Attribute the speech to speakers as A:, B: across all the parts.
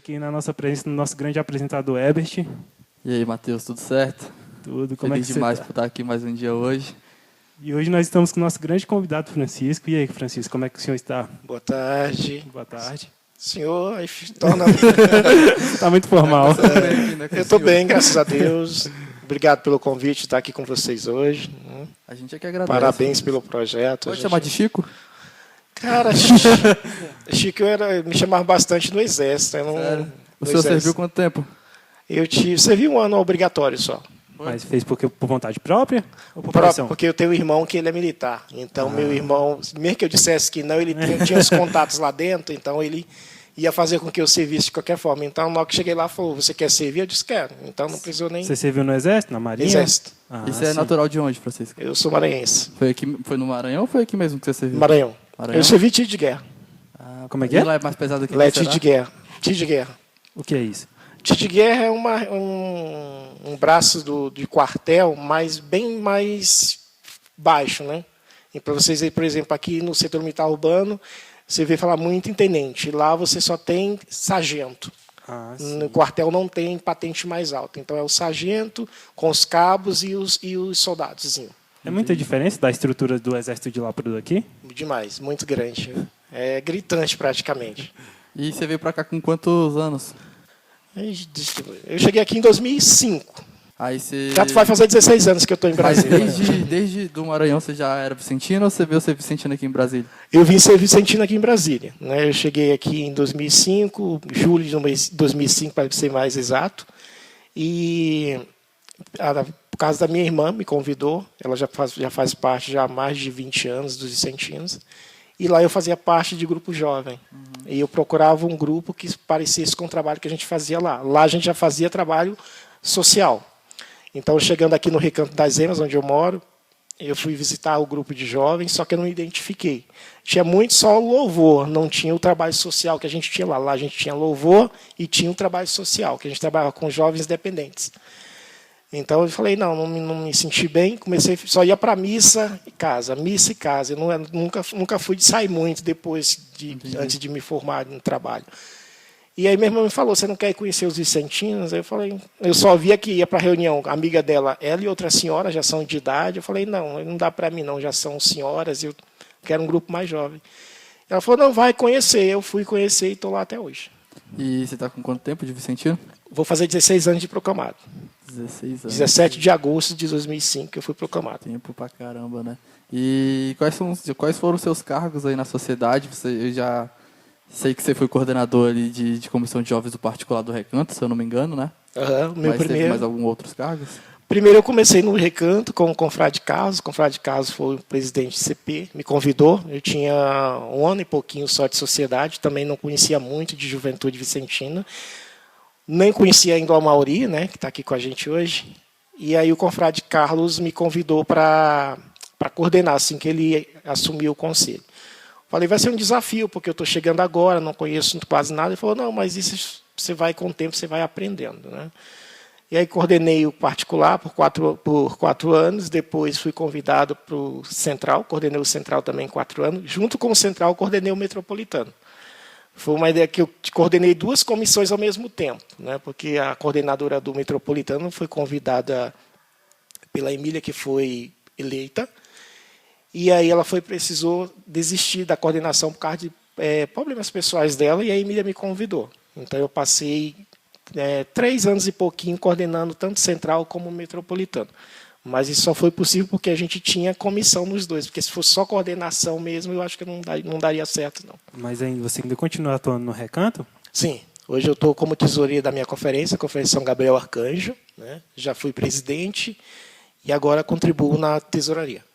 A: aqui na nossa presença, no nosso grande apresentador Ebert.
B: E aí, Matheus, tudo certo?
A: Tudo, como
B: Feliz
A: é que
B: demais
A: você tá?
B: por estar aqui mais um dia hoje.
A: E hoje nós estamos com o nosso grande convidado, Francisco. E aí, Francisco, como é que o senhor está?
C: Boa tarde.
A: Boa tarde.
C: Senhor, aí torna...
A: Está muito formal.
C: Eu estou bem, graças a Deus. Obrigado pelo convite de estar aqui com vocês hoje.
B: A gente é que agradece.
C: Parabéns pelo projeto.
B: Pode chamar de Chico?
C: Cara, Chico me chamava bastante no Exército.
B: Sério? O senhor serviu quanto tempo?
C: Eu servi um ano obrigatório só.
A: Mas fez por vontade própria ou por pressão?
C: Porque eu tenho um irmão que ele é militar. Então, meu irmão, mesmo que eu dissesse que não, ele tinha os contatos lá dentro, então ele ia fazer com que eu servisse de qualquer forma. Então, na hora que cheguei lá, falou, você quer servir? Eu disse, quero. Então, não precisou nem...
A: Você serviu no Exército, na Marinha?
C: Exército.
B: E você é natural de onde, Francisco?
C: Eu sou maranhense.
B: Foi no Maranhão ou foi aqui mesmo que você serviu?
C: Maranhão.
B: Maranhão?
C: Eu servi tiro de guerra.
A: Como é que é?
B: E lá é mais pesado que
C: Lá é
B: você,
C: tiro de guerra. Tiro de guerra.
A: O que é isso?
C: Tiro de guerra é um braço de quartel, mas bem mais baixo, né? E para vocês verem, por exemplo, aqui no setor militar urbano, você vê falar muito em tenente. Lá você só tem sargento. No quartel não tem patente mais alta. Então é o sargento com os cabos e os soldados.
A: É muita diferença da estrutura do Exército de lá para o daqui?
C: Demais, muito grande. É gritante praticamente.
B: E você veio para cá com quantos anos?
C: Eu cheguei aqui em 2005.
B: Aí você...
C: Já vai fazer 16 anos que eu estou em
B: Mas
C: Brasília.
B: desde do Maranhão você já era vicentino ou você veio ser vicentino aqui em Brasília?
C: Eu vim ser vicentino aqui em Brasília. Né? Eu cheguei aqui em 2005, julho de 2005, para ser mais exato. E por causa da minha irmã me convidou, ela já faz parte já há mais de 20 anos dos vicentinos. E lá eu fazia parte de grupo jovem. E eu procurava um grupo que parecesse com o trabalho que a gente fazia lá. Lá a gente já fazia trabalho social. Então, chegando aqui no Recanto das Emas, onde eu moro, eu fui visitar o grupo de jovens, só que eu não identifiquei. Tinha muito só o louvor, não tinha o trabalho social que a gente tinha lá. Lá a gente tinha louvor e tinha o trabalho social, que a gente trabalhava com jovens dependentes. Então eu falei, não me senti bem, só ia para missa e casa. Eu nunca fui de sair muito antes de me formar no trabalho. E aí minha irmã me falou, você não quer ir conhecer os vicentinos? Aí eu falei, eu só via que ia para a reunião, a amiga dela, ela e outra senhora já são de idade. Eu falei, não dá para mim não, já são senhoras, eu quero um grupo mais jovem. Ela falou, não, vai conhecer. Eu fui conhecer e estou lá até hoje.
B: E você está com quanto tempo de vicentino?
C: Vou fazer 16 anos de proclamado.
B: 16 anos.
C: 17 de agosto de 2005 que eu fui proclamado.
B: Tempo pra caramba, né? E quais foram os seus cargos aí na sociedade? Eu já sei que você foi coordenador ali de comissão de jovens do particular do Recanto, se eu não me engano, né?
C: Mas
B: teve mais alguns outros cargos?
C: Primeiro eu comecei no Recanto com o Confrade Carlos. O Confrade Carlos foi o presidente do CP, me convidou. Eu tinha um ano e pouquinho só de sociedade, também não conhecia muito de juventude vicentina. Nem conhecia ainda o Amauri, né, que está aqui com a gente hoje. E aí o Confrade Carlos me convidou para coordenar, assim que ele assumiu o conselho. Falei, vai ser um desafio, porque eu estou chegando agora, não conheço quase nada. Ele falou, não, mas isso você vai com o tempo, você vai aprendendo. Né? E aí coordenei o particular por 4 anos, depois fui convidado para o Central, coordenei o Central também 4 anos. Junto com o Central, coordenei o Metropolitano. Foi uma ideia que eu coordenei 2 comissões ao mesmo tempo, né? Porque a coordenadora do Metropolitano foi convidada pela Emília, que foi eleita, e aí ela precisou desistir da coordenação por causa de problemas pessoais dela, e a Emília me convidou. Então eu passei 3 anos e pouquinho coordenando tanto Central como Metropolitano. Mas isso só foi possível porque a gente tinha comissão nos dois. Porque se fosse só coordenação mesmo, eu acho que não daria certo, não.
A: Mas aí você ainda continua atuando no Recanto?
C: Sim. Hoje eu estou como tesoureiro da minha conferência, a Conferência São Gabriel Arcanjo. Né? Já fui presidente e agora contribuo na tesouraria.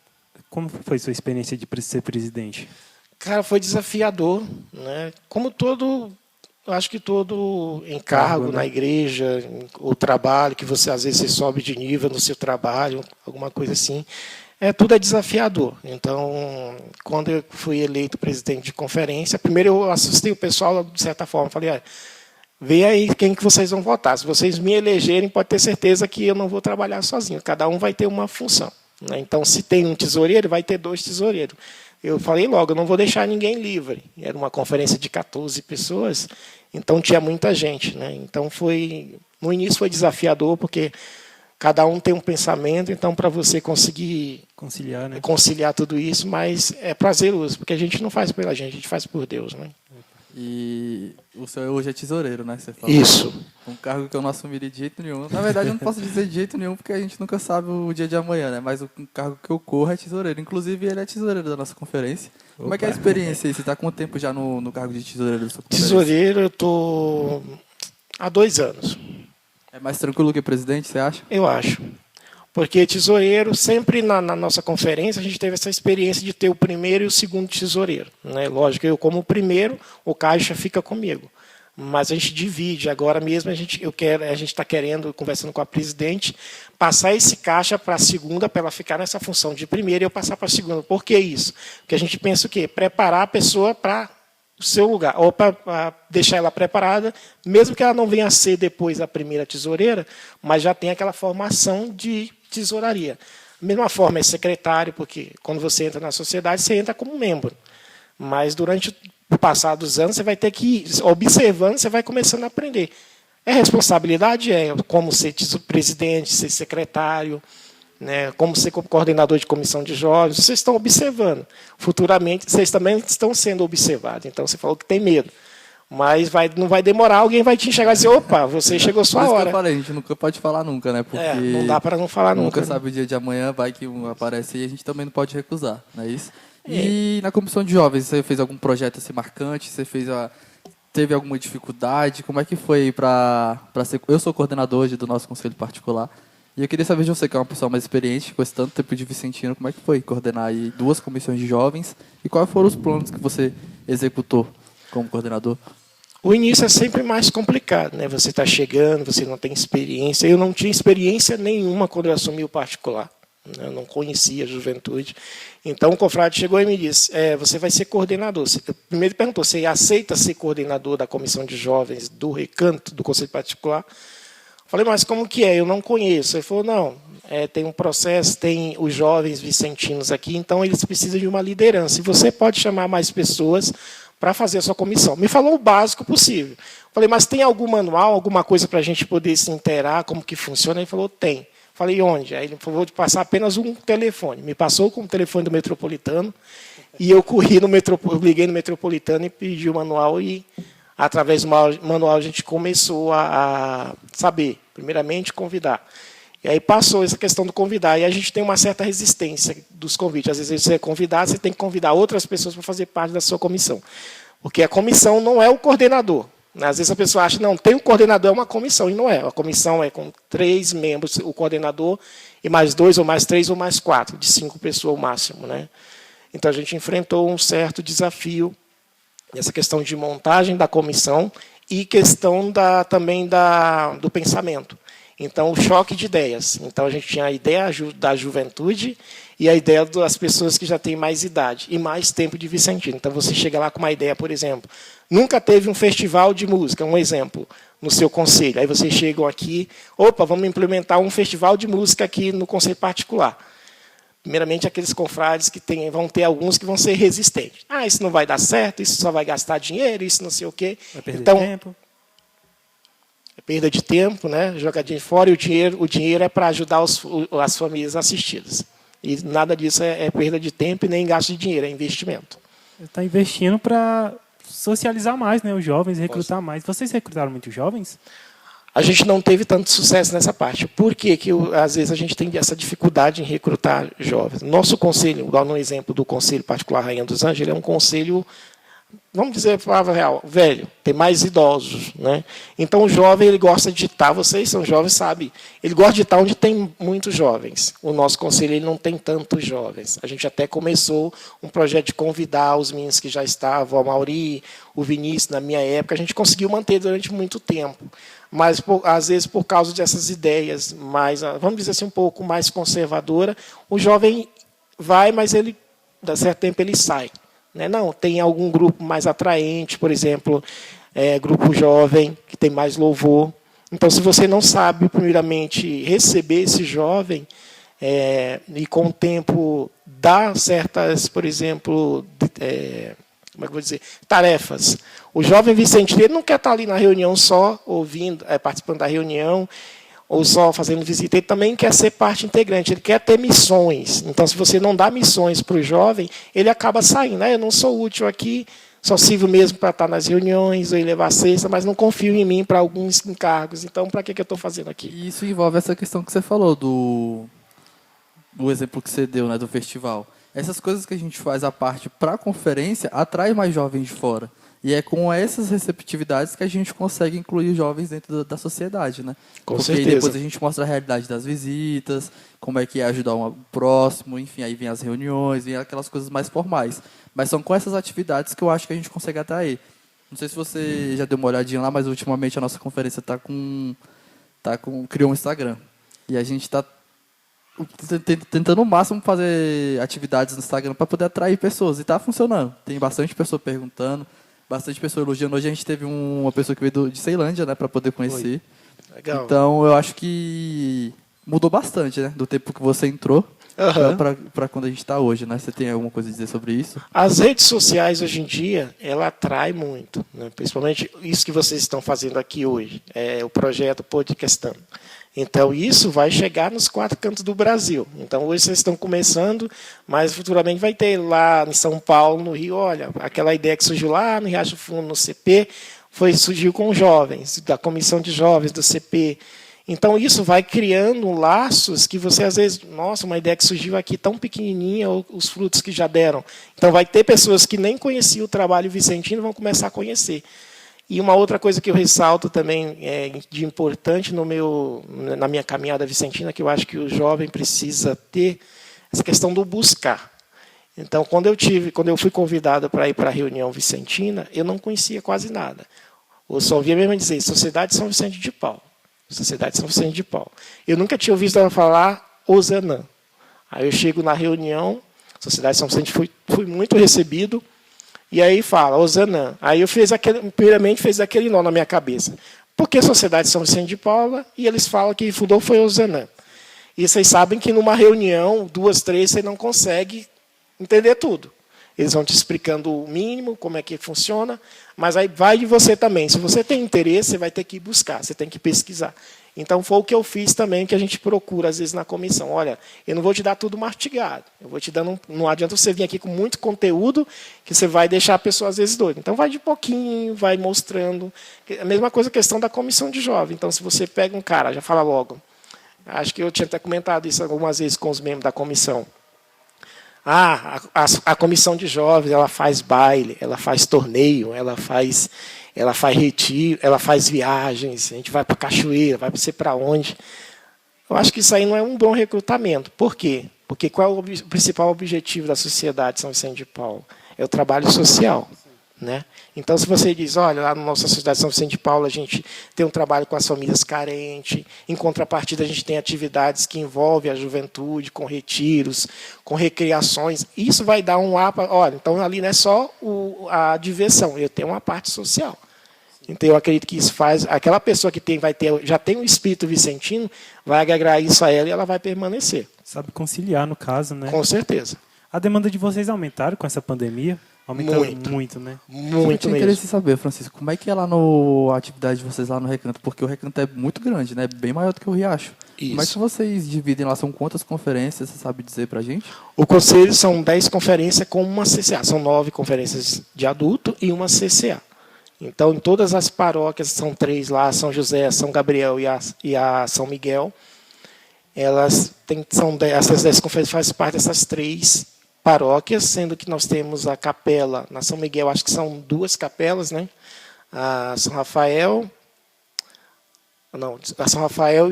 A: Como foi sua experiência de ser presidente?
C: Cara, foi desafiador. Né? Acho que todo encargo, né? Na igreja, o trabalho, que você às vezes sobe de nível no seu trabalho, alguma coisa assim, tudo é desafiador. Então, quando eu fui eleito presidente de conferência, primeiro eu assustei o pessoal de certa forma, falei, vê aí quem que vocês vão votar. Se vocês me elegerem, pode ter certeza que eu não vou trabalhar sozinho, cada um vai ter uma função. Né? Então, se tem um tesoureiro, vai ter 2 tesoureiros. Eu falei logo, eu não vou deixar ninguém livre. Era uma conferência de 14 pessoas, Então tinha muita gente, né? Então no início foi desafiador, porque cada um tem um pensamento, então para você conseguir
A: Conciliar, né?
C: conciliar tudo isso, mas é prazeroso, porque a gente não faz pela gente, a gente faz por Deus, né?
B: E o senhor hoje é tesoureiro, né? Você falou.
C: Isso.
B: Um cargo que eu não assumiria de jeito nenhum. Na verdade, eu não posso dizer de jeito nenhum, porque a gente nunca sabe o dia de amanhã, né? Mas o cargo que eu corro é tesoureiro. Inclusive, ele é tesoureiro da nossa conferência.
A: Opa.
B: Como é que é a experiência aí? Você está há quanto tempo já no cargo de tesoureiro da sua conferência?
C: Tesoureiro, eu estou há 2 anos,
B: É mais tranquilo que presidente, você acha?
C: eu acho. Porque tesoureiro, sempre na nossa conferência, a gente teve essa experiência de ter o primeiro e o segundo tesoureiro, né? Lógico, eu como o primeiro, o caixa fica comigo. Mas a gente divide. Agora mesmo a gente está querendo, conversando com a presidente, passar esse caixa para a segunda, para ela ficar nessa função de primeiro e eu passar para a segunda. Por que isso? Porque a gente pensa o quê? Preparar a pessoa para o seu lugar, ou para deixar ela preparada, mesmo que ela não venha a ser depois a primeira tesoureira, mas já tem aquela formação de tesouraria. Da mesma forma é secretário, porque quando você entra na sociedade, você entra como membro. Mas durante o passar dos anos, você vai ter que ir observando, você vai começando a aprender. É responsabilidade? É. Como ser presidente, ser secretário, né? Como ser coordenador de comissão de jovens. Vocês estão observando. Futuramente, vocês também estão sendo observados. Então, você falou que tem medo. Mas não vai demorar, alguém vai te enxergar e dizer, opa, você chegou sua hora.
B: Que eu falei, a gente nunca pode falar nunca, né? Porque
C: não dá para não falar nunca.
B: Nunca sabe o dia de amanhã, vai que um aparece e a gente também não pode recusar, não é isso? E na comissão de jovens, você fez algum projeto assim marcante? Você teve alguma dificuldade? Como é que foi para ser... Eu sou coordenador hoje do nosso conselho particular. E eu queria saber de você, que é uma pessoa mais experiente, com esse tanto tempo de vicentino, como é que foi coordenar aí 2 comissões de jovens? E quais foram os planos que você executou como coordenador?
C: O início é sempre mais complicado, né? Você está chegando, você não tem experiência. Eu não tinha experiência nenhuma quando eu assumi o particular. Eu não conhecia a juventude. Então, o confrade chegou e me disse, você vai ser coordenador. Primeiro perguntou, você aceita ser coordenador da comissão de jovens do Recanto, do Conselho Particular? Falei, mas como que é? Eu não conheço. Ele falou, não, tem um processo, tem os jovens vicentinos aqui, então eles precisam de uma liderança. E você pode chamar mais pessoas para fazer a sua comissão. Me falou o básico possível. Falei, mas tem algum manual, alguma coisa para a gente poder se inteirar, como que funciona? Ele falou, tem. Falei, onde? Aí ele falou, vou te passar apenas um telefone. Me passou com o telefone do Metropolitano e eu liguei no Metropolitano e pedi o manual e, através do manual, a gente começou a saber, primeiramente, convidar. E aí passou essa questão do convidar. E a gente tem uma certa resistência dos convites. Às vezes você é convidado, você tem que convidar outras pessoas para fazer parte da sua comissão. Porque a comissão não é o coordenador. Às vezes a pessoa acha, não, tem um coordenador, é uma comissão, e não é. A comissão é com 3 membros, o coordenador, e mais 2, ou mais 3, ou mais 4, de 5 pessoas o máximo, né? Então a gente enfrentou um certo desafio nessa questão de montagem da comissão e questão também do pensamento. Então, o choque de ideias. Então, a gente tinha a ideia da juventude e a ideia das pessoas que já têm mais idade e mais tempo de vicentino. Então, você chega lá com uma ideia, por exemplo, nunca teve um festival de música, um exemplo, no seu conselho. Aí vocês chegam aqui, opa, vamos implementar um festival de música aqui no conselho particular. Primeiramente, aqueles confrades que vão ter alguns que vão ser resistentes. Ah, isso não vai dar certo, isso só vai gastar dinheiro, isso não sei o quê.
A: Vai perder tempo.
C: Perda de tempo, né? Jogadinho fora, e o dinheiro é para ajudar as famílias assistidas. E nada disso é perda de tempo e nem gasto de dinheiro, é investimento.
A: Está investindo para socializar mais, né, os jovens, recrutar mais. Vocês recrutaram muitos jovens?
C: A gente não teve tanto sucesso nessa parte. Por que às vezes a gente tem essa dificuldade em recrutar jovens? Nosso conselho, igual no exemplo do Conselho Particular Rainha dos Anjos, ele é um conselho, vamos dizer a palavra real, velho, tem mais idosos, né? Então o jovem, ele gosta de estar, vocês são jovens, sabem, ele gosta de estar onde tem muitos jovens. O nosso conselho, ele não tem tantos jovens. A gente até começou um projeto de convidar os meninos que já estavam, o Mauri, o Vinícius, na minha época, a gente conseguiu manter durante muito tempo. Mas, às vezes, por causa dessas ideias mais, vamos dizer assim, um pouco mais conservadora, o jovem vai, mas ele, a certo tempo, ele sai. Não, tem algum grupo mais atraente, por exemplo, grupo jovem, que tem mais louvor. Então, se você não sabe, primeiramente, receber esse jovem, e com o tempo dar certas, por exemplo, como é que eu vou dizer, tarefas. O jovem vicentino ele não quer estar ali na reunião só ouvindo, participando da reunião, ou só fazendo visita, ele também quer ser parte integrante, ele quer ter missões. Então, se você não dá missões para o jovem, ele acaba saindo. Eu não sou útil aqui, só sirvo mesmo para estar nas reuniões ou ir levar a cesta, mas não confio em mim para alguns encargos. Então, para que eu estou fazendo aqui?
B: E isso envolve essa questão que você falou, do exemplo que você deu, né, do festival. Essas coisas que a gente faz à parte para a conferência atrai mais jovens de fora. E é com essas receptividades que a gente consegue incluir jovens dentro da sociedade, né?
C: Com
B: Porque
C: certeza.
B: aí depois a gente mostra a realidade das visitas, como é que é ajudar o próximo, enfim, aí vem as reuniões, vem aquelas coisas mais formais. Mas são com essas atividades que eu acho que a gente consegue atrair. Não sei se você já deu uma olhadinha lá, mas ultimamente a nossa conferência criou um Instagram. E a gente está tentando o máximo fazer atividades no Instagram para poder atrair pessoas. E está funcionando. Tem bastante pessoa perguntando, bastante pessoa elogiando. Hoje a gente teve uma pessoa que veio de Ceilândia, né, para poder conhecer.
C: Legal.
B: Então eu acho que mudou bastante, né, do tempo que você entrou para quando a gente está hoje, né? Você tem alguma coisa a dizer sobre isso?
C: As redes sociais hoje em dia, ela atrai muito, né? Principalmente isso que vocês estão fazendo aqui hoje, o projeto Podcastando. Então, isso vai chegar nos 4 cantos do Brasil. Então, hoje vocês estão começando, mas futuramente vai ter lá em São Paulo, no Rio, olha, aquela ideia que surgiu lá no Riacho Fundo, no CP, surgiu com jovens, da comissão de jovens do CP. Então, isso vai criando laços que você, às vezes, nossa, uma ideia que surgiu aqui tão pequenininha, ou os frutos que já deram. Então, vai ter pessoas que nem conheciam o trabalho vicentino vão começar a conhecer. E uma outra coisa que eu ressalto também de importante na minha caminhada vicentina, que eu acho que o jovem precisa ter, essa questão do buscar. Então, quando eu fui convidado para ir para a reunião vicentina, eu não conhecia quase nada. Eu só ouvia mesmo dizer Sociedade São Vicente de Paulo. Sociedade São Vicente de Paulo. Eu nunca tinha ouvido ela falar Osanã. Aí eu chego na reunião, Sociedade São Vicente, fui muito recebido, e aí fala Osanã. Aí eu primeiramente fez aquele nó na minha cabeça. Por que Sociedade São Vicente de Paulo? E eles falam que fundou foi Osanã. E vocês sabem que numa reunião, 2, 3, você não consegue entender tudo. Eles vão te explicando o mínimo, como é que funciona, mas aí vai de você também. Se você tem interesse, você vai ter que buscar, você tem que pesquisar. Então, foi o que eu fiz também, que a gente procura, às vezes, na comissão. Olha, eu não vou te dar tudo mastigado. Eu vou te dando. Não adianta você vir aqui com muito conteúdo, que você vai deixar a pessoa, às vezes, doida. Então, vai de pouquinho, vai mostrando. A mesma coisa a questão da comissão de jovem. Então, se você pega um cara, já fala logo. Acho que eu tinha até comentado isso algumas vezes com os membros da comissão. A comissão de jovens, ela faz baile, ela faz torneio, ela faz retiro, ela faz viagens, a gente vai para cachoeira, vai para sei para onde. Eu acho que isso aí não é um bom recrutamento. Por quê? Porque qual é o principal objetivo da sociedade São Vicente de Paulo? É o trabalho social. Né? Então, se você diz, olha, lá na nossa sociedade São Vicente de Paulo, a gente tem um trabalho com as famílias carentes, em contrapartida, a gente tem atividades que envolvem a juventude, com retiros, com recreações, isso vai dar um ar para. Olha, então ali não é só a diversão, eu tenho uma parte social. Então, eu acredito que isso faz. Aquela pessoa que já tem um espírito vicentino, vai agregar isso a ela e ela vai permanecer.
A: Sabe conciliar, no caso, né?
C: Com certeza.
A: A demanda de vocês aumentaram com essa pandemia? Aumentou muito, né?
C: Muito
B: eu
C: mesmo.
B: interesse em saber, Francisco, como é que é lá a atividade de vocês lá no Recanto? Porque o Recanto é muito grande, né? Bem maior do que o Riacho.
C: Isso.
B: Como é que vocês dividem lá? São quantas conferências? Você sabe dizer pra gente?
C: O conselho são 10 conferências com uma CCA. São 9 conferências de adulto e uma CCA. Então, em todas as paróquias, são 3 lá, São José, São Gabriel e a São Miguel, essas 10 conferências fazem parte dessas 3 paróquias, sendo que nós temos a capela, na São Miguel, acho que são 2 capelas, né? A São Rafael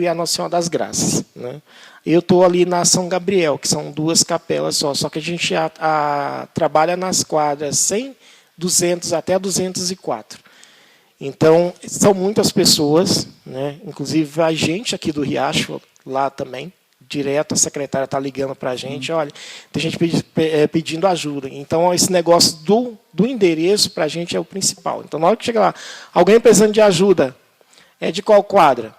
C: e a Nossa Senhora das Graças. Né? Eu estou ali na São Gabriel, que são 2 capelas só que a gente trabalha nas quadras 100, 200 até 204. Então, são muitas pessoas, né? Inclusive a gente aqui do Riacho, lá também, direto, a secretária está ligando para a gente, olha, tem gente pedindo ajuda. Então, esse negócio do endereço para a gente é o principal. Então, na hora que chega lá, alguém precisando de ajuda, é de qual quadra?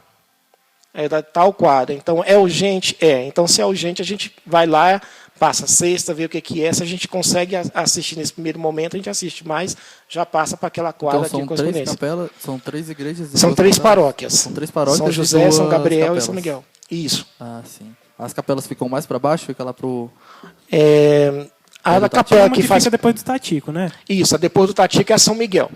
C: É da tal quadra. Então, é urgente? É. Então, se é urgente, a gente vai lá passa sexta, vê o que é. Se a gente consegue assistir nesse primeiro momento, a gente assiste, mas já passa para aquela quadra
B: Então,
C: de correspondência.
B: são 3 capelas, são 3 igrejas?
C: São 3 paróquias.
B: São 3 paróquias.
C: São José, São Gabriel
B: capelas.
C: e São Miguel. Isso.
B: Ah, sim. As capelas ficam mais para baixo? Fica lá pro...
C: A capela que faz...
A: fica depois do Tatico, né?
C: Isso, depois do Tatico é a São Miguel.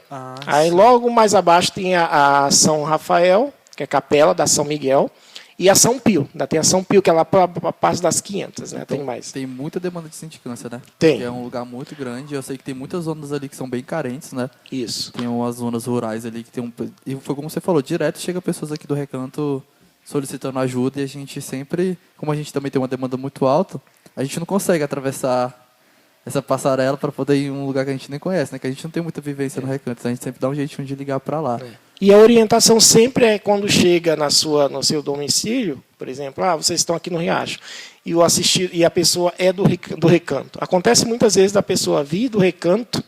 C: Aí logo mais abaixo tem a São Rafael, que é a capela da São Miguel, e a São Pio. Ainda tem a São Pio, que é lá para a parte das 500, né?
B: Então,
C: tem mais.
B: Tem muita demanda de sindicância, né?
C: Tem.
B: Que é um lugar muito grande. Eu sei que tem muitas zonas ali que são bem carentes, né?
C: Isso.
B: Tem umas zonas rurais ali que tem E foi como você falou, direto chega pessoas aqui do Recanto solicitando ajuda e a gente sempre, como a gente também tem uma demanda muito alta, a gente não consegue atravessar essa passarela para poder ir em um lugar que a gente nem conhece, né? Que a gente não tem muita vivência no Recanto, então a gente sempre dá um jeitinho de ligar para lá.
C: E a orientação sempre é quando chega no seu domicílio, por exemplo, vocês estão aqui no Riacho, e a pessoa é do Recanto. Acontece muitas vezes da pessoa vir do Recanto,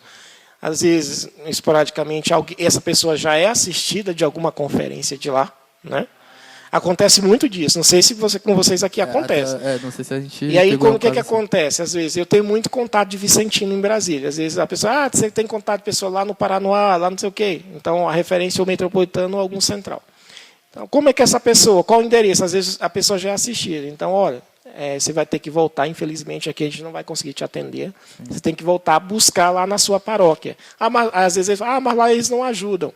C: às vezes, esporadicamente, essa pessoa já é assistida de alguma conferência de lá, né? Acontece muito disso. Não sei se com vocês aqui acontece.
B: Não sei se a gente...
C: E aí, o que acontece? Às vezes, eu tenho muito contato de vicentino em Brasília. Às vezes, a pessoa, você tem contato de pessoa lá no Paranoá, lá não sei o quê. Então, a referência é o metropolitano ou algum central. Então, como é que essa pessoa, qual o endereço? Às vezes, a pessoa já é assistida. Então, olha, você vai ter que voltar. Infelizmente, aqui a gente não vai conseguir te atender. Você tem que voltar a buscar lá na sua paróquia. Mas, às vezes, mas lá eles não ajudam.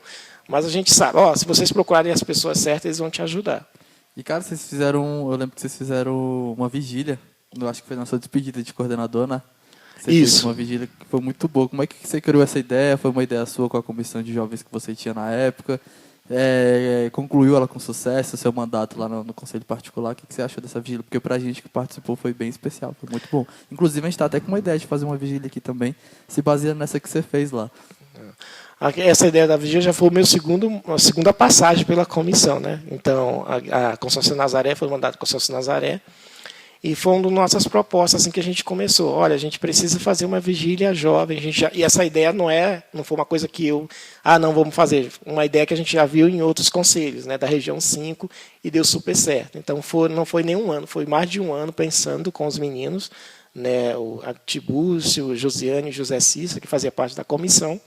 C: Mas a gente sabe, se vocês procurarem as pessoas certas, eles vão te ajudar.
B: E, cara, eu lembro que vocês fizeram uma vigília, eu acho que foi na sua despedida de coordenador, né? Você fez uma vigília que foi muito boa. Como é que você criou essa ideia? Foi uma ideia sua com a comissão de jovens que você tinha na época? Concluiu ela com sucesso, o seu mandato lá no Conselho Particular? O que você achou dessa vigília? Porque pra gente que participou foi bem especial, foi muito bom. Inclusive, a gente está até com uma ideia de fazer uma vigília aqui também, se baseando nessa que você fez lá.
C: Essa ideia da vigília já foi a segunda passagem pela comissão, né? Então, a Consolação Nazaré foi mandada para a Consolação Nazaré e foi uma das nossas propostas assim que a gente começou. Olha, a gente precisa fazer uma vigília jovem. E essa ideia não foi uma coisa que não vamos fazer. Uma ideia que a gente já viu em outros conselhos, né, da região 5 e deu super certo. Então, não foi nem um ano, foi mais de um ano pensando com os meninos, né, o Tibúrcio, o Josiane e o José Cícero, que fazia parte da comissão.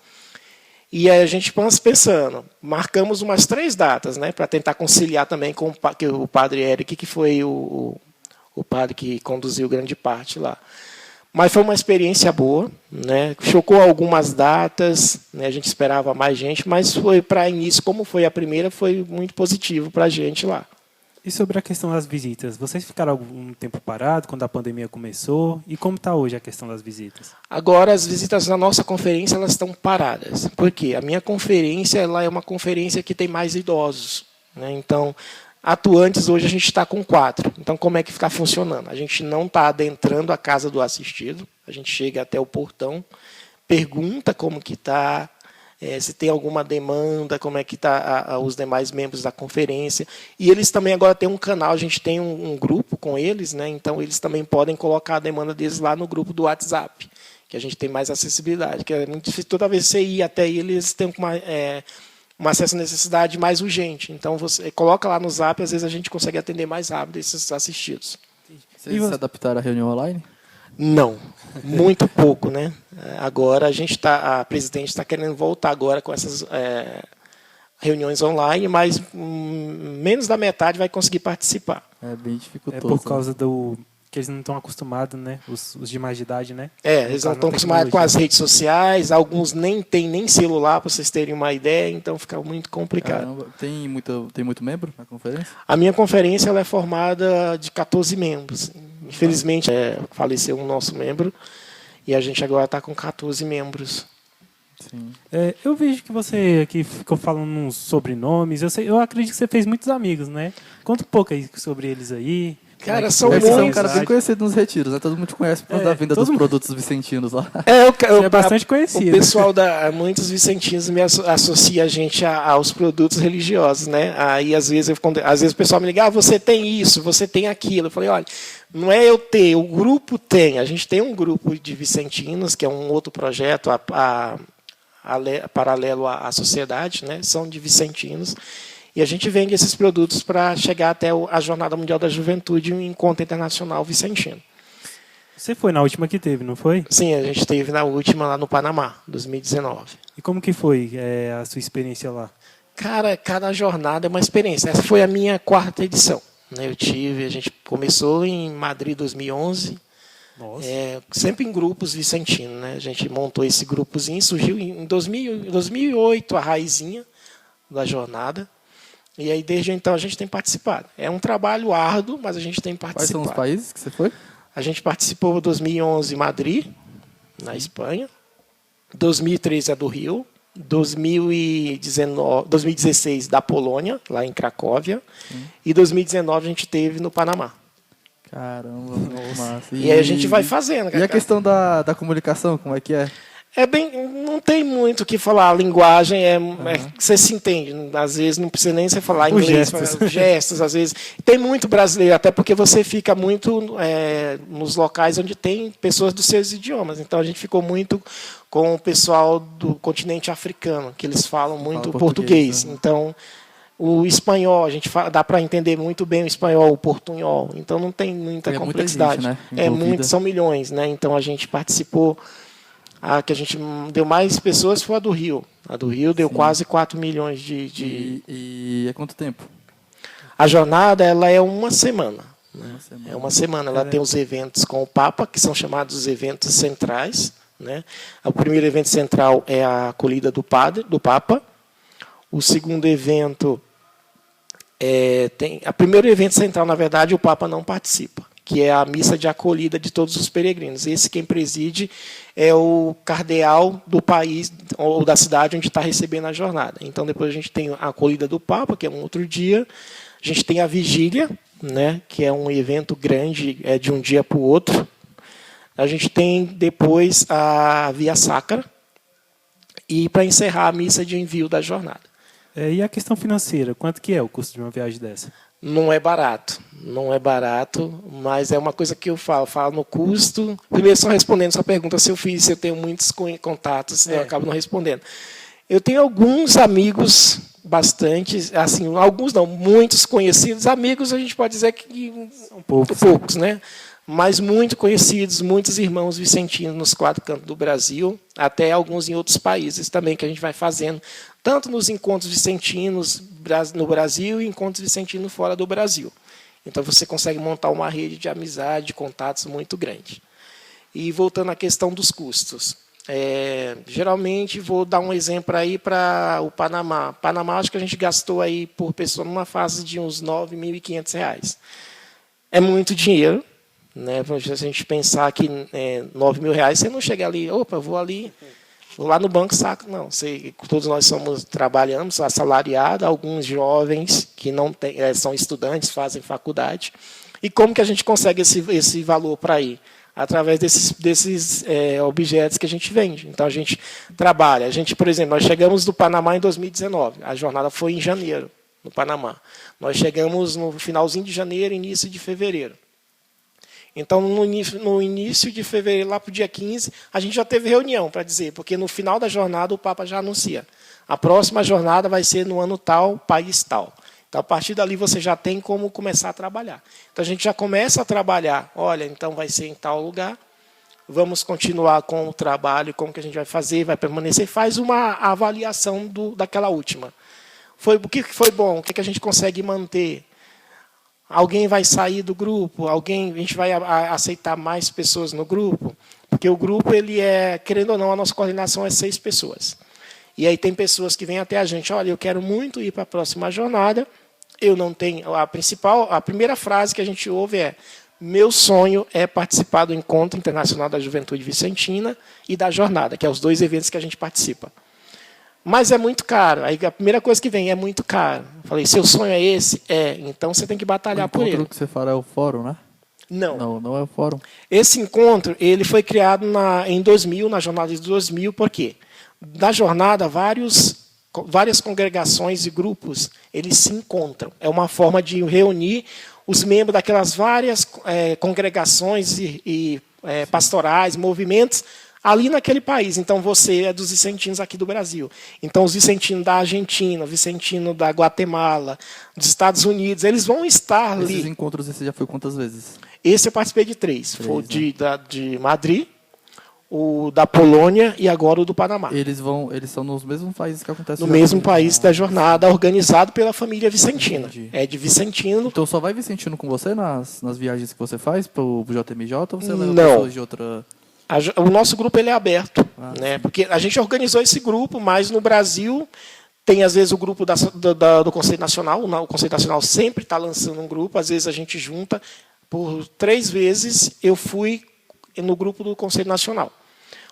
C: E aí a gente pensando, marcamos umas 3 datas, né, para tentar conciliar também com o padre Eric, que foi o padre que conduziu grande parte lá. Mas foi uma experiência boa, né, chocou algumas datas, né, a gente esperava mais gente, mas foi para início, como foi a primeira, foi muito positivo para a gente lá.
A: E sobre a questão das visitas, vocês ficaram algum tempo parados quando a pandemia começou? E como está hoje a questão das visitas?
C: Agora, as visitas na nossa conferência elas estão paradas. Por quê? A minha conferência ela é uma conferência que tem mais idosos, né? Então, atuantes, hoje a gente está com 4. Então, como é que está funcionando? A gente não está adentrando a casa do assistido. A gente chega até o portão, pergunta como que está, se tem alguma demanda, como é que está os demais membros da conferência. E eles também agora têm um canal, a gente tem um grupo com eles, né? Então eles também podem colocar a demanda deles lá no grupo do WhatsApp, que a gente tem mais acessibilidade, que é muito difícil, toda vez que você ir até eles têm uma acesso à necessidade mais urgente. Então você coloca lá no Zap, às vezes a gente consegue atender mais rápido esses assistidos.
B: Vocês se adaptaram à reunião online?
C: Não, muito pouco, né? Agora a presidente está querendo voltar agora com essas reuniões online, mas menos da metade vai conseguir participar.
B: É bem dificultoso.
A: É por causa que eles não estão acostumados, né? Os de mais de idade, né?
C: Eles não estão acostumados com as redes sociais, alguns nem têm nem celular, para vocês terem uma ideia, então fica muito complicado.
B: Caramba. Tem muito membro na conferência?
C: A minha conferência ela é formada de 14 membros. Infelizmente, faleceu um nosso membro e a gente agora está com 14 membros.
B: Sim.
A: Eu vejo que você aqui ficou falando uns sobrenomes. Eu acredito que você fez muitos amigos, né? Conta um pouco aí sobre eles aí.
C: Cara, são
B: Você
C: muitos.
B: é um cara bem conhecido nos retiros, né? Todo mundo te conhece por causa da venda dos produtos vicentinos lá.
A: É bastante conhecido.
C: O pessoal muitos vicentinos me associa a gente aos produtos religiosos, né? Aí às vezes o pessoal me liga, você tem isso, você tem aquilo. Eu falei, olha, não é eu ter, o grupo tem. A gente tem um grupo de vicentinos, que é um outro projeto paralelo à sociedade, né? São de vicentinos. E a gente vende esses produtos para chegar até a Jornada Mundial da Juventude, um encontro internacional vicentino.
A: Você foi na última que teve, não foi?
C: Sim, a gente esteve na última lá no Panamá, 2019.
A: E como que foi a sua experiência lá?
C: Cara, cada jornada é uma experiência. Essa foi a minha 4ª edição, né? A gente começou em Madrid 2011,
A: Nossa.
C: sempre em grupos vicentinos, né? A gente montou esse grupozinho, surgiu em 2008 a raizinha da jornada. E aí, desde então, a gente tem participado. É um trabalho árduo, mas a gente tem participado.
B: Quais são os países que você foi?
C: A gente participou em 2011 em Madrid, na Espanha. 2013 a do Rio. 2016 da Polônia, lá em Cracóvia. E 2019 a gente teve no Panamá.
B: Caramba, massa.
C: E aí a gente vai fazendo.
B: E a questão da comunicação, como é que é?
C: Não tem muito o que falar. A linguagem você se entende. Às vezes não precisa nem você falar inglês, gestos, às vezes. Tem muito brasileiro, até porque você fica muito nos locais onde tem pessoas dos seus idiomas. Então a gente ficou muito com o pessoal do continente africano, que eles falam muito português.
B: Né?
C: Então o espanhol, dá para entender muito bem o espanhol, o portunhol. Então não tem muita complexidade.
B: Muita gente, né?
C: São milhões, né? Então a gente participou. A que a gente deu mais pessoas foi a do Rio. A do Rio deu quase 4 milhões de...
B: E é quanto tempo?
C: A jornada ela é uma semana. Né? É uma semana. Ela tem
A: É.
C: os eventos com o Papa, que são chamados os eventos centrais. Né? O primeiro evento central é a acolhida do Papa. O segundo evento... O primeiro evento central, na verdade, o Papa não participa, que é a missa de acolhida de todos os peregrinos. Esse quem preside é o cardeal do país ou da cidade onde está recebendo a jornada. Então, depois a gente tem a acolhida do Papa, que é um outro dia. A gente tem a vigília, né, que é um evento grande, de um dia para o outro. A gente tem depois a Via Sacra e, para encerrar, a missa de envio da jornada.
A: E a questão financeira, quanto que é o custo de uma viagem dessa?
C: Não é barato, mas é uma coisa que eu falo no custo. Primeiro, só respondendo sua pergunta, se eu tenho muitos contatos, eu acabo não respondendo. Eu tenho alguns amigos, bastante, assim, alguns não, muitos conhecidos. Amigos, a gente pode dizer que
A: São poucos.
C: poucos, né? Mas muito conhecidos, muitos irmãos vicentinos nos 4 cantos do Brasil, até alguns em outros países também, que a gente vai fazendo, tanto nos encontros vicentinos no Brasil e encontros vicentinos fora do Brasil. Então, você consegue montar uma rede de amizade, de contatos muito grande. E voltando à questão dos custos. Geralmente, vou dar um exemplo aí para o Panamá. Panamá, acho que a gente gastou aí por pessoa numa fase de uns R$ 9.500. É muito dinheiro. Né? Se a gente pensar que R$ 9.000, você não chega ali, vou lá no banco, saco. Não, todos nós trabalhamos assalariados, alguns jovens que não são estudantes, fazem faculdade. E como que a gente consegue esse valor para ir? Através desses objetos que a gente vende. Então, a gente trabalha. Por exemplo, nós chegamos do Panamá em 2019. A jornada foi em janeiro, no Panamá. Nós chegamos no finalzinho de janeiro, início de fevereiro. Então, no início de fevereiro, lá para o dia 15, a gente já teve reunião para dizer, porque no final da jornada o Papa já anuncia. A próxima jornada vai ser no ano tal, país tal. Então, a partir dali, você já tem como começar a trabalhar. Então, a gente já começa a trabalhar. Olha, então vai ser em tal lugar. Vamos continuar com o trabalho, como que a gente vai fazer, vai permanecer. Faz uma avaliação daquela última. O que foi bom? O que a gente consegue manter? Alguém vai sair do grupo? A gente vai aceitar mais pessoas no grupo? Porque o grupo, querendo ou não, a nossa coordenação é 6 pessoas. E aí tem pessoas que vêm até a gente, olha, eu quero muito ir para a próxima jornada, eu não tenho... A primeira frase que a gente ouve é: meu sonho é participar do Encontro Internacional da Juventude Vicentina e da Jornada, que são os 2 eventos que a gente participa. Mas é muito caro. Aí a primeira coisa que vem é muito caro. Eu falei, seu sonho é esse? Então você tem que batalhar por ele.
B: O encontro que você fala é o fórum, né?
C: Não.
B: Não é o fórum.
C: Esse encontro ele foi criado em 2000, na jornada de 2000. Por quê? Na jornada, várias congregações e grupos eles se encontram. É uma forma de reunir os membros daquelas várias congregações e pastorais, movimentos, ali naquele país. Então, você é dos vicentinos aqui do Brasil. Então, os vicentinos da Argentina, vicentino da Guatemala, dos Estados Unidos, eles vão estar ali.
B: Esses encontros você já foi quantas vezes?
C: Esse eu participei de 3. Foi o
B: né?
C: de Madrid, o da Polônia e agora o do Panamá.
B: Eles são nos mesmos países que acontece
C: No
B: o
C: mesmo
B: JMJ.
C: país da jornada, organizado pela família Vicentina.
B: Entendi.
C: É de Vicentino.
B: Então só vai Vicentino com você nas viagens que você faz pro JMJ ou você leva
C: Não.
B: pessoas de outra...
C: O nosso grupo ele é aberto,
B: Ah,
C: né? Porque a gente organizou esse grupo, mas no Brasil tem às vezes o grupo do Conselho Nacional. O Conselho Nacional sempre está lançando um grupo, às vezes a gente junta. Por 3 vezes eu fui no grupo do Conselho Nacional.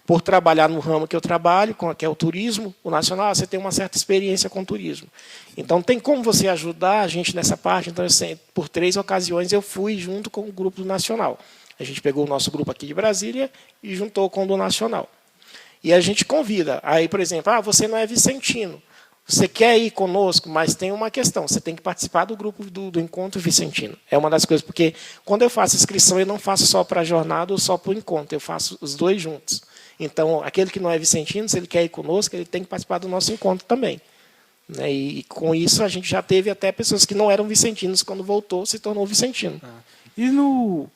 C: Por trabalhar no ramo que eu trabalho, que é o turismo, o nacional, você tem uma certa experiência com o turismo. Então, tem como você ajudar a gente nessa parte. Então, por 3 ocasiões, eu fui junto com o grupo do nacional. A gente pegou o nosso grupo aqui de Brasília e juntou com o do nacional. E a gente convida. Aí, por exemplo, você não é vicentino. Você quer ir conosco, mas tem uma questão. Você tem que participar do grupo do Encontro Vicentino. É uma das coisas, porque quando eu faço inscrição, eu não faço só para a jornada ou só para o encontro. Eu faço os 2 juntos. Então, aquele que não é vicentino, se ele quer ir conosco, ele tem que participar do nosso encontro também. Né? E com isso, a gente já teve até pessoas que não eram vicentinos, quando voltou, se tornou vicentino.
A: E no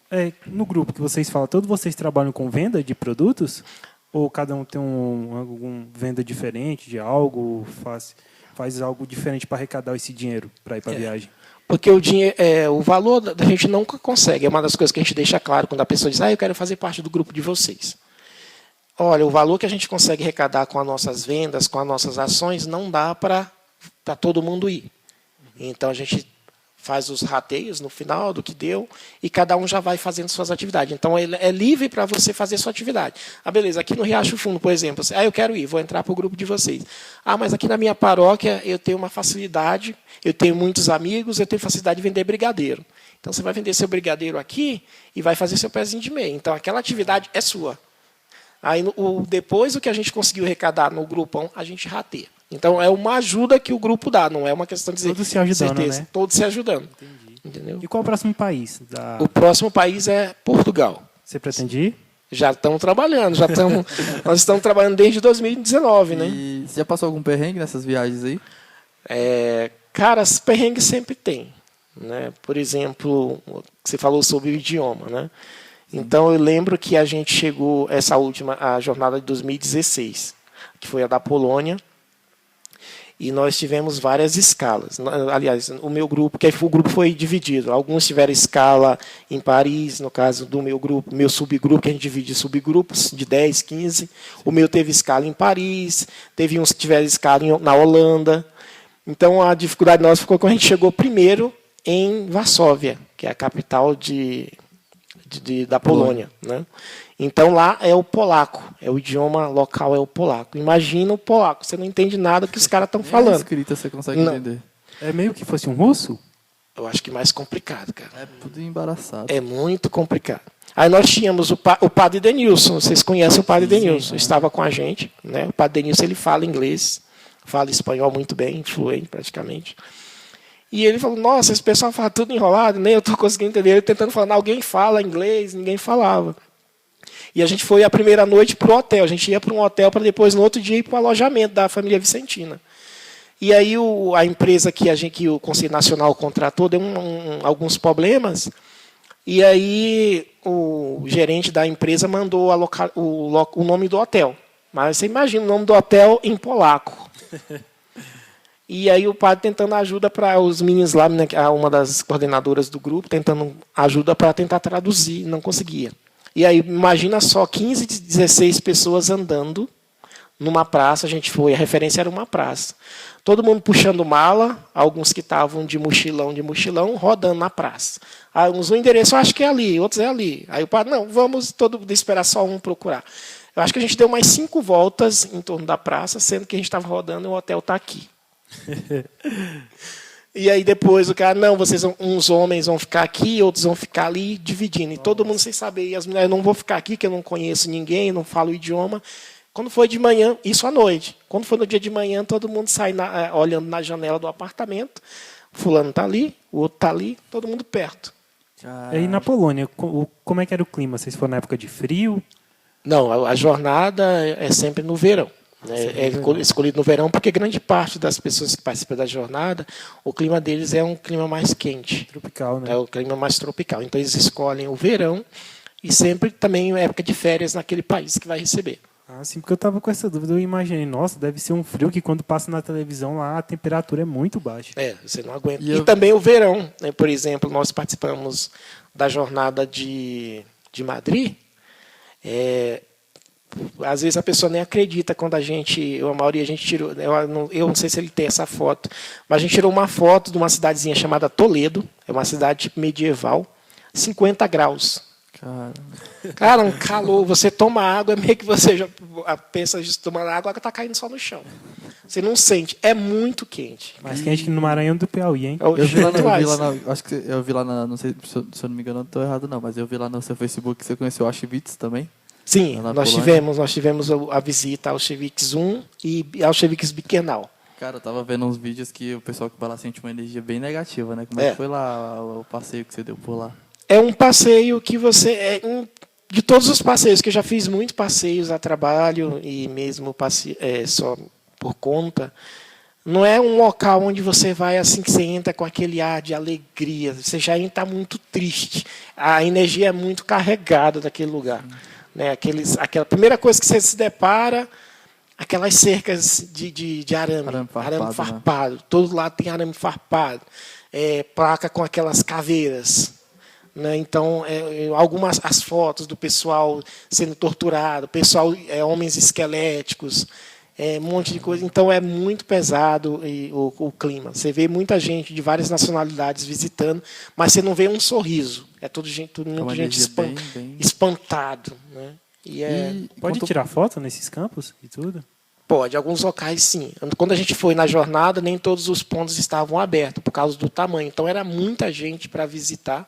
A: grupo que vocês falam, todos vocês trabalham com venda de produtos? Ou cada um tem alguma venda diferente de algo, faz algo diferente para arrecadar esse dinheiro para ir para a viagem?
C: Porque o valor da gente nunca consegue. É uma das coisas que a gente deixa claro quando a pessoa diz, eu quero fazer parte do grupo de vocês. Olha, o valor que a gente consegue arrecadar com as nossas vendas, com as nossas ações, não dá para todo mundo ir. Então, a gente faz os rateios no final do que deu e cada um já vai fazendo suas atividades. Então, ele é livre para você fazer sua atividade. Beleza, aqui no Riacho Fundo, por exemplo, eu quero ir, vou entrar para o grupo de vocês. Mas aqui na minha paróquia eu tenho uma facilidade, eu tenho muitos amigos, eu tenho facilidade de vender brigadeiro. Então, você vai vender seu brigadeiro aqui e vai fazer seu pezinho de meia. Então, aquela atividade é sua. Aí, depois, o que a gente conseguiu arrecadar no grupão, a gente rateia. Então, é uma ajuda que o grupo dá, não é uma questão de dizer...
A: Todos se ajudando,
C: certeza,
A: né?
C: Todos se ajudando.
A: Entendi.
C: Entendeu?
A: E qual é o próximo país?
C: O próximo país é Portugal.
A: Você pretende ir?
C: Já estamos trabalhando, nós estamos trabalhando desde 2019, né?
B: E você já passou algum perrengue nessas viagens aí?
C: Cara, perrengue sempre tem. Né? Por exemplo, você falou sobre o idioma, né? Então, eu lembro que a gente chegou, a jornada de 2016, que foi a da Polônia, e nós tivemos várias escalas. Aliás, o meu grupo, o grupo foi dividido. Alguns tiveram escala em Paris, no caso do meu grupo, meu subgrupo, que a gente divide em subgrupos de 10, 15. O meu teve escala em Paris, teve uns que tiveram escala na Holanda. Então, a dificuldade nossa ficou quando a gente chegou primeiro em Varsóvia, que é a capital da Polônia. Né? Então, lá é o polaco. O idioma local é o polaco. Imagina o polaco. Você não entende nada que os caras estão falando.
B: Escrita você consegue entender.
A: É meio que fosse um russo?
C: Eu acho que mais complicado, cara.
B: É tudo embaraçado.
C: É muito complicado. Aí nós tínhamos o padre Denilson. Vocês conhecem o padre Denilson.
A: Sim.
C: Estava com a gente. Né? O padre Denilson ele fala inglês, fala espanhol muito bem, fluente praticamente. E ele falou, nossa, esse pessoal fala tudo enrolado, nem eu estou conseguindo entender. Ele tentando falar, alguém fala inglês, ninguém falava. E a gente foi a primeira noite para o hotel. A gente ia para um hotel para depois, no outro dia, ir para o alojamento da família Vicentina. E aí a empresa que o Conselho Nacional contratou deu alguns problemas. E aí o gerente da empresa mandou o nome do hotel. Mas você imagina o nome do hotel em polaco. E aí o padre tentando ajuda para os meninos lá, né, uma das coordenadoras do grupo, tentando ajuda para tentar traduzir, não conseguia. E aí, imagina só, 15, 16 pessoas andando numa praça, a gente foi, a referência era uma praça. Todo mundo puxando mala, alguns que estavam de mochilão, rodando na praça. Alguns, o endereço, eu acho que é ali, outros é ali. Aí o padre, não, vamos esperar só um procurar. Eu acho que a gente deu mais 5 voltas em torno da praça, sendo que a gente estava rodando e o hotel está aqui. E aí depois o cara, não, uns homens vão ficar aqui, outros vão ficar ali, dividindo. E todo mundo sem saber. E as mulheres, não vou ficar aqui, que eu não conheço ninguém, não falo o idioma. Quando foi de manhã, isso à noite. Quando foi no dia de manhã, todo mundo sai olhando na janela do apartamento. Fulano está ali, o outro está ali, todo mundo perto.
A: E aí na Polônia, como é que era o clima? Vocês foram na época de frio?
C: Não, a jornada é sempre no verão. Né? É escolhido no verão porque grande parte das pessoas que participam da jornada, o clima deles é um clima mais quente.
A: Tropical, né?
C: É o clima mais tropical. Então eles escolhem o verão e sempre também é época de férias naquele país que vai receber.
A: Ah, sim, porque eu tava com essa dúvida, eu imaginei, nossa, deve ser um frio que quando passa na televisão lá a temperatura é muito baixa.
C: Você não aguenta. E também o verão, né? Por exemplo, nós participamos da jornada de Madrid. Às vezes a pessoa nem acredita quando a maioria a gente tirou, eu não sei se ele tem essa foto, mas a gente tirou uma foto de uma cidadezinha chamada Toledo, é uma cidade medieval, 50 graus. Cara, um calor, você toma água, é meio que você já pensa de tomar água, a água está caindo só no chão. Você não sente, é muito quente.
A: Mais quente que no Maranhão do Piauí, hein?
B: Eu vi lá na, não sei se eu não me engano, não estou errado não, mas eu vi lá no seu Facebook que você conheceu o Auschwitz também.
C: Sim, nós tivemos a visita ao Auschwitz I e ao Auschwitz-Birkenau.
B: Cara, eu tava vendo uns vídeos que o pessoal que vai lá sente uma energia bem negativa, né? Como é que foi lá o passeio que você deu por lá?
C: É um passeio que de todos os passeios, que eu já fiz muitos passeios a trabalho e mesmo só por conta, não é um local onde você vai assim que você entra com aquele ar de alegria, você já entra muito triste, a energia é muito carregada daquele lugar. Né? Aquela primeira coisa que você se depara, aquelas cercas de arame farpado, né? Todo lado tem arame farpado, placa com aquelas caveiras. Né? Então, as fotos do pessoal sendo torturado, homens esqueléticos, um monte de coisa. Então, é muito pesado o clima. Você vê muita gente de várias nacionalidades visitando, mas você não vê um sorriso. É tudo muita gente espantado. Né?
A: Pode tirar foto nesses campos e tudo?
C: Pode, alguns locais sim. Quando a gente foi na jornada, nem todos os pontos estavam abertos por causa do tamanho. Então, era muita gente para visitar.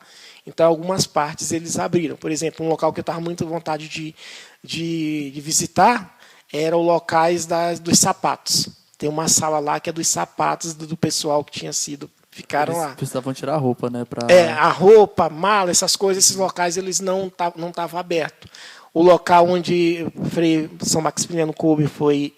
C: Então, algumas partes eles abriram. Por exemplo, um local que eu estava muito à vontade de visitar era o locais dos sapatos. Tem uma sala lá que é dos sapatos do pessoal que ficaram
B: eles
C: lá.
B: Precisavam tirar a roupa, né?
C: A roupa, mala, essas coisas, esses locais eles não estavam abertos. O local onde o Frei São Maximiliano Kolbe foi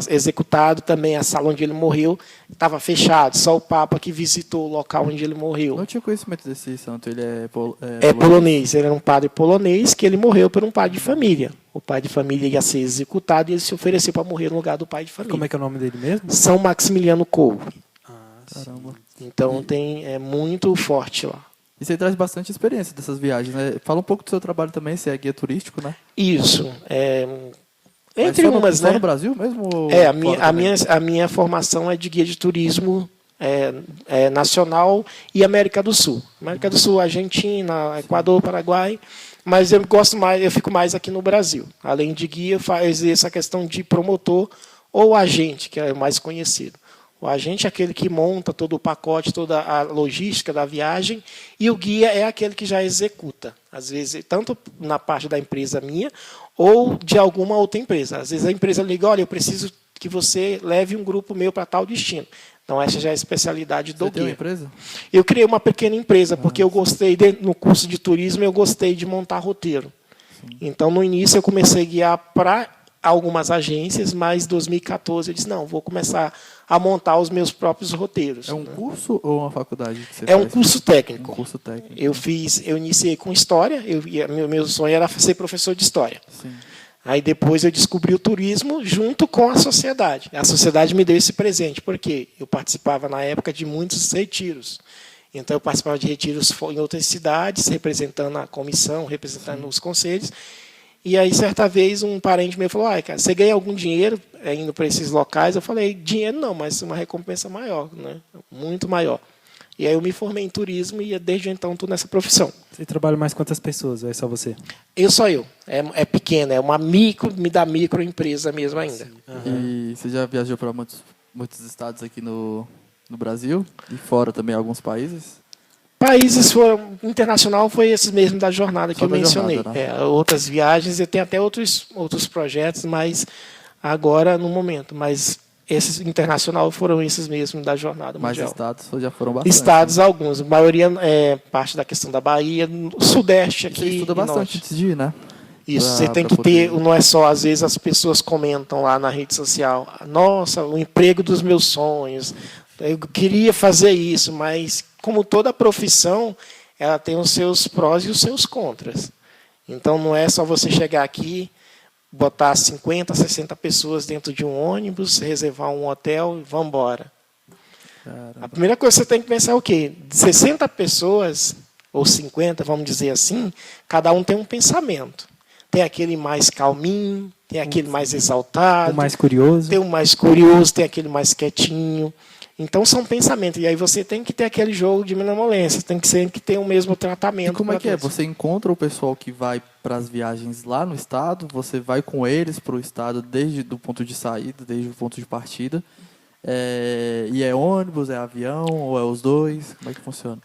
C: executado, também a sala onde ele morreu, estava fechado. Só o Papa que visitou o local onde ele morreu.
B: Não tinha conhecimento desse santo, ele
C: é polonês. Ele era um padre polonês que ele morreu por um pai de família. O pai de família ia ser executado e ele se ofereceu para morrer no lugar do pai de família.
A: Como é que é o nome dele mesmo?
C: São Maximiliano Kolbe.
B: Caramba.
C: Então é muito forte lá.
B: E você traz bastante experiência dessas viagens, né? Fala um pouco do seu trabalho também, você é guia turístico, né?
C: Isso. Entre
B: só
C: umas,
B: né? Só
C: né?
B: no Brasil mesmo?
C: A minha formação é de guia de turismo nacional e América do Sul. América do Sul, Argentina, Equador, Paraguai. Mas eu fico mais aqui no Brasil. Além de guia, faz essa questão de promotor ou agente, que é o mais conhecido. O agente é aquele que monta todo o pacote, toda a logística da viagem, e o guia é aquele que já executa. Às vezes, tanto na parte da empresa minha, ou de alguma outra empresa. Às vezes a empresa liga, olha, eu preciso que você leve um grupo meu para tal destino. Então, essa já é a especialidade do guia. Você tem uma
B: empresa?
C: Eu criei uma pequena empresa, porque eu gostei, no curso de turismo, eu gostei de montar roteiro. Sim. Então, no início, eu comecei a guiar para algumas agências, mas em 2014 eu disse, não, vou começar a montar os meus próprios roteiros.
B: É um curso ou uma faculdade que você
C: faz? Um curso técnico.
B: Um curso técnico.
C: Eu iniciei com história, meu sonho era ser professor de história.
B: Sim.
C: Aí depois eu descobri o turismo junto com a sociedade. A sociedade me deu esse presente, porque eu participava na época de muitos retiros. Então eu participava de retiros em outras cidades, representando a comissão, representando os conselhos. E aí, certa vez, um parente meu falou, cara, você ganha algum dinheiro indo para esses locais? Eu falei, dinheiro não, mas uma recompensa maior, né? Muito maior. E aí eu me formei em turismo e desde então estou nessa profissão.
A: Você trabalha mais quantas pessoas? Ou é só você?
C: Só eu. É pequena, é uma microempresa mesmo ainda.
B: E você já viajou para muitos estados aqui no Brasil? E fora também alguns países?
C: Países internacional foi esse mesmo da jornada que eu mencionei.
B: Jornada, né?
C: Outras viagens, eu tenho até outros projetos, mas agora no momento. Mas esses internacional foram esses mesmos da jornada mundial.
B: Mas estados já foram bastante.
C: Estados, né? Alguns. A maioria é parte da questão da Bahia, o Sudeste aqui.
B: Você estuda bastante antes de ir, né?
C: Isso, você tem que ter, não é só, às vezes as pessoas comentam lá na rede social, nossa, o emprego dos meus sonhos, eu queria fazer isso, mas como toda profissão, ela tem os seus prós e os seus contras. Então não é só você chegar aqui, botar 50, 60 pessoas dentro de um ônibus, reservar um hotel e vamos embora. A primeira coisa que você tem que pensar é o quê? De 60 pessoas, ou 50, vamos dizer assim, cada um tem um pensamento. Tem aquele mais calminho, tem aquele mais exaltado.
A: O mais curioso.
C: Tem o mais curioso, tem aquele mais quietinho. Então, são pensamentos. E aí você tem que ter aquele jogo de malemolência. Tem que sempre ter o mesmo tratamento.
B: E como é que é? Você encontra o pessoal que vai para as viagens lá no estado, você vai com eles para o estado desde o ponto de saída, desde o ponto de partida. E é ônibus, é avião, ou é os dois? Como é que funciona?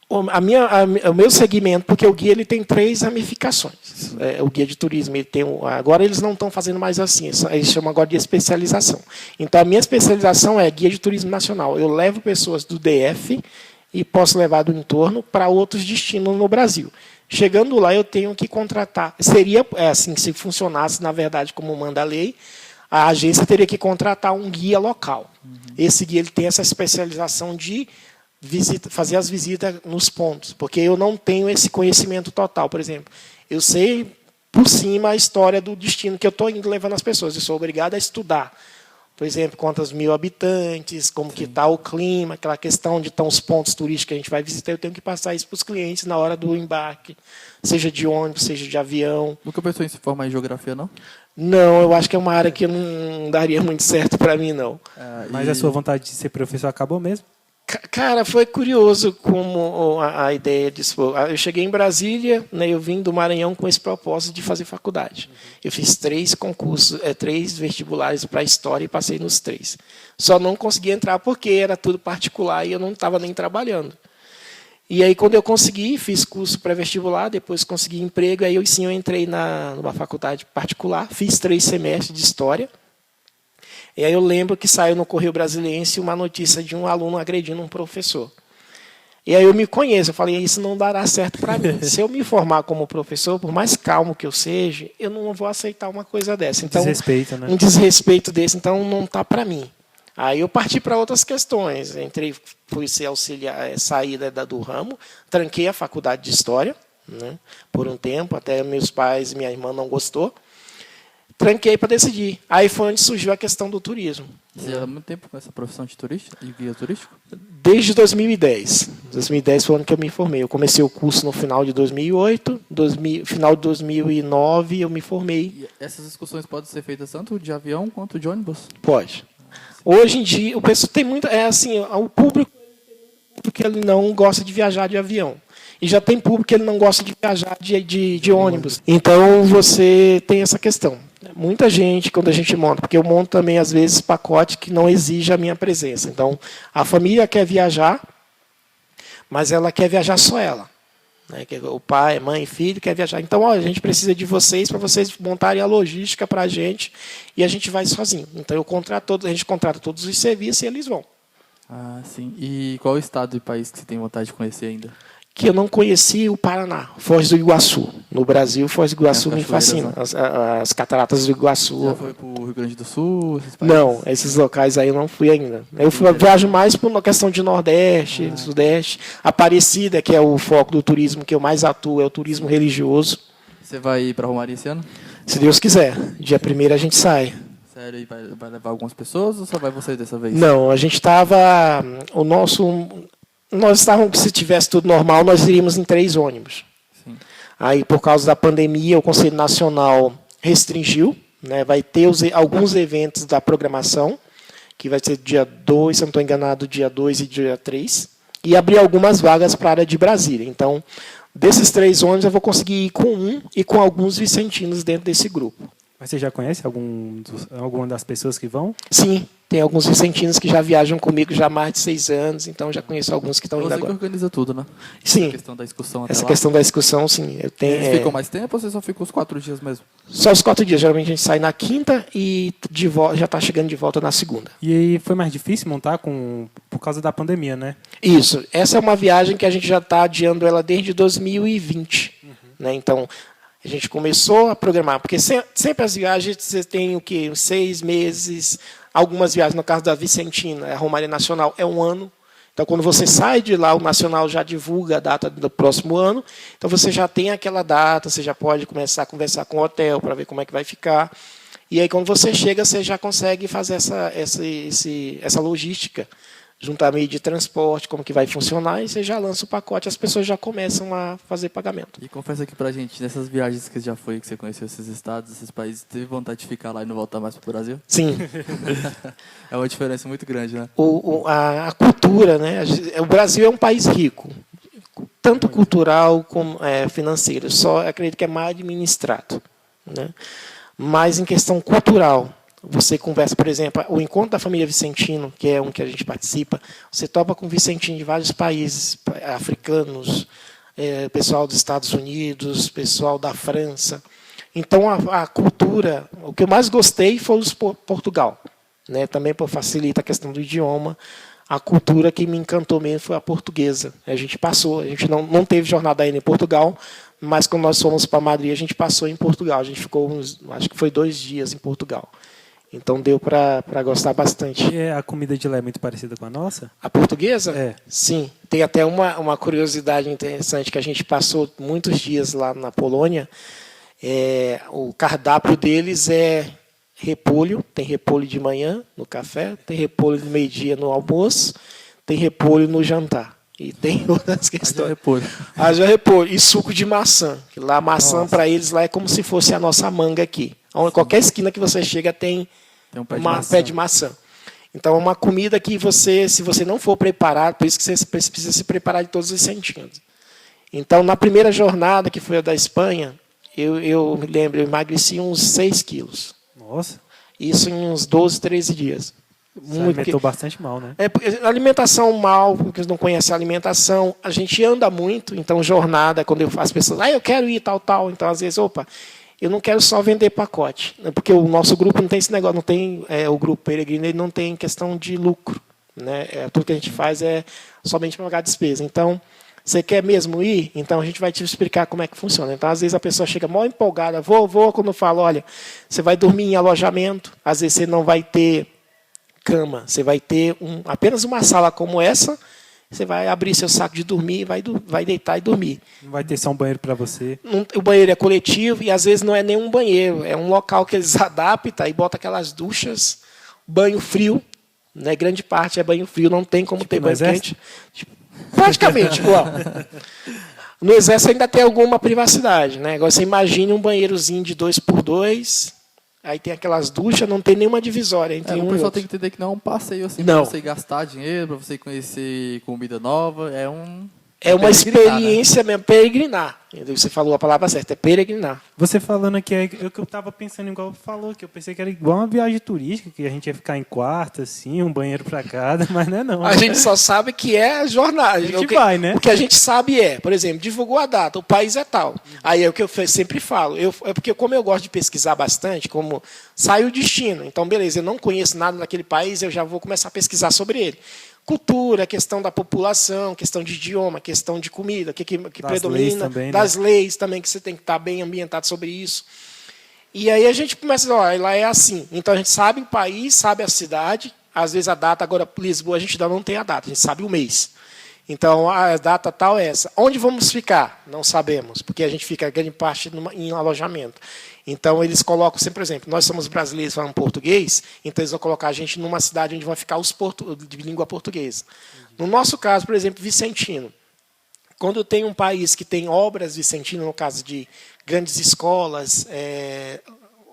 C: O meu segmento, porque o guia ele tem 3 ramificações. O guia de turismo, ele tem agora eles não estão fazendo mais assim, eles chamam agora de especialização. Então, a minha especialização é guia de turismo nacional. Eu levo pessoas do DF e posso levar do entorno para outros destinos no Brasil. Chegando lá, eu tenho que contratar. Seria assim, se funcionasse, na verdade, como manda a lei, a agência teria que contratar um guia local. Esse guia ele tem essa especialização de fazer as visitas nos pontos, porque eu não tenho esse conhecimento total. Por exemplo, eu sei por cima a história do destino que eu estou indo levando as pessoas. Eu sou obrigado a estudar. Por exemplo, quantos mil habitantes, como que está o clima, aquela questão de estão os pontos turísticos que a gente vai visitar, eu tenho que passar isso para os clientes na hora do embarque, seja de ônibus, seja de avião.
B: Nunca pensou em se formar em geografia, não?
C: Não, eu acho que é uma área que não daria muito certo para mim, não.
A: Mas a sua vontade de ser professor acabou mesmo?
C: Cara, foi curioso como a ideia disso. Eu cheguei em Brasília, né, eu vim do Maranhão com esse propósito de fazer faculdade. Eu fiz 3 concursos, 3 vestibulares para História e passei nos 3. Só não consegui entrar porque era tudo particular e eu não estava nem trabalhando. E aí, quando eu consegui, fiz curso pré-vestibular, depois consegui emprego, aí sim eu entrei numa faculdade particular, fiz 3 semestres de História. E aí eu lembro que saiu no Correio Brasiliense uma notícia de um aluno agredindo um professor. E aí eu me conheço, eu falei, isso não dará certo para mim. Se eu me formar como professor, por mais calmo que eu seja, eu não vou aceitar uma coisa dessa. Então,
A: desrespeito, né?
C: Um desrespeito desse, então não está para mim. Aí eu parti para outras questões. Fui ser auxiliar, saída do ramo, tranquei a faculdade de História, né, por um tempo, até meus pais e minha irmã não gostou. Tranquei para decidir. Aí foi onde surgiu a questão do turismo.
B: Você há muito tempo com essa profissão de turista, de guia turístico?
C: Desde 2010. 2010 foi o ano que eu me formei. Eu comecei o curso no final de 2008, final de 2009 eu me formei.
B: E essas excursões podem ser feitas tanto de avião quanto de ônibus?
C: Pode. Hoje em dia, o pessoal tem muito... o público porque ele não gosta de viajar de avião. E já tem público que ele não gosta de viajar de ônibus. Então, você tem essa questão. Muita gente, quando a gente monta, porque eu monto também, às vezes, pacote que não exige a minha presença. Então, a família quer viajar, mas ela quer viajar só ela. Né? O pai, mãe, filho quer viajar. Então, a gente precisa de vocês para vocês montarem a logística para a gente e a gente vai sozinho. Então, a gente contrata todos os serviços e eles vão.
B: Ah, sim. E qual estado e país que você tem vontade de conhecer ainda?
C: Que eu não conheci o Paraná, Foz do Iguaçu. No Brasil, Foz do Iguaçu me fascina. As cataratas do Iguaçu.
B: Já foi para o Rio Grande do Sul?
C: Não, esses locais aí eu não fui ainda. Eu viajo mais por uma questão de Nordeste, Sudeste. Aparecida, que é o foco do turismo que eu mais atuo, é o turismo religioso.
B: Você vai ir para Romaria esse ano?
C: Se Deus quiser. Dia 1º a gente sai.
B: Sério, e vai levar algumas pessoas ou só vai você dessa vez?
C: Não, a gente estava... Nós estávamos, se tivesse tudo normal, nós iríamos em 3 ônibus.
B: Sim.
C: Aí, por causa da pandemia, o Conselho Nacional restringiu, né? Vai ter alguns eventos da programação, que vai ser dia 2, se eu não estou enganado, dia 2 e dia 3, e abrir algumas vagas para a área de Brasília. Então, desses 3 ônibus, eu vou conseguir ir com um e com alguns vicentinos dentro desse grupo.
A: Mas você já conhece alguma das pessoas que vão?
C: Sim, tem alguns vicentinos que já viajam comigo já há mais de 6 anos, então já conheço alguns que estão indo agora.
B: Você que organiza tudo, né?
C: Sim.
B: Essa questão da excursão até
C: Essa
B: lá.
C: questão da excursão, sim.
B: Eles ficam mais tempo ou você só fica os 4 dias mesmo?
C: Só os 4 dias. Geralmente a gente sai na quinta e já está chegando de volta na segunda.
A: E aí foi mais difícil montar por causa da pandemia, né?
C: Isso. Essa é uma viagem que a gente já está adiando ela desde 2020. Né? Então, A gente começou a programar, porque sempre as viagens você tem o quê? 6 meses, algumas viagens, no caso da Vicentina, a Romaria Nacional, é 1 ano. Então, quando você sai de lá, o Nacional já divulga a data do próximo ano. Então, você já tem aquela data, você já pode começar a conversar com o hotel para ver como é que vai ficar. E aí, quando você chega, você já consegue fazer essa logística, juntar meio de transporte, como que vai funcionar, e você já lança o pacote, as pessoas já começam a fazer pagamento.
B: E confessa aqui pra gente, nessas viagens que já foi, que você conheceu esses estados, esses países, teve vontade de ficar lá e não voltar mais pro Brasil?
C: Sim.
B: É uma diferença muito grande, né?
C: A cultura, né? O Brasil é um país rico, tanto cultural como financeiro, só acredito que é mal administrado, né? Mas em questão cultural, você conversa, por exemplo, o encontro da família Vicentino, que é um que a gente participa, você topa com Vicentino de vários países africanos, pessoal dos Estados Unidos, pessoal da França. Então, a cultura, o que eu mais gostei foi Portugal, né? Também por facilitar a questão do idioma. A cultura que me encantou mesmo foi a portuguesa. A gente não teve jornada ainda em Portugal, mas quando nós fomos para Madrid, a gente passou em Portugal. A gente ficou, acho que foi 2 dias em Portugal. Então deu para gostar bastante.
A: E a comida de lá é muito parecida com a nossa?
C: A portuguesa?
A: É.
C: Sim. Tem até uma curiosidade interessante, que a gente passou muitos dias lá na Polônia. O cardápio deles é repolho. Tem repolho de manhã no café, tem repolho de meio-dia no almoço, tem repolho no jantar. E tem outras questões. Haja repolho. E suco de maçã. Que lá a maçã, para eles, lá é como se fosse a nossa manga aqui. Qualquer esquina que você chega tem um pé de maçã. Então, é uma comida que se você não for preparado, por isso que você precisa se preparar de todos os sentidos. Então, na primeira jornada, que foi a da Espanha, eu me lembro, eu emagreci uns 6 quilos.
A: Nossa.
C: Isso em uns 12, 13 dias.
A: Você alimentou bastante mal, né?
C: A alimentação mal, porque não conhecem a alimentação. A gente anda muito, então jornada, quando eu faço pessoas, eu quero ir, tal. Então, às vezes, eu não quero só vender pacote, porque o nosso grupo não tem esse negócio, não tem o grupo peregrino, ele não tem questão de lucro, né? Tudo que a gente faz é somente para pagar despesa. Então, você quer mesmo ir? Então a gente vai te explicar como é que funciona. Então, às vezes a pessoa chega mal empolgada, vou, quando eu falo, olha, você vai dormir em alojamento, às vezes você não vai ter cama, você vai ter apenas uma sala como essa. Você vai abrir seu saco de dormir, vai deitar e dormir.
A: Não vai ter só um banheiro para você.
C: O banheiro é coletivo e, às vezes, não é nenhum banheiro. É um local que eles adaptam e botam aquelas duchas, banho frio. Né? Grande parte é banho frio, não tem como ter banho quente. Praticamente igual. No Exército ainda tem alguma privacidade. Né? Agora, você imagine um banheirozinho de 2x2... Aí tem aquelas duchas, não tem nenhuma divisória entre
B: o
C: um e
B: pessoal
C: outro.
B: tem que entender que não é um passeio assim
C: não.
B: Para você gastar dinheiro, para você conhecer comida nova. É
C: uma experiência, né? Mesmo, peregrinar. Você falou a palavra certa, é peregrinar.
A: Você falando aqui, é o que eu estava pensando igual falou, que eu pensei que era igual uma viagem turística, que a gente ia ficar em quarto, assim, um banheiro para cada, mas não é não.
C: A gente só sabe que é jornada.
A: A gente vai, né?
C: O que a gente sabe por exemplo, divulgou a data, o país é tal. Aí é o que eu sempre falo. Porque como eu gosto de pesquisar bastante, como sai o destino. Então, beleza, eu não conheço nada daquele país, eu já vou começar a pesquisar sobre ele. Cultura, questão da população, questão de idioma, questão de comida, que predomina,
A: também,
C: das leis também, que você tem que estar bem ambientado sobre isso. E aí a gente começa, lá é assim. Então a gente sabe o país, sabe a cidade, às vezes a data, agora Lisboa a gente ainda não tem a data, a gente sabe o mês. Então a data tal é essa. Onde vamos ficar? Não sabemos, porque a gente fica grande parte em alojamento. Então, eles colocam sempre, por exemplo, nós somos brasileiros falando português, então eles vão colocar a gente numa cidade onde vão ficar os de língua portuguesa. No nosso caso, por exemplo, Vicentino. Quando tem um país que tem obras vicentinas, no caso de grandes escolas,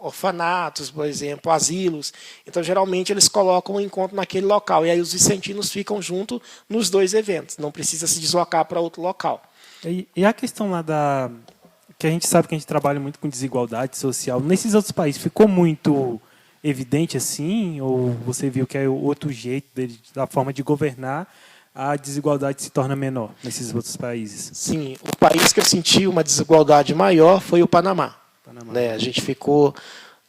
C: orfanatos, por exemplo, asilos, então, geralmente, eles colocam um encontro naquele local. E aí os vicentinos ficam junto nos 2 eventos, não precisa se deslocar para outro local.
A: E a questão lá que a gente sabe que a gente trabalha muito com desigualdade social. Nesses outros países ficou muito evidente assim? Ou você viu que é outro jeito da forma de governar, a desigualdade se torna menor nesses outros países?
C: Sim, o país que eu senti uma desigualdade maior foi o Panamá. Né? A gente ficou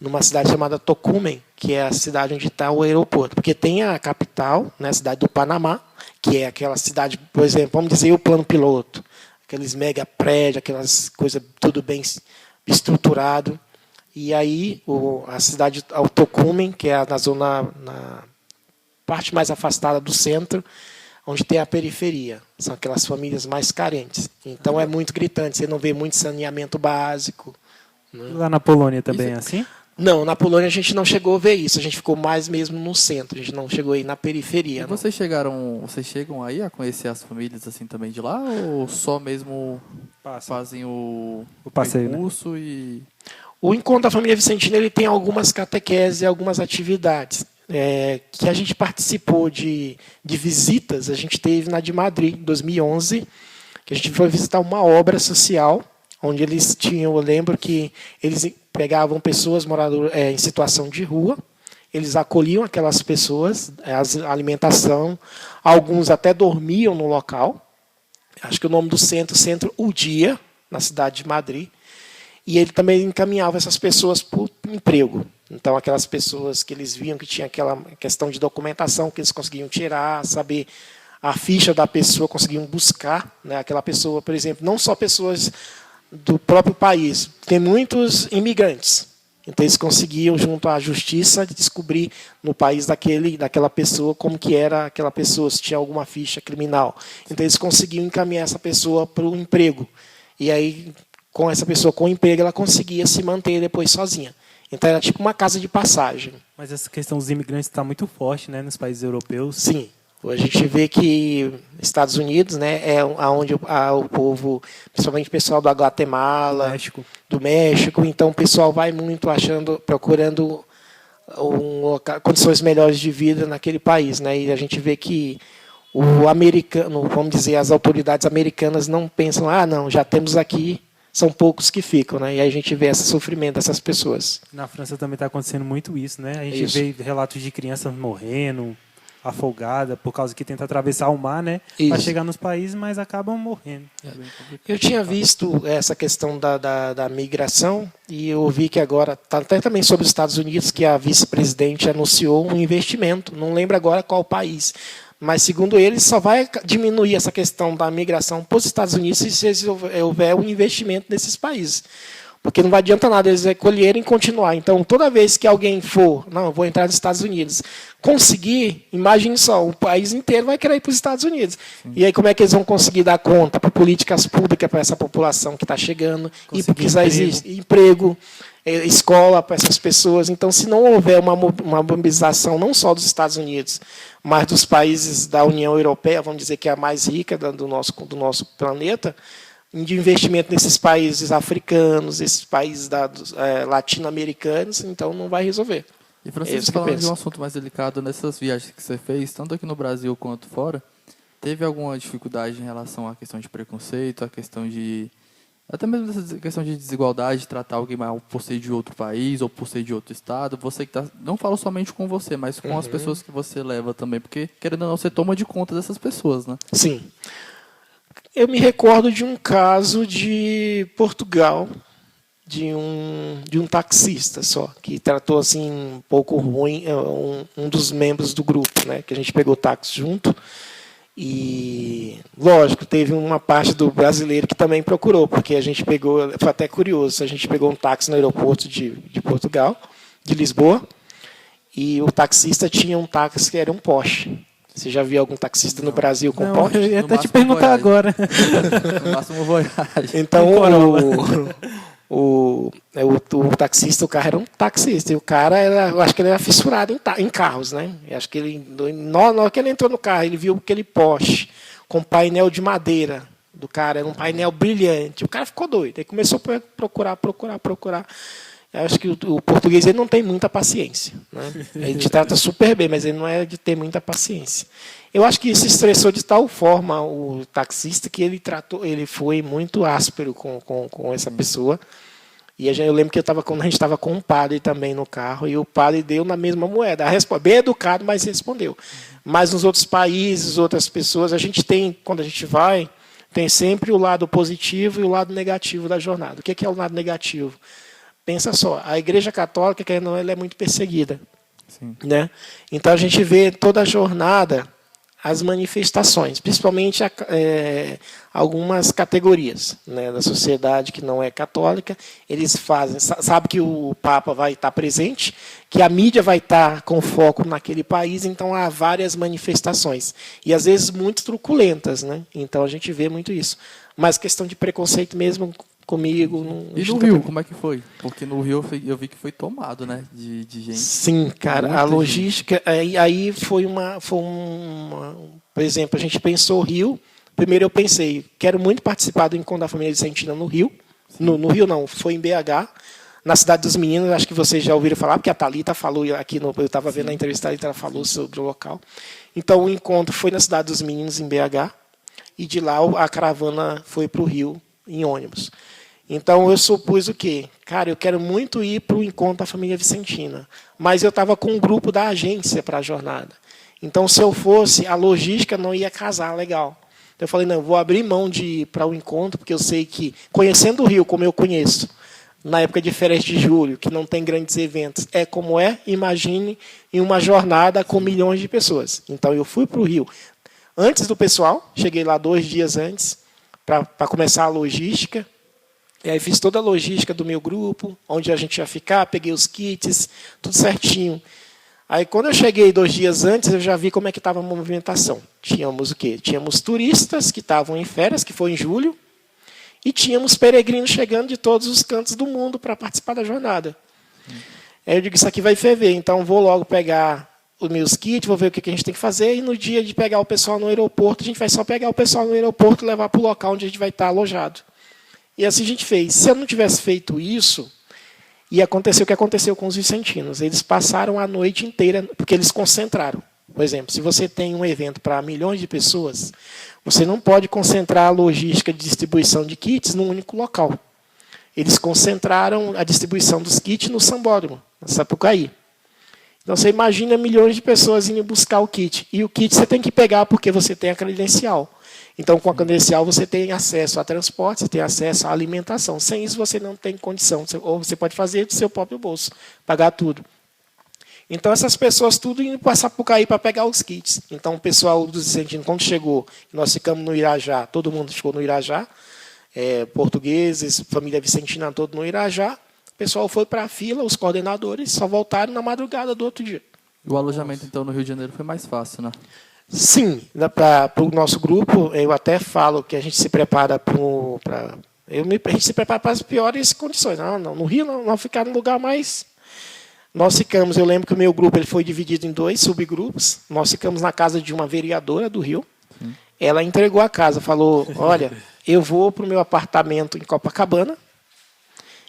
C: numa cidade chamada Tocumen, que é a cidade onde está o aeroporto. Porque tem a capital, né, a cidade do Panamá, que é aquela cidade, por exemplo, vamos dizer, o plano piloto. Aqueles mega prédios, aquelas coisas tudo bem estruturado. E aí a cidade de Tocumen, que é na parte mais afastada do centro, onde tem a periferia. São aquelas famílias mais carentes. Então é muito gritante, você não vê muito saneamento básico. Né?
A: Lá na Polônia também é assim?
C: Não, na Polônia a gente não chegou a ver isso. A gente ficou mais mesmo no centro. A gente não chegou aí na periferia.
B: E vocês chegam aí a conhecer as famílias assim também de lá? Ou só mesmo fazem o
A: passeio,
B: percurso,
A: né?
B: E...
C: O Encontro da Família Vicentina ele tem algumas catequeses e algumas atividades. Que a gente participou de visitas. A gente teve na de Madrid, em 2011, que a gente foi visitar uma obra social, onde eles tinham, eu lembro que eles pegavam pessoas moradoras em situação de rua, eles acolhiam aquelas pessoas, a alimentação, alguns até dormiam no local. Acho que o nome do centro O Dia, na cidade de Madrid. E ele também encaminhava essas pessoas para o emprego. Então, aquelas pessoas que eles viam que tinha aquela questão de documentação que eles conseguiam tirar, saber a ficha da pessoa, conseguiam buscar, né, aquela pessoa, por exemplo, não só pessoas do próprio país, tem muitos imigrantes. Então, eles conseguiam, junto à justiça, descobrir no país daquela pessoa como que era aquela pessoa, se tinha alguma ficha criminal. Então, eles conseguiam encaminhar essa pessoa para o emprego. E aí, com essa pessoa com emprego, ela conseguia se manter depois sozinha. Então, era tipo uma casa de passagem.
A: Mas essa questão dos imigrantes está muito forte, né, nos países europeus.
C: Sim. A gente vê que Estados Unidos, né, é onde o povo, principalmente o pessoal da Guatemala, do México, então o pessoal vai muito procurando condições melhores de vida naquele país, né? E a gente vê que o americano, vamos dizer, as autoridades americanas não pensam, não, já temos aqui, são poucos que ficam, né? E aí a gente vê esse sofrimento dessas pessoas.
A: Na França também está acontecendo muito isso, né? A gente vê relatos de crianças morrendo, afogada por causa que tenta atravessar o mar, né, para chegar nos países, mas acabam morrendo.
C: Eu tinha visto essa questão da migração e eu vi que agora está até também sobre os Estados Unidos, que a vice-presidente anunciou um investimento, não lembro agora qual país, mas segundo ele só vai diminuir essa questão da migração para os Estados Unidos se houver um investimento nesses países. Porque não adianta nada eles recolherem e continuar. Então, toda vez que alguém vou entrar nos Estados Unidos, conseguir, imagine só, o país inteiro vai querer ir para os Estados Unidos. Sim. E aí, como é que eles vão conseguir dar conta para políticas públicas para essa população que está chegando? E precisar existir emprego, escola para essas pessoas. Então, se não houver uma mobilização não só dos Estados Unidos, mas dos países da União Europeia, vamos dizer que é a mais rica do nosso planeta, de investimento nesses países africanos, esses países latino-americanos, então não vai resolver.
B: E Francisco, falando de um assunto mais delicado, nessas viagens que você fez, tanto aqui no Brasil quanto fora, teve alguma dificuldade em relação à questão de preconceito, à questão de... até mesmo essa questão de desigualdade, de tratar alguém mal por ser de outro país ou por ser de outro estado? Você que não falo somente com você, mas com as pessoas que você leva também, porque, querendo ou não, você toma de conta dessas pessoas, né?
C: Sim. Eu me recordo de um caso de Portugal, de um taxista só, que tratou assim um pouco ruim um dos membros do grupo, né, que a gente pegou táxi junto. E, lógico, teve uma parte do brasileiro que também procurou, porque a gente pegou, foi até curioso, a gente pegou um táxi no aeroporto de Portugal, de Lisboa, e o taxista tinha um táxi que era um Porsche. Você já viu algum taxista no Brasil com Porsche?
A: Eu ia até te perguntar agora.
B: No máximo Voyage.
C: Então, o taxista, o carro era um taxista. E o cara, eu acho que ele era fissurado em carros, né? Eu acho que na hora que ele entrou no carro, ele viu aquele Porsche com painel de madeira do cara. Era um painel brilhante. O cara ficou doido. Aí começou a procurar. Eu acho que o português ele não tem muita paciência, né? Ele te trata super bem, mas ele não é de ter muita paciência. Eu acho que se estressou de tal forma o taxista que ele foi muito áspero com essa pessoa. E eu lembro que a gente estava com um padre também no carro e o padre deu na mesma moeda. Bem educado, mas respondeu. Mas nos outros países, outras pessoas, a gente tem, quando a gente vai, tem sempre o lado positivo e o lado negativo da jornada. O que é o lado negativo? Pensa só, a Igreja Católica, ela é muito perseguida. Sim. Né? Então, a gente vê toda a jornada, as manifestações, principalmente algumas categorias, né, da sociedade que não é católica. Eles fazem, sabe que o Papa vai estar presente, que a mídia vai estar com foco naquele país, então há várias manifestações, e às vezes muito truculentas, né? Então a gente vê muito isso. Mas questão de preconceito mesmo comigo...
B: E no Rio, como é que foi? Porque no Rio eu vi que foi tomado, né, de gente.
C: Sim, cara,
B: Muita
C: a logística... Aí foi uma... Por exemplo, a gente pensou Rio. Primeiro eu pensei, quero muito participar do Encontro da Família Vicentina no Rio. No Rio não, foi em BH, na Cidade dos Meninos. Acho que vocês já ouviram falar, porque a Thalita falou aqui, eu estava vendo a entrevista, ela falou sobre o local. Então o encontro foi na Cidade dos Meninos, em BH, e de lá a caravana foi para o Rio, em ônibus. Então eu supus o quê? Cara, eu quero muito ir para o Encontro da Família Vicentina, mas eu estava com um grupo da agência para a jornada. Então, se eu fosse, a logística não ia casar legal. Então, eu falei, não, eu vou abrir mão de ir para o encontro, porque eu sei que, conhecendo o Rio como eu conheço, na época de férias de julho, que não tem grandes eventos, é como é, imagine, em uma jornada com milhões de pessoas. Então, eu fui para o Rio antes do pessoal, cheguei lá 2 dias antes, para começar a logística. E aí fiz toda a logística do meu grupo, onde a gente ia ficar, peguei os kits, tudo certinho. Aí, quando eu cheguei 2 dias antes, eu já vi como é que estava a movimentação. Tínhamos o quê? Tínhamos turistas que estavam em férias, que foi em julho, e tínhamos peregrinos chegando de todos os cantos do mundo para participar da jornada. Aí eu digo, isso aqui vai ferver, então vou logo pegar os meus kits, vou ver o que a gente tem que fazer, e no dia de pegar o pessoal no aeroporto, a gente vai só pegar o pessoal no aeroporto e levar para o local onde a gente vai estar alojado. E assim a gente fez. Se eu não tivesse feito isso, ia acontecer o que aconteceu com os vicentinos. Eles passaram a noite inteira, porque eles concentraram. Por exemplo, se você tem um evento para milhões de pessoas, você não pode concentrar a logística de distribuição de kits num único local. Eles concentraram a distribuição dos kits no Sambódromo, na Sapucaí. Então, você imagina milhões de pessoas indo buscar o kit. E o kit você tem que pegar porque você tem a credencial. Então, com a credencial, você tem acesso a transporte, você tem acesso à alimentação. Sem isso, você não tem condição. Ou você pode fazer do seu próprio bolso, pagar tudo. Então, essas pessoas tudo indo para Sapucaí para pegar os kits. Então, o pessoal dos Vicentinos, quando chegou, nós ficamos no Irajá, todo mundo ficou no Irajá, portugueses, família vicentina todo no Irajá. O pessoal foi para a fila, os coordenadores só voltaram na madrugada do outro dia.
B: O alojamento, então, no Rio de Janeiro foi mais fácil, né?
C: Sim, para o nosso grupo, eu até falo que a gente se prepara a gente se prepara para as piores condições. No Rio não ficar no lugar mais. Nós ficamos, eu lembro que o meu grupo ele foi dividido em 2 subgrupos. Nós ficamos na casa de uma vereadora do Rio. Sim. Ela entregou a casa, falou, olha, eu vou para o meu apartamento em Copacabana,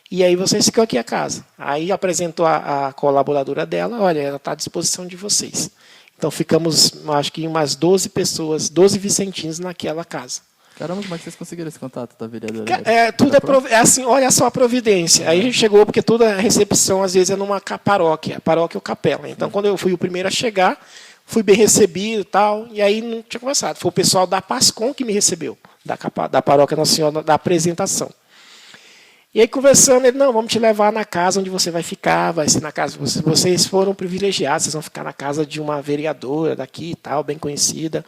C: e aí vocês ficam aqui a casa. Aí apresentou a colaboradora dela, olha, ela está à disposição de vocês. Então ficamos, acho que umas 12 pessoas, 12 vicentinos naquela casa.
B: Caramba, como é que vocês conseguiram esse contato da vereadora?
C: Tudo é assim, olha só a providência. Aí a gente chegou, porque toda a recepção, às vezes, é numa paróquia ou capela. Então, quando eu fui o primeiro a chegar, fui bem recebido e tal, e aí não tinha conversado. Foi o pessoal da Pascom que me recebeu, da paróquia Nossa Senhora da apresentação. E aí, conversando, ele, não, vamos te levar na casa onde você vai ficar, vai ser na casa, vocês foram privilegiados, vocês vão ficar na casa de uma vereadora daqui e tal, bem conhecida.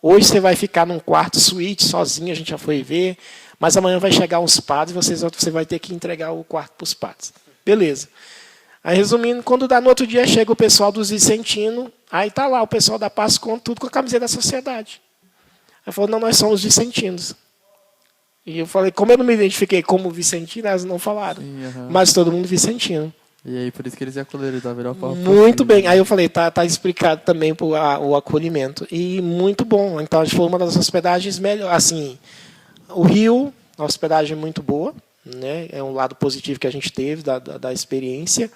C: Hoje você vai ficar num quarto suíte sozinho, a gente já foi ver, mas amanhã vai chegar uns padres, você vai ter que entregar o quarto para os padres. Beleza. Aí, resumindo, quando dá no outro dia, chega o pessoal dos vicentinos, aí está lá o pessoal da Pascom, tudo com a camiseta da sociedade. Aí falou, não, nós somos vicentinos. E eu falei, como eu não me identifiquei como vicentino, elas não falaram. Sim, mas todo mundo vicentino.
B: E aí, por isso que eles acolheram da melhor forma
C: muito
B: possível.
C: Bem. Aí eu falei, tá explicado também o acolhimento. E muito bom. Então, a gente foi uma das hospedagens melhores. Assim, o Rio, a hospedagem muito boa, né? É um lado positivo que a gente teve da experiência.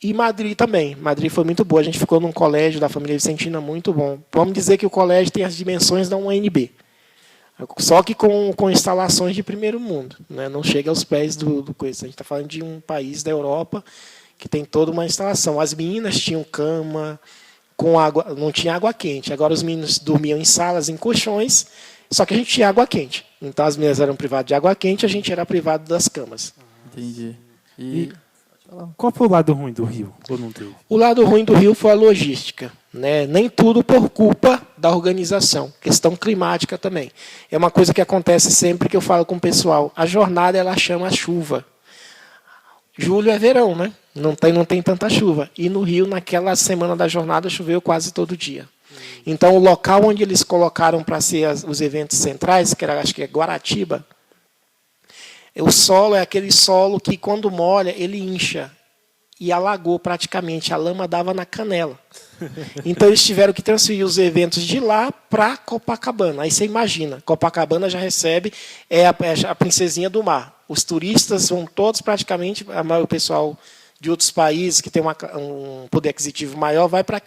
C: E Madrid também. Madrid foi muito boa. A gente ficou num colégio da família vicentina muito bom. Vamos dizer que o colégio tem as dimensões da UNB. Só que com instalações de primeiro mundo, né? Não chega aos pés do coisa. A gente está falando de um país da Europa que tem toda uma instalação. As meninas tinham cama com água, não tinha água quente. Agora os meninos dormiam em salas, em colchões, só que a gente tinha água quente. Então as meninas eram privadas de água quente, a gente era privado das camas.
B: Entendi.
A: Qual foi o lado ruim do Rio? Ou não teve?
C: O lado ruim do Rio foi a logística, né? Nem tudo por culpa da organização, questão climática também. É uma coisa que acontece sempre que eu falo com o pessoal. A jornada ela chama chuva. Julho é verão, né? Não tem tanta chuva. E no Rio, naquela semana da jornada, choveu quase todo dia. Então, o local onde eles colocaram para ser os eventos centrais, que era, acho que é Guaratiba, o solo é aquele solo que, quando molha, ele incha. E alagou praticamente. A lama dava na canela. Então, eles tiveram que transferir os eventos de lá para Copacabana. Aí você imagina, Copacabana já recebe a princesinha do mar. Os turistas vão todos praticamente, o pessoal de outros países que tem um poder aquisitivo maior, vai para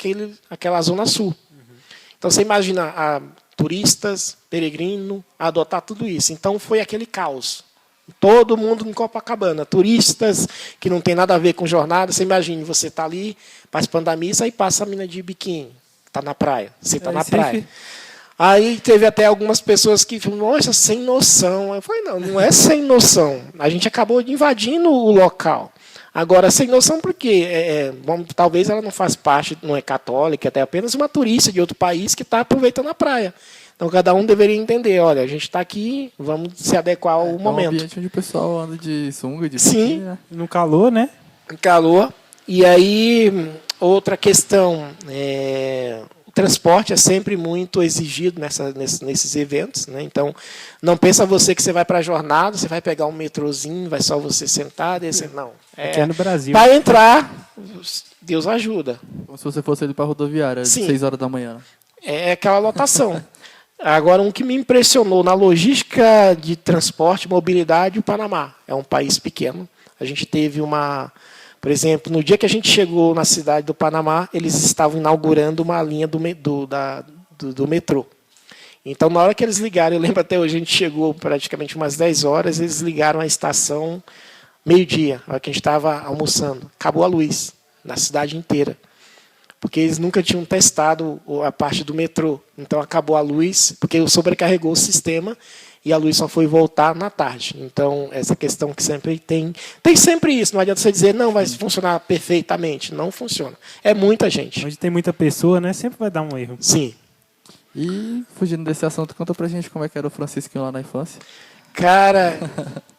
C: aquela zona sul. Então, você imagina turistas, peregrino, adotar tudo isso. Então, foi aquele caos. Todo mundo em Copacabana. Turistas que não tem nada a ver com jornada. Você imagina, você está ali participando da missa e passa a mina de biquíni. Está na praia. Você está na praia. Aí teve até algumas pessoas que falaram, nossa, sem noção. Eu falei, não é sem noção. A gente acabou invadindo o local. Agora, sem noção por quê? Talvez ela não faz parte, não é católica, até apenas uma turista de outro país que está aproveitando a praia. Então, cada um deveria entender, olha, a gente está aqui, vamos se adequar ao momento. É um
B: ambiente onde o pessoal anda de sunga, de
C: Sim.
B: biquíni, né?
A: No calor, né?
C: No calor. E aí, outra questão, o transporte é sempre muito exigido nesses eventos, né? Então, não pensa você que você vai para a jornada, você vai pegar um metrozinho, vai só você sentar, descer. Não.
A: Aqui é no Brasil.
C: Para entrar, Deus ajuda.
B: Como se você fosse ali para a rodoviária, às 6 horas da manhã.
C: É aquela lotação. Agora, um que me impressionou na logística de transporte e mobilidade, o Panamá. É um país pequeno. A gente teve por exemplo, no dia que a gente chegou na cidade do Panamá, eles estavam inaugurando uma linha do metrô. Então, na hora que eles ligaram, eu lembro até hoje, a gente chegou praticamente umas 10 horas, eles ligaram a estação meio-dia, na hora que a gente estava almoçando. Acabou a luz na cidade inteira. Porque eles nunca tinham testado a parte do metrô. Então, acabou a luz, porque sobrecarregou o sistema e a luz só foi voltar na tarde. Então, essa questão que sempre tem sempre isso. Não adianta você dizer, não, vai funcionar perfeitamente. Não funciona. É muita gente.
A: Onde tem muita pessoa, né? Sempre vai dar um erro.
C: Sim.
B: E, fugindo desse assunto, conta pra gente como é que era o Francisquinho lá na infância.
C: Cara,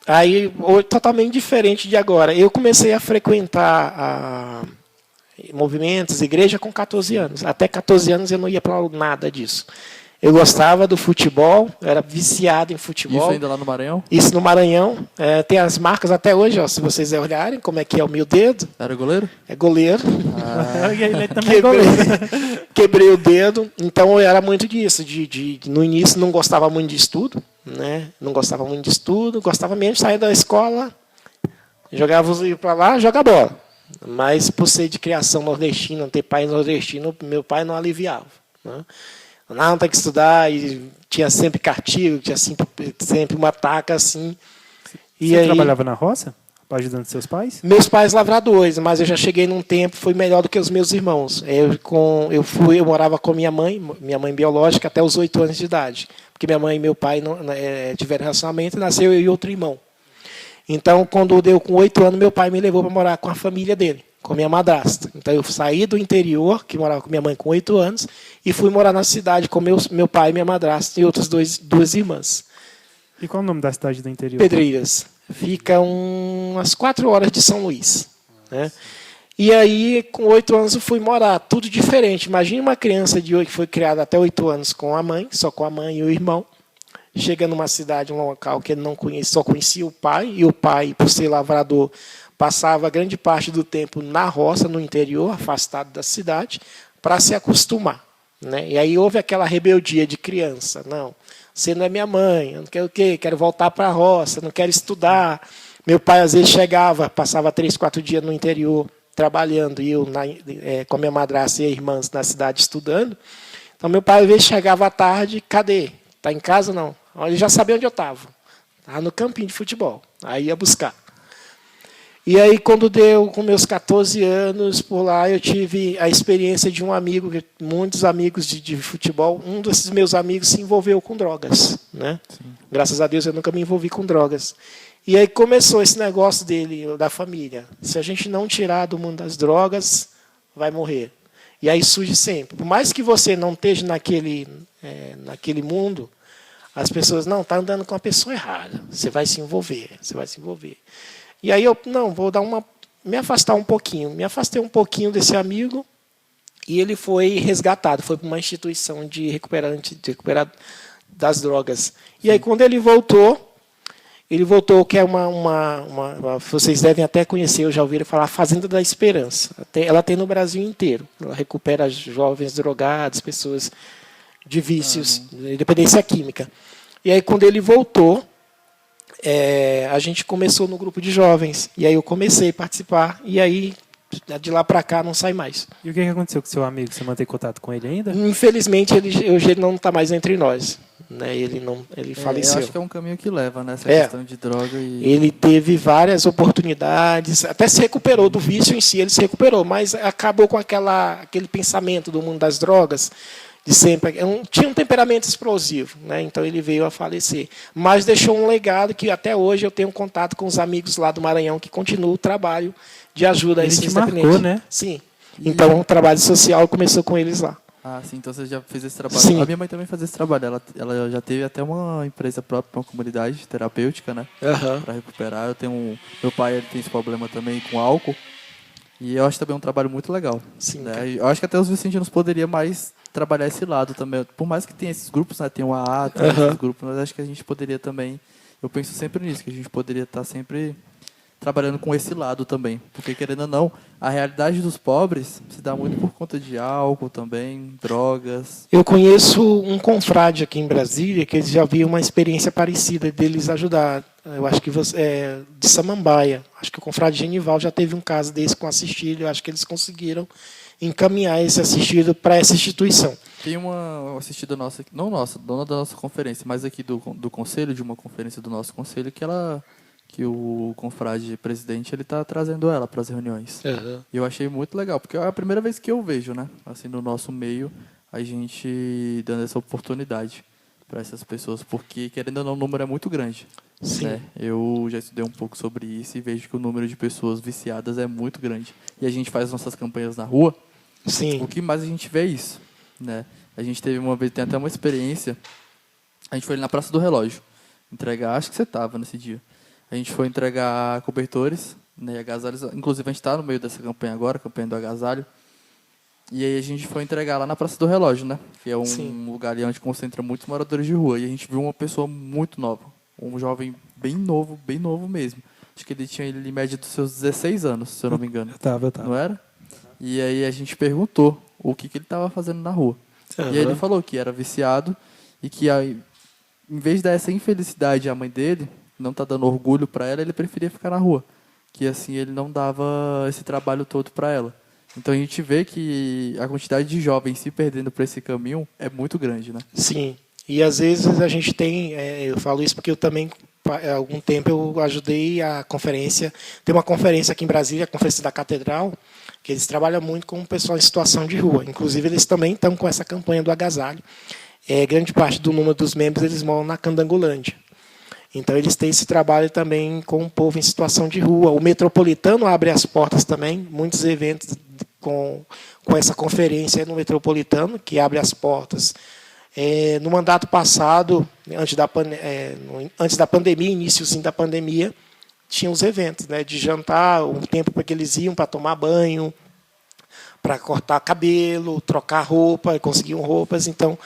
C: aí totalmente diferente de agora. Eu comecei a frequentar movimentos, igreja com 14 anos. Até 14 anos eu não ia para nada disso. Eu gostava do futebol, eu era viciado em futebol.
B: Isso ainda lá no Maranhão?
C: Isso no Maranhão. Tem as marcas até hoje, ó, se vocês olharem como é que é o meu dedo.
B: Era goleiro?
C: É goleiro.
A: Ele também é goleiro.
C: Quebrei o dedo. Então eu era muito disso. No início não gostava muito de estudo. Né? Não gostava muito de estudo. Gostava mesmo de sair da escola, jogava os livros para lá, jogar bola. Mas por ser de criação nordestina, ter pai nordestino, meu pai não aliviava. Né? Não, tem que estudar, e tinha sempre cartilha, tinha sempre uma taca assim.
A: Você trabalhava na roça, ajudando seus pais?
C: Meus pais lavradores, mas eu já cheguei num tempo, fui melhor do que os meus irmãos. Eu morava com minha mãe biológica, até os 8 anos de idade. Porque minha mãe e meu pai tiveram relacionamento, e nasceu eu e outro irmão. Então, quando deu com 8 anos, meu pai me levou para morar com a família dele, com a minha madrasta. Então, eu saí do interior, que morava com minha mãe com 8 anos, e fui morar na cidade com meu pai, minha madrasta e outras duas irmãs.
A: E qual é o nome da cidade do interior?
C: Pedreiras. Fica umas 4 horas de São Luís. Né? E aí, com 8 anos, eu fui morar. Tudo diferente. Imagine uma criança que foi criada até 8 anos com a mãe, só com a mãe e o irmão. Chega numa cidade, um local que ele não conhecia, só conhecia o pai, e o pai, por ser lavrador, passava grande parte do tempo na roça, no interior, afastado da cidade, para se acostumar. Né? E aí houve aquela rebeldia de criança. Não, você não é minha mãe, eu não quero o quê? Quero voltar para a roça, não quero estudar. Meu pai, às vezes, chegava, passava 3, 4 dias no interior, trabalhando, e eu com a minha madrasta e as irmãs na cidade estudando. Então, meu pai, às vezes, chegava à tarde, cadê? Está em casa? Não. Ele já sabia onde eu estava. Estava no campinho de futebol. Aí ia buscar. E aí, quando deu com meus 14 anos, por lá, eu tive a experiência de um amigo, muitos amigos de futebol. Um desses meus amigos se envolveu com drogas. Né? Graças a Deus, eu nunca me envolvi com drogas. E aí começou esse negócio dele, da família. Se a gente não tirar do mundo das drogas, vai morrer. E aí surge sempre. Por mais que você não esteja naquele mundo, as pessoas, não, está andando com a pessoa errada. Você vai se envolver, você vai se envolver. E aí eu, não, vou me afastar um pouquinho. Me afastei um pouquinho desse amigo e ele foi resgatado. Foi para uma instituição de recuperar das drogas. E aí quando ele voltou, que é vocês devem até conhecer, eu já ouvi falar, a Fazenda da Esperança. Ela tem no Brasil inteiro. Ela recupera jovens drogados, pessoas de vícios, dependência química. E aí, quando ele voltou, a gente começou no grupo de jovens. E aí eu comecei a participar. E aí, de lá para cá, não sai mais.
A: E o que aconteceu com o seu amigo? Você mantém contato com ele ainda?
C: Infelizmente, hoje ele não está mais entre nós. Né? Ele faleceu.
B: Eu acho que é um caminho que leva, né? Essa questão de droga.
C: Ele teve várias oportunidades, até se recuperou do vício em si, ele se recuperou, mas acabou com aquele pensamento do mundo das drogas, de sempre. Tinha um temperamento explosivo, né? Então ele veio a falecer. Mas deixou um legado que até hoje eu tenho contato com os amigos lá do Maranhão que continuam o trabalho de ajuda a esses dependentes.
A: Marcou, né?
C: Sim. Então o trabalho social começou com eles lá.
B: Ah, sim, então você já fez esse trabalho.
C: Sim.
B: A minha mãe também fazia esse trabalho. Ela já teve até uma empresa própria, uma comunidade terapêutica, né? Para recuperar. Meu pai ele tem esse problema também com álcool. E eu acho também um trabalho muito legal.
C: Sim.
B: Né? Eu acho que até os vicentinos poderiam mais trabalhar esse lado também. Por mais que tenha esses grupos, né? Tem o AA, tem esses grupos, mas acho que a gente poderia também... Eu penso sempre nisso, que a gente poderia estar sempre trabalhando com esse lado também. Porque, querendo ou não, a realidade dos pobres se dá muito por conta de álcool também, drogas.
C: Eu conheço um confrade aqui em Brasília que eles já viram uma experiência parecida deles ajudar. Eu acho que de Samambaia. Acho que o confrade Genival já teve um caso desse com assistido. Eu acho que eles conseguiram encaminhar esse assistido para essa instituição.
B: Tem uma assistida nossa, não nossa, dona da nossa conferência, mas aqui do conselho, de uma conferência do nosso conselho, que o confrade presidente ele está trazendo ela para as reuniões. E eu achei muito legal, porque é a primeira vez que eu vejo, né, assim, no nosso meio, a gente dando essa oportunidade para essas pessoas, porque, querendo ou não, o número é muito grande.
C: Sim.
B: Né? Eu já estudei um pouco sobre isso e vejo que o número de pessoas viciadas é muito grande. E a gente faz nossas campanhas na rua,
C: Sim.
B: o que mais a gente vê é isso. Né? A gente teve uma vez, tem até uma experiência, a gente foi ali na Praça do Relógio, entregar, acho que você estava nesse dia, a gente foi entregar cobertores, né, e agasalhos, inclusive a gente está no meio dessa campanha agora, campanha do agasalho, e aí a gente foi entregar lá na Praça do Relógio, né, que é um lugar ali onde concentra muitos moradores de rua, e a gente viu uma pessoa muito nova, um jovem bem novo mesmo, acho que ele tinha em média dos seus 16 anos, se eu não me engano.
A: Eu tava.
B: Não era? E aí a gente perguntou o que ele estava fazendo na rua. E aí ele falou que era viciado e que, em vez de dar essa infelicidade à mãe dele, não tá dando orgulho para ela, ele preferia ficar na rua. Que assim ele não dava esse trabalho todo para ela. Então a gente vê que a quantidade de jovens se perdendo por esse caminho é muito grande, né?
C: Sim. E às vezes a gente tem, eu falo isso porque eu também, há algum tempo, eu ajudei a conferência. Tem uma conferência aqui em Brasília, a Conferência da Catedral, que eles trabalham muito com o pessoal em situação de rua. Inclusive, eles também estão com essa campanha do agasalho. Grande parte do número dos membros eles moram na Candangolândia. Então, eles têm esse trabalho também com o povo em situação de rua. O Metropolitano abre as portas também, muitos eventos com essa conferência no Metropolitano, que abre as portas. No mandato passado, antes da pandemia, iníciozinho da pandemia, tinha os eventos, né, de jantar, um tempo para que eles iam para tomar banho, para cortar cabelo, trocar roupa, conseguiam roupas. Então,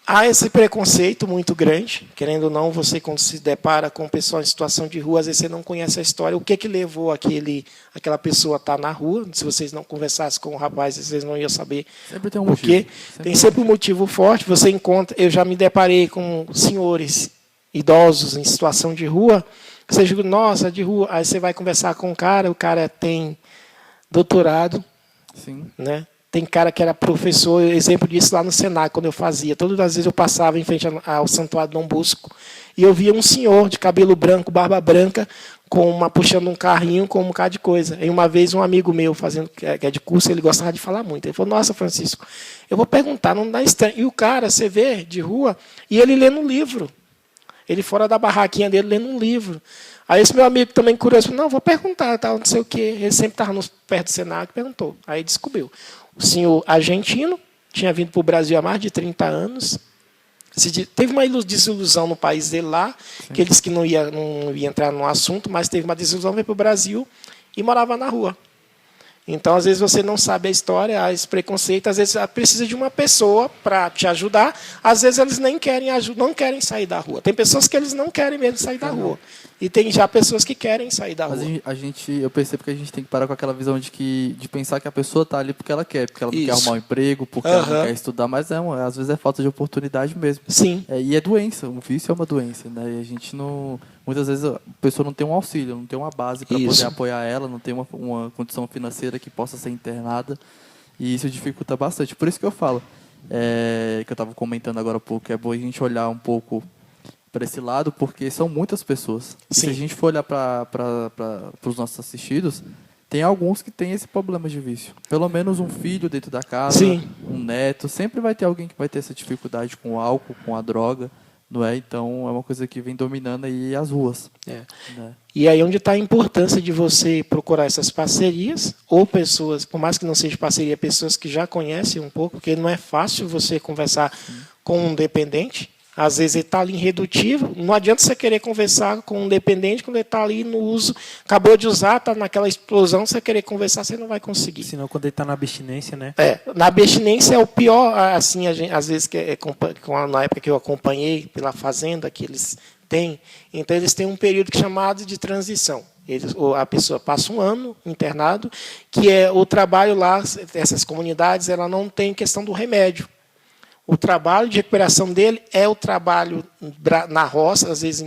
C: há esse preconceito muito grande, querendo ou não, você quando se depara com o pessoal em situação de rua, às vezes você não conhece a história, o que levou aquela pessoa a estar na rua. Se vocês não conversassem com o rapaz, vocês não iam saber
B: sempre tem um
C: por quê.
B: motivo.
C: Tem sempre um motivo forte. Você encontra, eu já me deparei com senhores idosos em situação de rua, você diz, nossa, de rua. Aí você vai conversar com o cara tem doutorado.
B: Sim.
C: Né? Tem cara que era professor, exemplo disso lá no Senac, quando eu fazia. Todas as vezes eu passava em frente ao Santuário Dom Bosco e eu via um senhor de cabelo branco, barba branca, puxando um carrinho com um bocado de coisa. E uma vez um amigo meu, que é de curso, ele gostava de falar muito. Ele falou, nossa, Francisco, eu vou perguntar, não dá estranho. E o cara, você vê, de rua, e ele lendo um livro. Ele fora da barraquinha dele, lendo um livro. Aí esse meu amigo também curioso, não, vou perguntar, tal, não sei o quê. Ele sempre estava perto do Senac, perguntou. Aí descobriu. O senhor argentino, tinha vindo para o Brasil há mais de 30 anos, teve uma desilusão no país dele lá, que ele disse que não ia entrar no assunto, mas teve uma desilusão, veio para o Brasil e morava na rua. Então, às vezes, você não sabe a história, há esse preconceito, às vezes precisa de uma pessoa para te ajudar, às vezes eles nem querem não querem sair da rua. Tem pessoas que eles não querem mesmo sair da rua. E tem já pessoas que querem sair da rua.
B: Mas eu percebo que a gente tem que parar com aquela visão de pensar que a pessoa está ali porque ela não quer arrumar um emprego, porque ela não quer estudar, mas às vezes é falta de oportunidade mesmo.
C: Sim.
B: E é doença, o vício é uma doença, né? E a gente não... Muitas vezes a pessoa não tem um auxílio, não tem uma base para poder apoiar ela, não tem uma condição financeira que possa ser internada, e isso dificulta bastante. Por isso que eu falo, que eu estava comentando agora há pouco, é bom a gente olhar um pouco para esse lado, porque são muitas pessoas. E se a gente for olhar para os nossos assistidos, tem alguns que têm esse problema de vício. Pelo menos um filho dentro da casa, um neto, sempre vai ter alguém que vai ter essa dificuldade com o álcool, com a droga. Não é? Então, é uma coisa que vem dominando aí as ruas. Né?
C: E aí onde está a importância de você procurar essas parcerias, ou pessoas, por mais que não seja parceria, pessoas que já conhecem um pouco, porque não é fácil você conversar com um dependente. Às vezes ele está ali irredutível. Não adianta você querer conversar com um dependente quando ele está ali no uso, acabou de usar, está naquela explosão, você querer conversar, você não vai conseguir.
A: Senão quando ele está na abstinência, né?
C: Na abstinência é o pior, assim, às vezes, na época que eu acompanhei pela fazenda, que eles têm, então eles têm um período chamado de transição. A pessoa passa um ano internado, que é o trabalho lá, essas comunidades, ela não tem questão do remédio. O trabalho de recuperação dele é o trabalho na roça, às vezes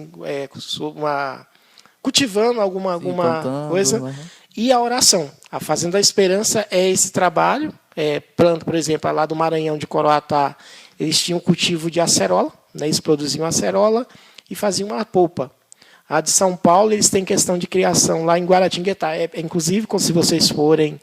C: cultivando alguma coisa, e a oração. A Fazenda da Esperança é esse trabalho. Planta, por exemplo, lá do Maranhão, de Coroatá, eles tinham cultivo de acerola, né, eles produziam acerola e faziam uma polpa. A de São Paulo, eles têm questão de criação lá em Guaratinguetá. Inclusive, se vocês forem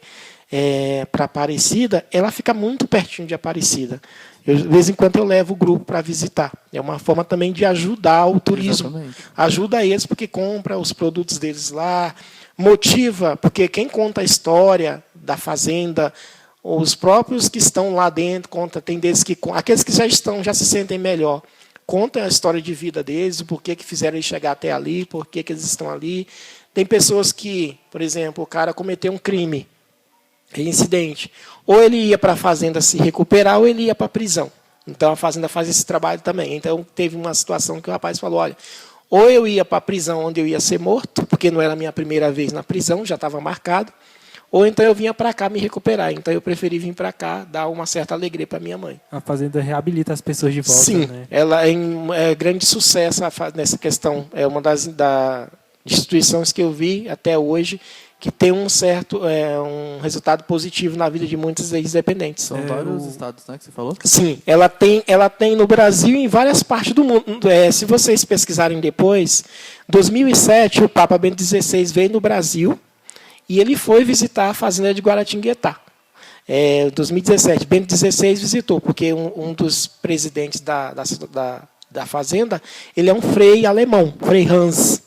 C: para Aparecida, ela fica muito pertinho de Aparecida. De vez em quando eu levo o grupo para visitar. É uma forma também de ajudar o turismo.
B: Exatamente.
C: Ajuda eles porque compra os produtos deles lá, motiva, porque quem conta a história da fazenda, os próprios que estão lá dentro, tem deles que aqueles que já se sentem melhor, contam a história de vida deles, o porquê que fizeram eles chegar até ali, porquê que eles estão ali. Tem pessoas que, por exemplo, o cara cometeu um crime, incidente. Ou ele ia para a fazenda se recuperar, ou ele ia para a prisão. Então, a fazenda faz esse trabalho também. Então, teve uma situação que o rapaz falou, olha, ou eu ia para a prisão onde eu ia ser morto, porque não era a minha primeira vez na prisão, já estava marcado, ou então eu vinha para cá me recuperar. Então, eu preferi vir para cá, dar uma certa alegria para minha mãe.
A: A fazenda reabilita as pessoas de volta,
C: Sim,
A: né?
C: Ela é grande sucesso nessa questão. É uma das instituições que eu vi até hoje que tem um resultado positivo na vida de muitos ex-dependentes.
B: São vários estados, né, que você falou?
C: Sim, ela tem no Brasil e em várias partes do mundo. Se vocês pesquisarem depois, em 2007, o Papa Bento XVI veio no Brasil e ele foi visitar a fazenda de Guaratinguetá. Em 2017, Bento XVI visitou, porque um dos presidentes da fazenda, ele é um frei alemão, Frei Hans.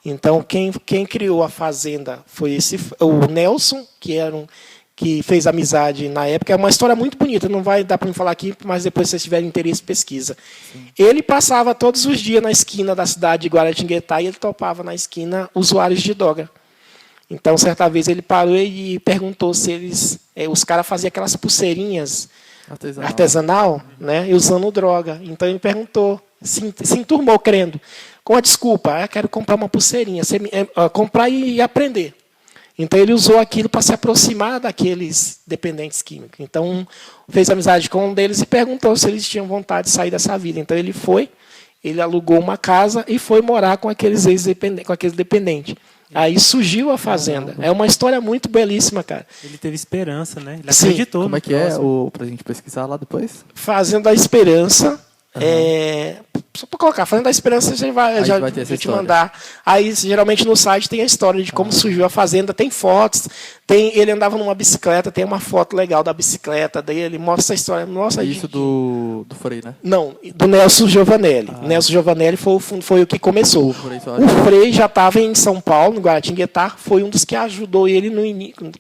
C: Então, quem criou a fazenda foi o Nelson, que fez amizade na época. É uma história muito bonita, não vai dar para me falar aqui, mas depois, se vocês tiverem interesse, pesquisa. Sim. Ele passava todos os dias na esquina da cidade de Guaratinguetá e ele topava na esquina usuários de droga. Então, certa vez, ele parou e perguntou se os caras faziam aquelas pulseirinhas artesanal, né, e usando droga. Então, ele perguntou, se enturmou crendo. Com a desculpa, eu quero comprar uma pulseirinha, comprar e aprender. Então, ele usou aquilo para se aproximar daqueles dependentes químicos. Então, fez amizade com um deles e perguntou se eles tinham vontade de sair dessa vida. Então, ele alugou uma casa e foi morar com aqueles dependentes. Aí surgiu a fazenda. É uma história muito belíssima, cara.
A: Ele teve esperança, né? Ele
C: Sim.
A: acreditou.
B: Como é que pra gente pesquisar lá depois?
C: Fazenda da Esperança. só para colocar, Fazenda da Esperança, você vai, já
B: vai ter essa
C: vou te
B: história.
C: mandar. Aí, geralmente, no site tem a história de como surgiu a Fazenda, tem fotos, ele andava numa bicicleta, tem uma foto legal da bicicleta dele, mostra a história. Nossa,
B: Isso do Frei, né?
C: Não, do Nelson Giovanelli. Nelson Giovanelli foi o que começou.
B: Frei
C: O Frei já estava em São Paulo, no Guaratinguetá, foi um dos que ajudou ele no início.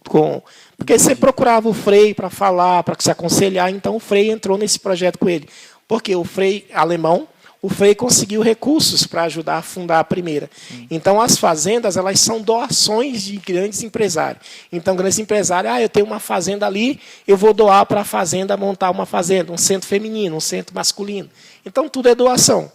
C: Porque você procurava o Frei para falar, para se aconselhar, então o Frei entrou nesse projeto com ele. Porque o Frei alemão, o Frei conseguiu recursos para ajudar a fundar a primeira. Então, as fazendas, elas são doações de grandes empresários. Então, grandes empresários, eu tenho uma fazenda ali, eu vou doar para a fazenda montar uma fazenda, um centro feminino, um centro masculino. Então, tudo é doação.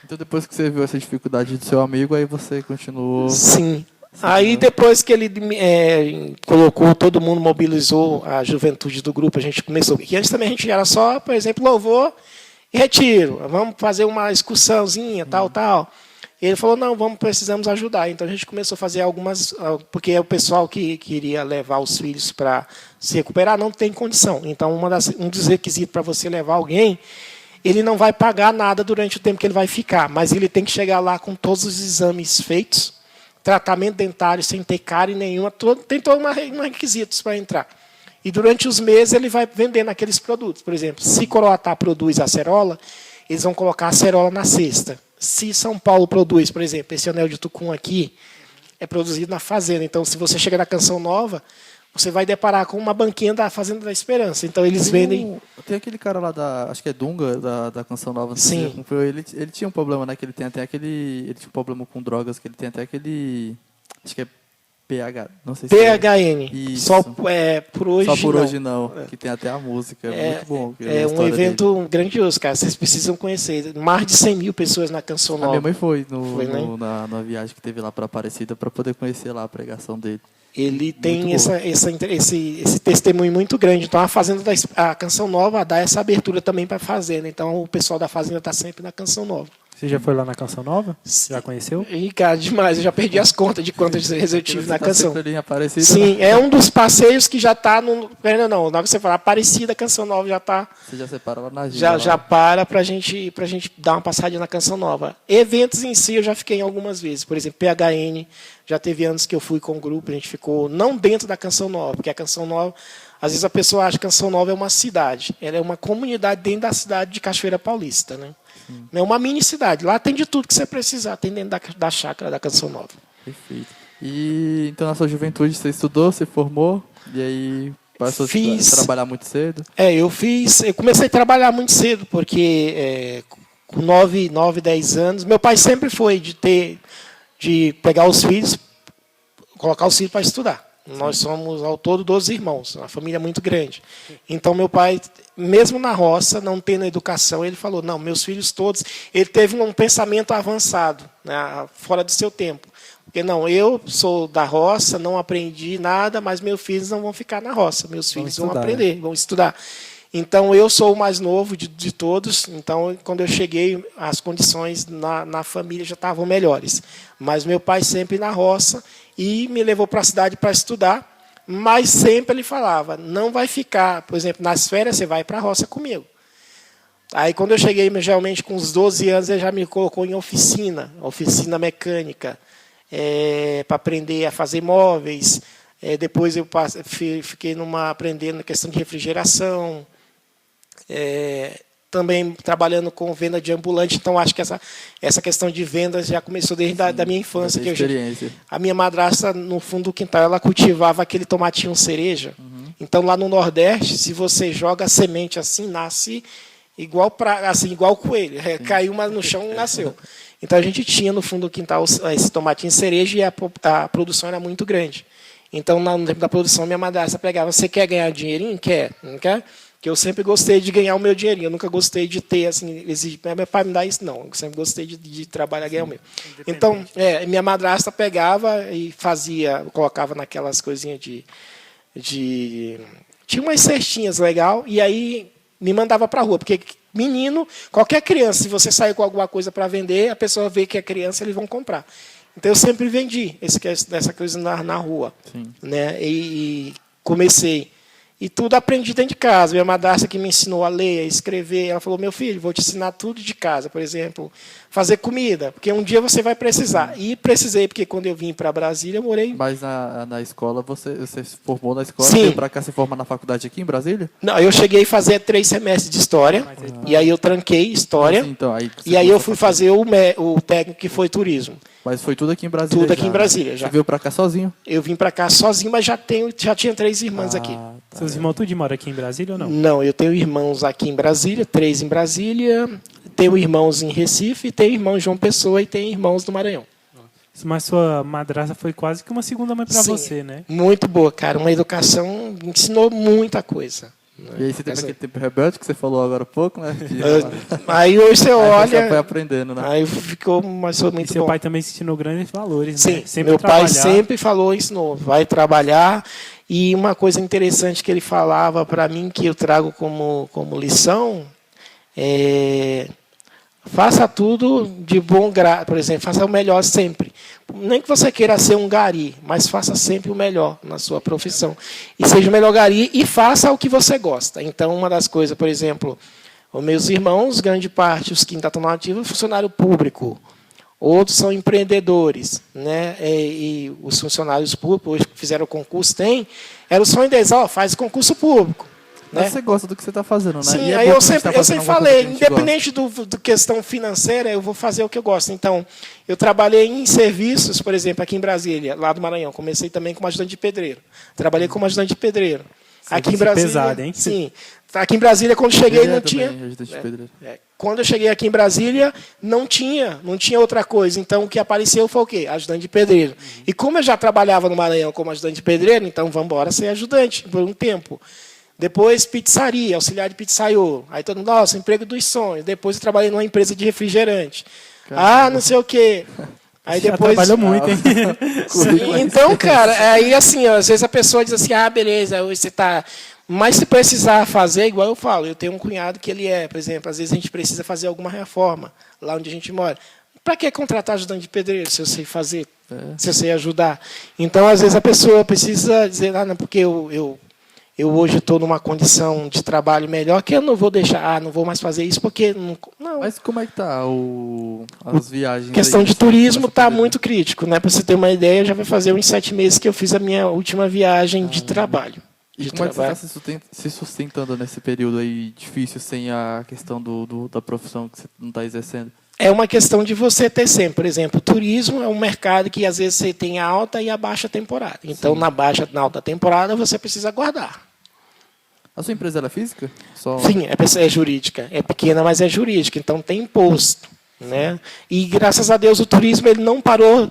B: Então, depois que você viu essa dificuldade do seu amigo, aí você continuou...
C: Sim. Aí, depois que ele colocou, todo mundo mobilizou a juventude do grupo, a gente começou. E antes também a gente era só, por exemplo, louvor e retiro. Vamos fazer uma excursãozinha, tal. E ele falou, não, precisamos ajudar. Então, a gente começou a fazer algumas... Porque o pessoal que queria levar os filhos para se recuperar não tem condição. Então, um dos requisitos para você levar alguém, ele não vai pagar nada durante o tempo que ele vai ficar, mas ele tem que chegar lá com todos os exames feitos, tratamento dentário sem ter cárie nenhuma, tem todos os requisitos para entrar. E durante os meses ele vai vendendo aqueles produtos. Por exemplo, se Coroatá produz acerola, eles vão colocar acerola na cesta. Se São Paulo produz, por exemplo, esse anel de tucum aqui, é produzido na fazenda. Então, se você chega na Canção Nova, você vai deparar com uma banquinha da Fazenda da Esperança. Então, eles vendem...
B: Tem aquele cara lá acho que é Dunga, da Canção Nova.
C: Sim.
B: Ele tinha um problema, né? Que ele tem até aquele... Ele tinha um problema com drogas, que ele tem até aquele... Acho que é PH, não sei se
C: PHN.
B: Isso.
C: Só por hoje
B: Só por
C: não.
B: hoje não. Que tem até a música. É muito bom.
C: É um evento grandioso, cara. Vocês precisam conhecer. Mais de 100 mil pessoas na Canção Nova.
B: A minha mãe foi,
C: né?
B: na viagem que teve lá para Aparecida para poder conhecer lá a pregação dele.
C: Ele tem esse testemunho muito grande. Então, a Canção Nova dá essa abertura também para a Fazenda. Então, o pessoal da Fazenda está sempre na Canção Nova.
A: Você já foi lá na Canção Nova? Já conheceu?
C: E, cara, demais. Eu já perdi as contas de quantas vezes eu tive na Canção.
B: Ali em Aparecida,
C: Sim, é um dos passeios que já está no... Não, na hora que você falar Aparecida, Canção Nova já está...
B: Você já separa lá na agenda.
C: Já para a gente dar uma passadinha na Canção Nova. Eventos em si eu já fiquei em algumas vezes. Por exemplo, PHN, já teve anos que eu fui com o grupo, a gente ficou não dentro da Canção Nova, porque a Canção Nova, às vezes a pessoa acha que a Canção Nova é uma cidade. Ela é uma comunidade dentro da cidade de Cachoeira Paulista, né? É uma mini cidade. Lá tem de tudo que você precisar, tem dentro da chácara da Canção Nova.
B: Perfeito. E então na sua juventude você estudou, você formou, e aí passou a trabalhar muito cedo?
C: Eu comecei a trabalhar muito cedo, porque com 9, 10 anos, meu pai sempre foi de pegar os filhos, colocar os filhos para estudar. Nós somos, ao todo, 12 irmãos, uma família muito grande. Então, meu pai, mesmo na roça, não tendo educação, ele falou, não, meus filhos todos... Ele teve um pensamento avançado, né, fora do seu tempo. Porque, não, eu sou da roça, não aprendi nada, mas meus filhos não vão ficar na roça. Meus filhos vão aprender, vão estudar. Então, eu sou o mais novo de todos. Então, quando eu cheguei, as condições na família já estavam melhores. Mas meu pai sempre na roça e me levou para a cidade para estudar. Mas sempre ele falava, não vai ficar, por exemplo, nas férias você vai para a roça comigo. Aí, quando eu cheguei, geralmente com uns 12 anos, ele já me colocou em oficina mecânica, para aprender a fazer móveis. Depois eu fiquei aprendendo a questão de refrigeração. Também trabalhando com venda de ambulante, então acho que essa questão de vendas já começou desde da minha infância. A minha madrasta, no fundo do quintal, ela cultivava aquele tomatinho cereja. Então, lá no Nordeste, se você joga a semente assim, nasce igual coelho. Caiu uma no chão e nasceu. Então, a gente tinha no fundo do quintal esse tomatinho cereja e a produção era muito grande. Então, no tempo da produção, minha madrasta pegava, você quer ganhar dinheirinho? Quer? Não quer? Que eu sempre gostei de ganhar o meu dinheirinho. Eu nunca gostei de ter, assim, exigir. Meu pai me dá isso, não. Eu sempre gostei de trabalhar e ganhar o meu. Então, minha madrasta pegava e colocava naquelas coisinhas tinha umas cestinhas legal, e aí me mandava para a rua. Porque menino, qualquer criança, se você sair com alguma coisa para vender, a pessoa vê que é criança, eles vão comprar. Então, eu sempre vendi essa coisa na rua. Né? E comecei. E tudo aprendi dentro de casa. Minha madrasta que me ensinou a ler, a escrever, ela falou, meu filho, vou te ensinar tudo de casa. Por exemplo, fazer comida, porque um dia você vai precisar. E precisei, porque quando eu vim para Brasília, eu morei...
B: Mas na escola, você se formou na escola,
C: Sim.
B: veio para cá se formar na faculdade aqui em Brasília?
C: Não, eu cheguei a fazer 3 semestres de História, e aí eu tranquei História,
B: Assim, então,
C: e aí eu fui fazer o técnico que foi Turismo.
B: Mas foi tudo aqui em Brasília.
C: Tudo aqui em Brasília, já.
B: Você veio para cá sozinho?
C: Eu vim para cá sozinho, mas já tinha 3 irmãs aqui.
B: Tá.
A: Seus irmãos tudo moram aqui em Brasília ou não?
C: Não, eu tenho irmãos aqui em Brasília, 3 em Brasília, tenho irmãos em Recife, tenho irmãos em João Pessoa e tenho irmãos no Maranhão.
A: Mas sua madrasta foi quase que uma segunda mãe para
C: Sim,
A: você, né?
C: Muito boa, cara. Uma educação me ensinou muita coisa.
B: E aí você teve aquele tempo rebelde que você falou agora há pouco, né?
C: Aí hoje você
B: Aí
C: olha...
B: você foi aprendendo, né?
C: Aí ficou, mas foi muito
A: E seu
C: bom.
A: pai também se ensinou grandes valores,
C: Sim,
A: né? Sempre
C: meu pai
A: trabalhar.
C: sempre falou, ensinou, vai trabalhar. E uma coisa interessante que ele falava para mim, que eu trago como lição, faça tudo de bom grado, por exemplo, faça o melhor sempre. Nem que você queira ser um gari, mas faça sempre o melhor na sua profissão. E seja o melhor gari e faça o que você gosta. Então, uma das coisas, por exemplo, os meus irmãos, grande parte, os que ainda estão ativos, funcionário público. Outros são empreendedores, né? E os funcionários públicos, hoje que fizeram o concurso, era o sonho deles, faz concurso público.
B: Mas
C: Né?
B: você gosta do que você está fazendo, né?
C: Sim,
B: E é
C: aí
B: bom
C: eu
B: que a gente
C: sempre,
B: tá
C: eu
B: fazendo
C: sempre
B: alguma coisa
C: falei,
B: que a gente
C: independente do questão financeira, eu vou fazer o que eu gosto. Então, eu trabalhei em serviços, por exemplo, aqui em Brasília, lá do Maranhão. Comecei também como ajudante de pedreiro. Trabalhei como ajudante de pedreiro. Aqui em Brasília,
A: pesado, hein?
C: sim. Aqui em Brasília, quando cheguei, não tinha...
B: ajudante de pedreiro.
C: Quando eu cheguei aqui em Brasília, não tinha outra coisa. Então, o que apareceu foi o quê? Ajudante de pedreiro. E como eu já trabalhava no Maranhão como ajudante de pedreiro, então vamos embora ser ajudante por um tempo. Depois, pizzaria, auxiliar de pizzaiolo. Aí todo mundo, nossa, emprego dos sonhos. Depois eu trabalhei numa empresa de refrigerante.
B: Caramba.
C: Não sei o quê. Aí
A: Já
C: depois...
A: trabalhou muito, hein?
C: Sim, então, cara, aí assim, às vezes a pessoa diz assim, beleza, hoje você está... Mas se precisar fazer, igual eu falo, eu tenho um cunhado que ele por exemplo, às vezes a gente precisa fazer alguma reforma lá onde a gente mora. Para que contratar ajudante de pedreiro se eu sei fazer, se eu sei ajudar? Então, às vezes a pessoa precisa dizer, não, porque eu hoje estou numa condição de trabalho melhor, que eu não vou deixar, não vou mais fazer isso, porque... Não.
B: Mas como é que tá as viagens?
C: A questão
B: aí,
C: de turismo está
B: poder...
C: muito crítico, né? Para você ter uma ideia, já vai fazer uns 7 meses que eu fiz a minha última viagem de trabalho.
B: E como é que você está se sustentando nesse período aí difícil, sem a questão da profissão que você não está exercendo?
C: É uma questão de você ter sempre, por exemplo, o turismo é um mercado que às vezes você tem a alta e a baixa temporada. Então, na alta temporada, você precisa guardar.
B: A sua empresa ela é física?
C: Sim, é jurídica. É pequena, mas é jurídica. Então, tem imposto. Né? E, graças a Deus, o turismo ele não parou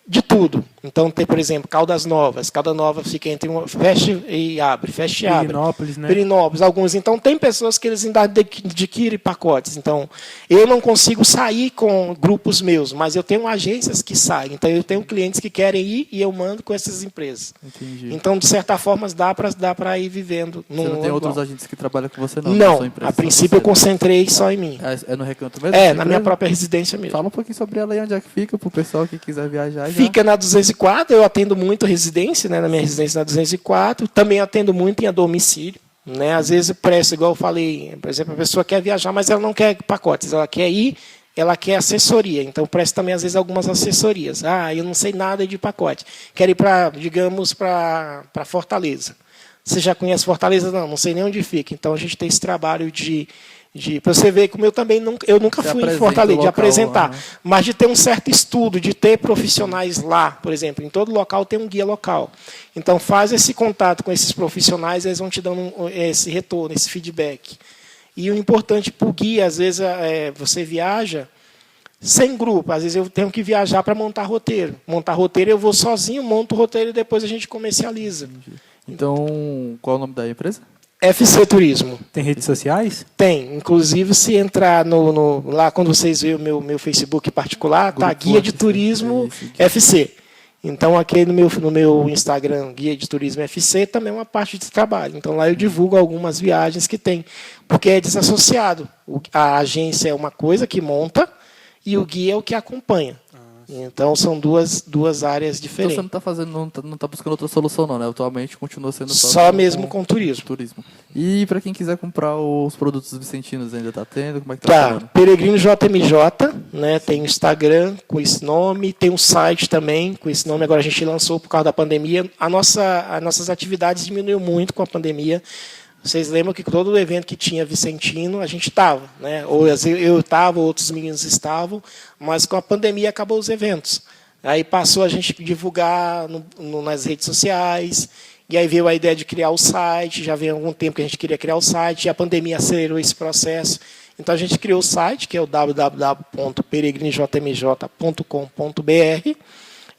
C: de tudo. Então, tem, por exemplo, Caldas Novas. Caldas Novas fica entre fecha e abre, fecha e abre.
A: Pirinópolis, né?
C: Pirinópolis, alguns. Então, tem pessoas que eles ainda adquirem pacotes. Então, eu não consigo sair com grupos meus, mas eu tenho agências que saem. Então, eu tenho clientes que querem ir e eu mando com essas empresas.
B: Entendi.
C: Então, de certa forma, dá para ir vivendo.
B: Você não tem outros agentes que trabalham com você, não?
C: Não,
B: sua empresa,
C: a princípio eu concentrei só em mim.
B: É no Recanto mesmo?
C: É, na minha própria residência mesmo.
B: Fala um pouquinho sobre ela aí, onde é que fica, para o pessoal que quiser viajar.
C: Fica na 204, eu atendo muito residência, né, na minha residência na 204. Também atendo muito em domicílio. Né? Às vezes presto, igual eu falei, por exemplo, a pessoa quer viajar, mas ela não quer pacotes, ela quer ir, ela quer assessoria. Então, eu presto também, às vezes, algumas assessorias. Eu não sei nada de pacote. Quero ir para, digamos, para Fortaleza. Você já conhece Fortaleza? Não sei nem onde fica. Então, a gente tem esse trabalho para você ver como eu também nunca fui em Fortaleza, de apresentar, mas de ter um certo estudo, de ter profissionais lá, por exemplo, em todo local tem um guia local. Então faz esse contato com esses profissionais, eles vão te dando esse retorno, esse feedback. E o importante para o guia, às vezes você viaja sem grupo, às vezes eu tenho que viajar para montar roteiro. Montar roteiro eu vou sozinho, monto o roteiro e depois a gente comercializa.
B: Então, qual é o nome da empresa?
C: FC Turismo.
A: Tem redes sociais?
C: Tem. Inclusive, se entrar lá, quando vocês veem o meu Facebook particular, tá Guia de Turismo FC. Então, aqui no meu Instagram, Guia de Turismo FC, também é uma parte de trabalho. Então, lá eu divulgo algumas viagens que tem, porque é desassociado. A agência é uma coisa que monta e o guia é o que acompanha. Então, são duas áreas
B: Então
C: diferentes.
B: você não está fazendo, não tá buscando outra solução, não, né? Atualmente continua sendo
C: Só mesmo com turismo.
B: E para quem quiser comprar os produtos vicentinos, ainda está tendo? Como é que tá
C: Tá,
B: funcionando?
C: Peregrino JMJ, né? Tem o Instagram com esse nome, tem um site também com esse nome. Agora a gente lançou por causa da pandemia. As nossas atividades diminuiu muito com a pandemia. Vocês lembram que todo evento que tinha vicentino, a gente estava, né? Ou eu estava, outros meninos estavam, mas com a pandemia acabou os eventos. Aí passou a gente divulgar nas redes sociais, e aí veio a ideia de criar o site, já vem algum tempo que a gente queria criar o site, e a pandemia acelerou esse processo. Então a gente criou o site, que é o www.peregrinojmj.com.br,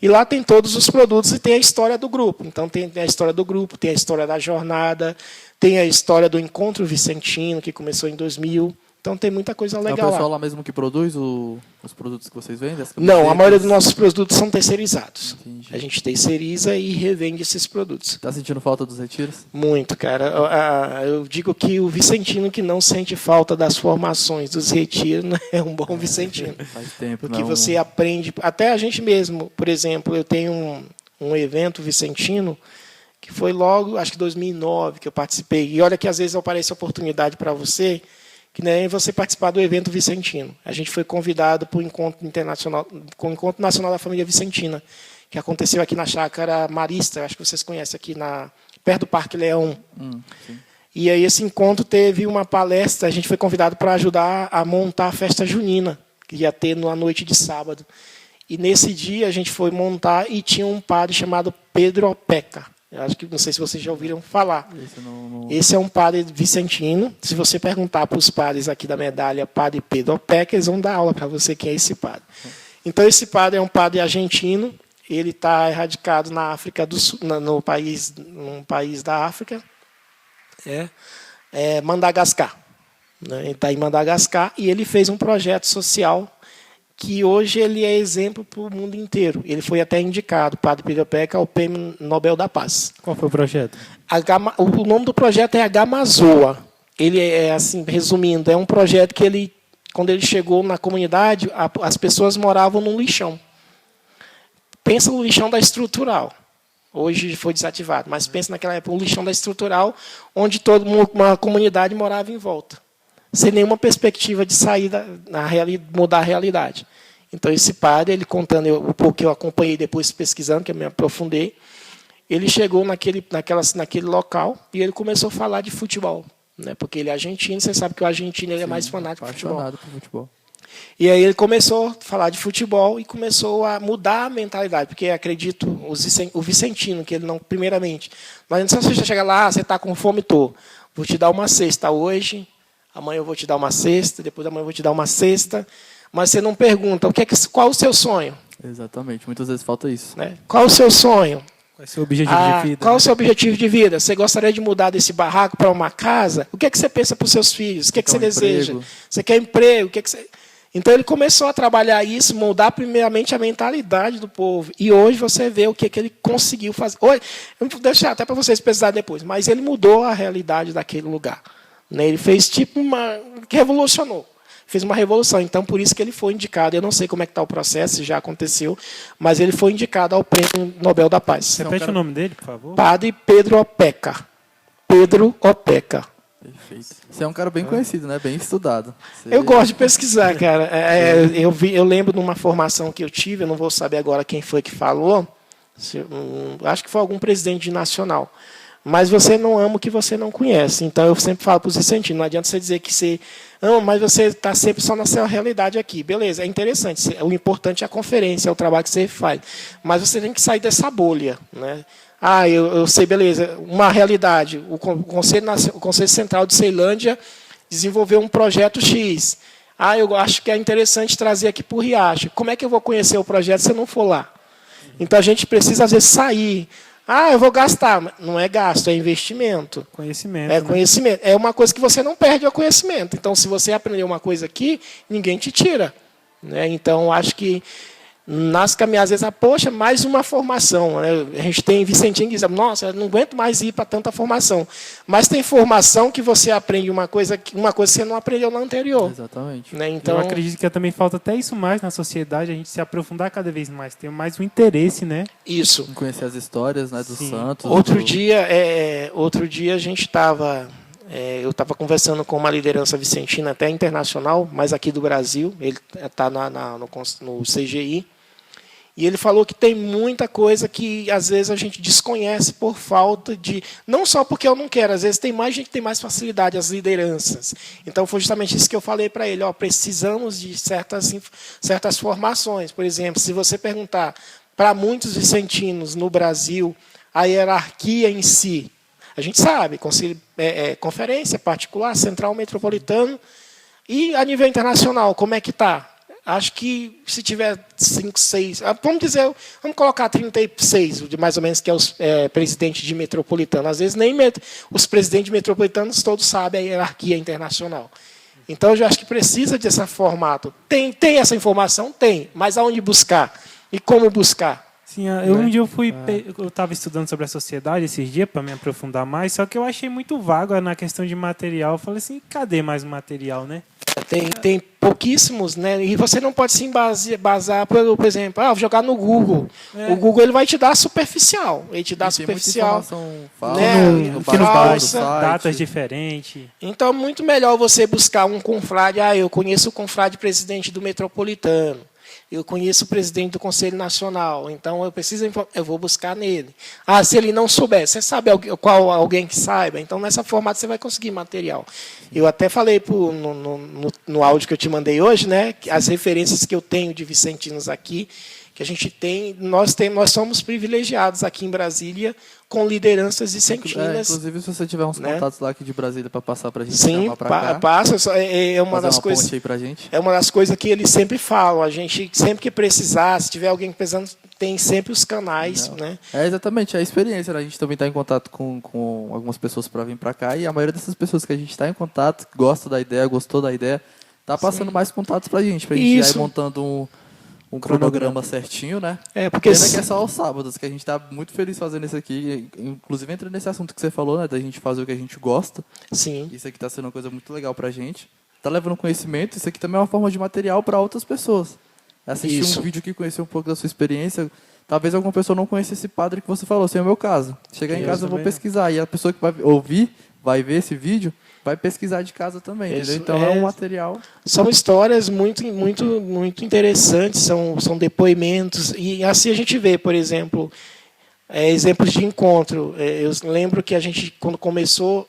C: e lá tem todos os produtos e tem a história do grupo. Então tem a história do grupo, tem a história da jornada, tem a história do Encontro Vicentino, que começou em 2000. Então tem muita coisa
B: É o
C: legal
B: pessoal
C: lá.
B: lá mesmo que produz os produtos que vocês vendem? As
C: Não, a
B: camisetas?
C: maioria dos nossos produtos são terceirizados.
B: Entendi.
C: A gente terceiriza e revende esses produtos.
B: Tá sentindo falta dos retiros?
C: Muito, cara. Eu digo que o vicentino que não sente falta das formações, dos retiros, né, é um bom vicentino.
B: Faz tempo,
C: Porque
B: não.
C: você aprende, até a gente mesmo, por exemplo, eu tenho um evento vicentino que foi logo, acho que 2009, que eu participei. E olha que às vezes aparece oportunidade para você, que nem você participar do evento vicentino. A gente foi convidado para o Encontro Internacional, com o Encontro Nacional da Família Vicentina, que aconteceu aqui na Chácara Marista, acho que vocês conhecem, aqui perto do Parque Leão.
B: Sim.
C: E aí esse encontro teve uma palestra, a gente foi convidado para ajudar a montar a festa junina, que ia ter na noite de sábado. E nesse dia a gente foi montar e tinha um padre chamado Pedro Opeca. Eu acho que não sei se vocês já ouviram falar. Esse é um padre vicentino. Se você perguntar para os padres aqui da medalha, Padre Pedro Opeca, eles vão dar aula para você quem é esse padre. Então esse padre é um padre argentino. Ele está radicado na África do Sul, num país da África, Madagascar. Né? Ele está em Madagascar e ele fez um projeto social que hoje ele é exemplo para o mundo inteiro. Ele foi até indicado, Padre Pedro Opeca, ao Prêmio Nobel da Paz.
A: Qual foi o projeto?
C: O nome do projeto é Agamazoa. Ele é, assim, resumindo, é um projeto que ele, quando ele chegou na comunidade, as pessoas moravam num lixão. Pensa no lixão da estrutural. Hoje foi desativado, mas pensa naquela época, um lixão da estrutural, onde toda uma comunidade morava em volta, sem nenhuma perspectiva de sair mudar a realidade. Então, esse padre, ele contando o pouco que eu acompanhei depois pesquisando, que eu me aprofundei, ele chegou naquele local e ele começou a falar de futebol. Né? Porque ele é argentino, você sabe que o argentino ele é mais fanático por futebol.
B: Apaixonado por futebol.
C: E aí ele começou a falar de futebol e começou a mudar a mentalidade, porque acredito, o vicentino, que ele não, primeiramente, mas não se você chega lá, você está com fome, vou te dar uma cesta hoje, amanhã eu vou te dar uma cesta, depois da manhã eu vou te dar uma cesta, mas você não pergunta, qual o seu sonho?
B: Exatamente, muitas vezes falta isso.
C: Né? Qual o seu sonho?
A: Qual é o seu objetivo de vida?
C: Qual o seu objetivo de vida? Você gostaria de mudar desse barraco para uma casa? O que é que você pensa para os seus filhos? O que é que você deseja? Você quer emprego? O que é que você... Então ele começou a trabalhar isso, moldar primeiramente a mentalidade do povo. E hoje você vê o que ele conseguiu fazer. Hoje, eu vou deixar até para vocês pesquisarem depois, mas ele mudou a realidade daquele lugar. Ele fez tipo que revolucionou. Fez uma revolução. Então, por isso que ele foi indicado. Eu não sei como é que está o processo, se já aconteceu, mas ele foi indicado ao Prêmio Nobel da Paz.
A: Repete o nome dele, por favor.
C: Padre Pedro Opeca. Pedro Opeca.
B: Perfeito. Você é um cara bem conhecido, né? Bem estudado.
C: Eu gosto de pesquisar, cara. Eu lembro de uma formação que eu tive, eu não vou saber agora quem foi que falou, acho que foi algum presidente nacional. Mas você não ama o que você não conhece. Então eu sempre falo para os vicentinos, não adianta você dizer que você ama, mas você está sempre só na sua realidade aqui. Beleza, é interessante. O importante é a conferência, é o trabalho que você faz. Mas você tem que sair dessa bolha, né? Eu sei, beleza, uma realidade. O Conselho Central de Ceilândia desenvolveu um projeto X. Eu acho que é interessante trazer aqui para o Riacho. Como é que eu vou conhecer o projeto se eu não for lá? Então, a gente precisa, às vezes, sair. Eu vou gastar. Não é gasto, é investimento.
A: Conhecimento.
C: É conhecimento. É uma coisa que você não perde, é o conhecimento. Então, se você aprender uma coisa aqui, ninguém te tira. Né? Então, acho que nas caminhadas, às vezes, poxa, mais uma formação. Né? A gente tem Vicentinho que diz, nossa, eu não aguento mais ir para tanta formação. Mas tem formação que você aprende uma coisa que você não aprendeu na anterior.
B: Exatamente.
C: Né? Então,
A: eu acredito que também falta até isso mais na sociedade, a gente se aprofundar cada vez mais, ter mais um interesse, né?
C: isso.
B: Conhecer as histórias, né, dos
A: Sim.
B: santos.
C: Outro dia a gente estava... eu estava conversando com uma liderança vicentina até internacional, mas aqui do Brasil, ele está no CGI, e ele falou que tem muita coisa que às vezes a gente desconhece por falta de... Não só porque eu não quero, às vezes tem mais gente que tem mais facilidade, as lideranças. Então foi justamente isso que eu falei para ele, precisamos de certas formações. Por exemplo, se você perguntar para muitos vicentinos no Brasil, a hierarquia em si, a gente sabe, conferência particular, central metropolitano, e a nível internacional, como é que está? Acho que se tiver 5, 6, vamos colocar 36, de mais ou menos, que é os presidentes de metropolitano. Às vezes nem os presidentes metropolitanos todos sabem a hierarquia internacional. Então, eu já acho que precisa desse formato. Tem essa informação? Tem, mas aonde buscar? E como buscar?
A: Sim, um dia eu estava estudando sobre a sociedade esses dias para me aprofundar mais, só que eu achei muito vago na questão de material. Eu falei assim, cadê mais material, né?
C: Tem pouquíssimos, né? E você não pode se embasar, por exemplo, vou jogar no Google. O Google ele vai te dar superficial. Ele te dá superficial.
B: Falsa,
C: né?
A: Falsa, datas diferentes.
C: Então, é muito melhor você buscar um confrade. Eu conheço o confrade presidente do Metropolitano. Eu conheço o presidente do Conselho Nacional, então eu vou buscar nele. Se ele não souber, você sabe alguém que saiba? Então, nessa formato, você vai conseguir material. Eu até falei no áudio que eu te mandei hoje, né, que as referências que eu tenho de vicentinos aqui, que a gente tem, nós somos privilegiados aqui em Brasília com lideranças vicentinas.
B: Inclusive, se você tiver uns contatos lá aqui de Brasília para passar para a gente,
C: sim, passa. É uma das coisas.
B: Ponte aí pra gente.
C: É uma das coisas que eles sempre falam. A gente sempre que precisar, se tiver alguém precisando, tem sempre os canais, né?
B: Exatamente, é a experiência. Né? A gente também está em contato com algumas pessoas para vir para cá e a maioria dessas pessoas que a gente está em contato gosta da ideia, gostou da ideia, tá passando mais contatos para a gente ir montando um cronograma certinho, né?
C: Porque
B: Pena que é só aos sábados, que a gente está muito feliz fazendo isso aqui. Inclusive, entra nesse assunto que você falou, né? Da gente fazer o que a gente gosta.
C: Sim.
B: Isso aqui está sendo uma coisa muito legal pra gente. Tá levando conhecimento. Isso aqui também é uma forma de material para outras pessoas. Assistir um vídeo aqui, conhecer um pouco da sua experiência. Talvez alguma pessoa não conheça esse padre que você falou. Esse é o meu caso. Chegar em casa, eu vou pesquisar. E a pessoa que vai ouvir, vai ver esse vídeo, vai pesquisar de casa também, entendeu? Então é um material. São
C: histórias muito, muito, muito interessantes, são depoimentos. E assim a gente vê, por exemplo, exemplos de encontro. Eu lembro que a gente, quando começou,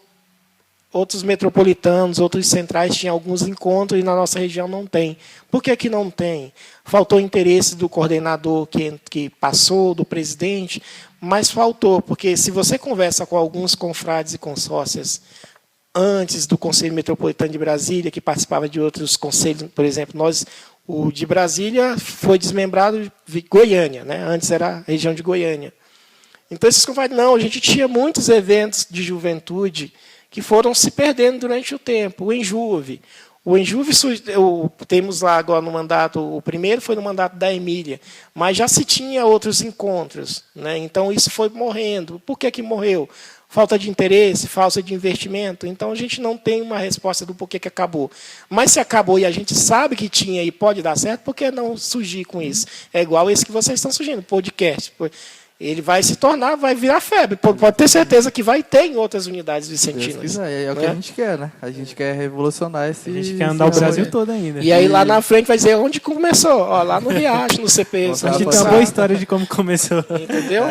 C: outros metropolitanos, outros centrais tinham alguns encontros e na nossa região não tem. Por que que não tem? Faltou interesse do coordenador que passou, do presidente, mas faltou, porque se você conversa com alguns confrades e consórcias antes do Conselho Metropolitano de Brasília, que participava de outros conselhos, por exemplo, o de Brasília foi desmembrado de Goiânia, né? Antes era a região de Goiânia. Então, esses confrades, a gente tinha muitos eventos de juventude que foram se perdendo durante o tempo. O Enjuve, temos lá agora no mandato, o primeiro foi no mandato da Emília, mas já se tinha outros encontros, né? Então, isso foi morrendo. Por que morreu? Falta de interesse, falta de investimento. Então, a gente não tem uma resposta do porquê que acabou. Mas se acabou e a gente sabe que tinha e pode dar certo, por que não surgir com isso? É igual esse que vocês estão surgindo, podcast. Ele vai se tornar, vai virar febre. Pode ter certeza que vai ter em outras unidades vicentinas.
B: É o que a gente quer, né? A gente quer revolucionar esse...
A: A gente quer andar o Brasil todo ainda.
C: E aí lá na frente vai dizer onde começou. Lá no Riacho, no CP.
A: A gente tem uma boa história de como começou.
C: Entendeu?